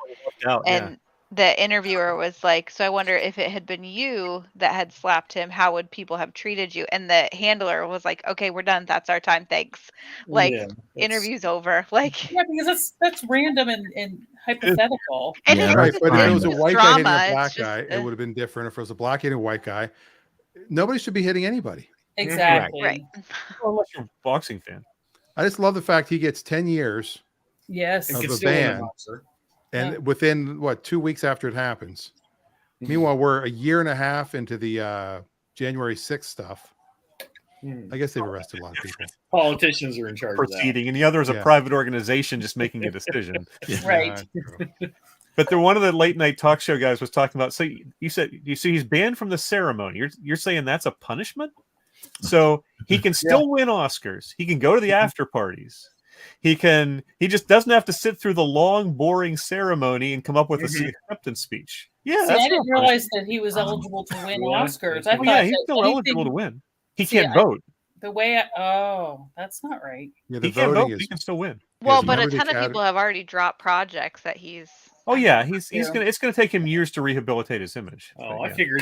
G: and the interviewer was like, "So I wonder if it had been you that had slapped him, how would people have treated you?" And the handler was like, "Okay, we're done. That's our time. Thanks." Like, interview's over. Like,
E: yeah, because that's random and hypothetical.
G: And
A: Yeah,
G: it's
B: Right,
G: just-
B: but if it
G: it's
B: was a
G: just
B: white guy hitting
G: drama,
B: a
G: it's
B: black
G: just,
B: guy, it would have been different. If it was a black hitting a white guy, nobody should be hitting anybody.
E: Exactly.
G: right.
I: Well, unless you're a boxing fan.
B: I just love the fact he gets 10 years
E: Yes.
B: of
J: It's
B: a
J: still in the
B: ban,
J: boxer.
B: and
E: Yeah.
B: within 2 weeks after it happens. Meanwhile, we're a year and a half into the January 6th stuff. I guess they've arrested a lot of people.
J: Politicians are in charge of that.
I: Proceeding, and the other is a
B: Yeah.
I: private organization just making a decision.
E: Right.
I: But one of the late night talk show guys was talking about. So you said you see he's banned from the ceremony. You're saying that's a punishment? So he can still win Oscars. He can go to the after parties. He just doesn't have to sit through the long, boring ceremony and come up with a acceptance speech. Yeah,
E: See, I didn't realize that he was eligible to win Oscars. I thought
I: yeah, he's
E: that
I: still
E: anything-
I: eligible to win. He
E: See,
I: can't vote.
E: The way that's not right.
B: Yeah, the
I: He can't
B: voting
I: vote.
B: is.
I: He can still win.
G: well,
B: Yes,
G: but a
B: remember the
G: ton of
B: Academy-
G: people have already dropped projects that he's.
I: Oh yeah, it's
E: Yeah.
I: gonna take him years to rehabilitate his image.
J: Oh,
I: But,
J: I
I: yeah.
J: figured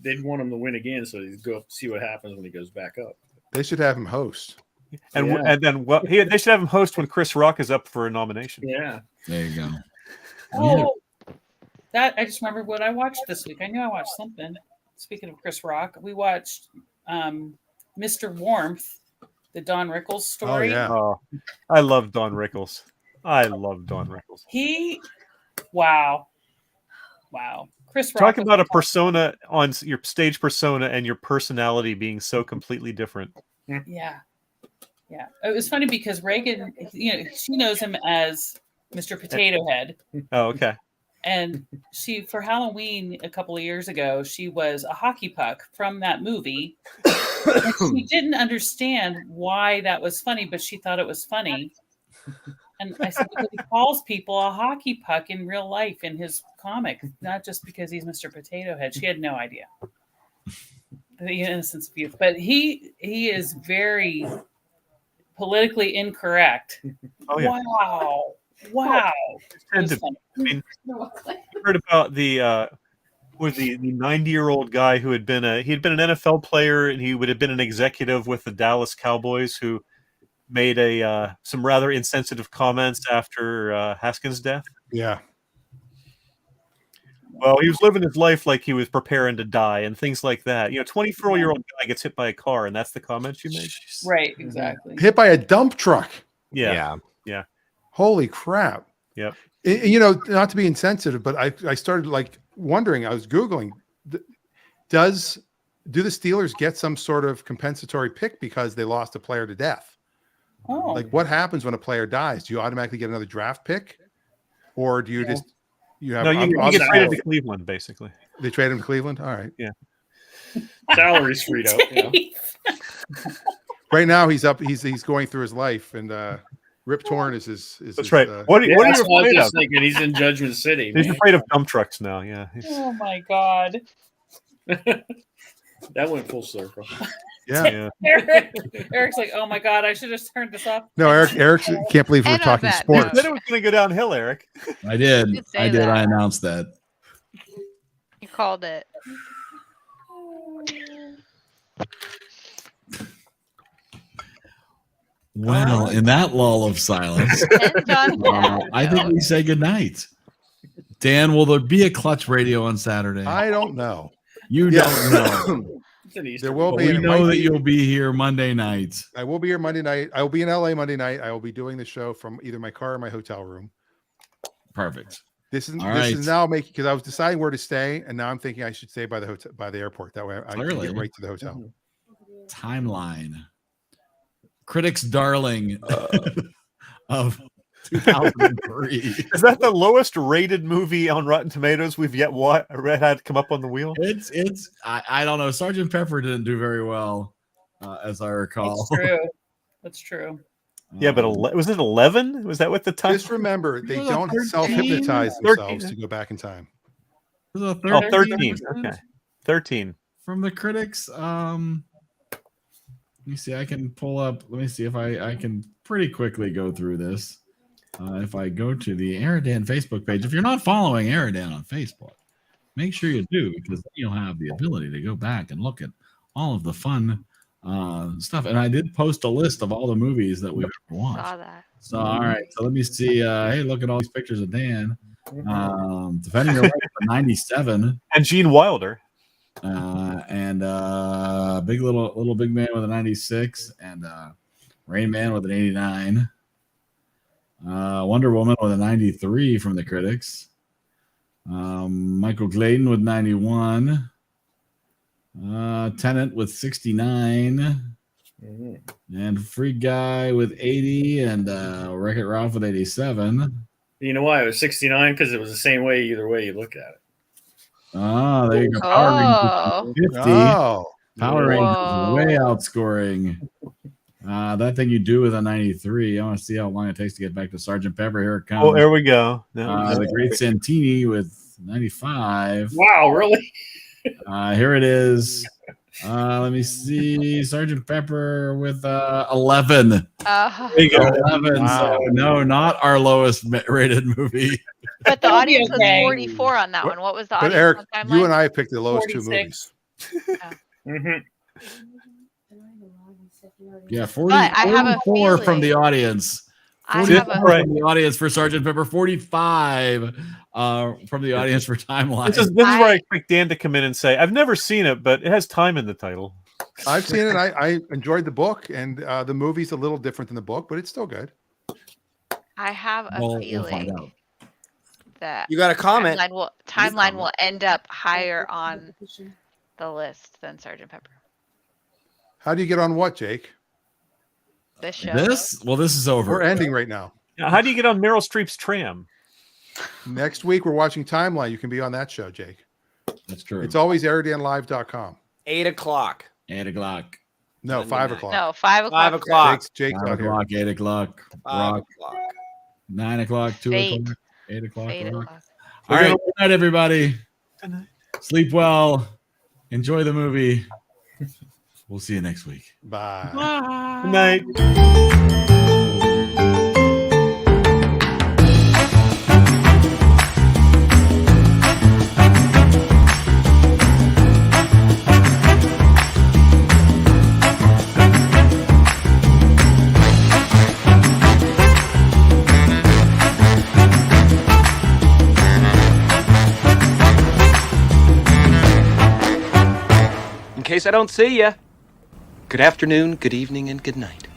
J: they'd want him to win again, so he'd go see what happens when he goes back up.
B: They should have him host.
I: And
J: Yeah.
I: and then they should have him host when Chris Rock is up for a nomination.
J: Yeah.
A: There you go.
E: Oh, that I just remembered what I watched this week. I knew I watched something. Speaking of Chris Rock, we watched Mr. Warmth, the Don Rickles story.
B: Oh yeah.
I: Oh, I love Don Rickles.
E: Wow. Chris Rock.
I: Talking about a persona on your stage persona and your personality being so completely different.
E: Yeah. It was funny because Reagan, she knows him as Mr. Potato Head.
I: Oh, okay.
E: And she, for Halloween a couple of years ago, she was a hockey puck from that movie. And she didn't understand why that was funny, but she thought it was funny. And I said, because he calls people a hockey puck in real life in his comic, not just because he's Mr. Potato Head. She had no idea. The innocence of youth. But he is very politically incorrect.
I: Oh, yeah.
E: Wow. It
I: And
E: was funny.
I: I mean, I heard about the 90-year-old guy who had been an NFL player, and he would have been an executive with the Dallas Cowboys who made some rather insensitive comments after Haskins' death.
B: Yeah.
I: Well, he was living his life like he was preparing to die and things like that. 24-year-old guy gets hit by a car, and that's the comment you made.
E: Right, exactly.
B: Hit by a dump truck.
I: Yeah.
B: Holy crap.
I: Yep.
B: Not to be insensitive, but I started wondering, I was Googling, do the Steelers get some sort of compensatory pick because they lost a player to death?
E: Oh.
B: Like what happens when a player dies? Do you automatically get another draft pick? Or do you you have
I: No, you get traded to Cleveland, basically.
B: They trade him to Cleveland? All right.
I: Yeah.
J: Salary's freed up. You know?
B: Right now, he's up. He's going through his life, and Rip Torn is his.
I: That's right. What are you
J: that's what I was
I: afraid
J: just
I: of?
J: thinking. He's in Judgment City.
I: He's
J: man.
I: afraid of dump trucks now. Yeah.
E: Oh my god.
J: That went full circle.
B: Yeah.
E: Eric's like, oh my god, I should have turned this off.
B: No, Eric can't believe we're
G: And on
B: talking
G: that
B: sports.
G: note-
I: Then it was going to go downhill, Eric.
A: I did.
G: You say
A: I did.
G: that.
A: I announced that.
G: You called it.
A: Well, in that lull of silence,
G: And on that
A: I think
G: note,
A: we say goodnight. Dan, will there be a Clutch Radio on Saturday?
B: I don't know.
A: You
B: Yeah.
A: don't know.
J: It's an Easter
B: There will
A: But
B: be.
A: we
B: it
A: know
B: might
A: that
B: be-
A: you'll be here Monday night.
B: I will be here Monday night. I will be in LA Monday night. I will be doing the show from either my car or my hotel room.
A: Perfect.
B: This is
A: All
B: this
A: right.
B: is now making because I was deciding where to stay, and now I'm thinking I should stay by the hotel by the airport. That way I can
A: Clearly.
B: get right to the hotel.
A: Timeline. Critics' darling of 2003.
I: Is that the lowest rated movie on Rotten Tomatoes we've yet had come up on the wheel?
A: It's I don't know. Sergeant Pepper didn't do very well, as I recall.
E: That's true. That's true.
I: Yeah, but was it 11? Was that what the time?
B: Just remember, they
A: Was it
B: don't
A: 13?
B: self-hypnotize
I: 13?
B: themselves to go back in time.
A: Was it
I: Oh,
A: 13?
I: 13. Okay. 13.
A: From the critics. Let me see. I can pull up. Let me see if I can pretty quickly go through this. If I go to the EriDan Facebook page, if you're not following EriDan on Facebook, make sure you do, because then you'll have the ability to go back and look at all of the fun stuff. And I did post a list of all the movies that we've ever watched.
G: saw that.
A: So, all right. So let me see. Hey, look at all these pictures of Dan. Defending Your Life for 97.
I: And Gene Wilder.
A: And Big Little Big Man with a 96. And Rain Man with an 89. Wonder Woman with a 93 from the critics. Michael Clayton with 91. Tenet with 69. And Free Guy with 80. And Wreck-It Ralph with 87.
J: You know why it was 69? Because it was the same way either way you look at it.
A: Oh, there you go.
G: Oh.
A: Rangers 50.
B: Oh,
A: Power Rangers
G: Whoa.
A: way outscoring. That thing you do with a 93. I want to see how long it takes to get back to Sergeant Pepper. Here it comes.
I: Oh, there we go. No,
A: The Great Santini with 95.
J: Wow, really?
A: Here it is. Let me see. Sergeant Pepper with 11.
G: Uh,
I: there you go.
A: 11.
B: Wow.
A: So, no, not our lowest rated movie.
G: but the
E: It'll be
G: audience was
E: okay.
G: 44 on that one. What was the
B: but
G: audience
B: Eric,
G: on timeline?
B: you and I picked the lowest
E: 46.
B: 2 movies.
A: Yeah, 40,
G: But I have a
A: 44 from the
G: feeling-
A: audience.
G: I
A: 44
G: have a
A: from the audience for Sergeant Pepper. 45 from the audience for Timeline.
I: This is where I expect Dan to come in and say, I've never seen it, but it has time in the title.
B: I've seen it. I enjoyed the book, and the movie's a little different than the book, but it's still good.
G: I have a
A: We'll find
G: feeling
A: out.
G: that
K: You got a comment.
G: timeline will end up higher on the list than Sergeant Pepper.
B: How do you get on what, Jake?
G: This show.
A: This? Well, this is over.
B: We're ending right now.
I: Now, how do you get on Meryl Streep's tram?
B: Next week, we're watching Timeline. You can be on that show, Jake.
A: That's true.
B: It's always EriDanLive.com.
K: 8 o'clock.
A: 8 o'clock.
B: No,
K: Monday
B: 5
K: night.
B: o'clock.
G: No, 5 o'clock.
K: 5 o'clock.
B: Jake's
A: 5
B: out here.
A: o'clock, 8 o'clock.
K: 5
A: Rock.
K: o'clock.
A: 9 o'clock, 2
G: Eight.
A: o'clock, 8 o'clock.
G: 8
A: rock.
G: o'clock.
A: All right. Good night, everybody.
I: Good night.
A: Sleep well. Enjoy the movie. We'll see you next week.
B: Bye.
I: Good night.
L: In case I don't see ya. Good afternoon, good evening, and good night.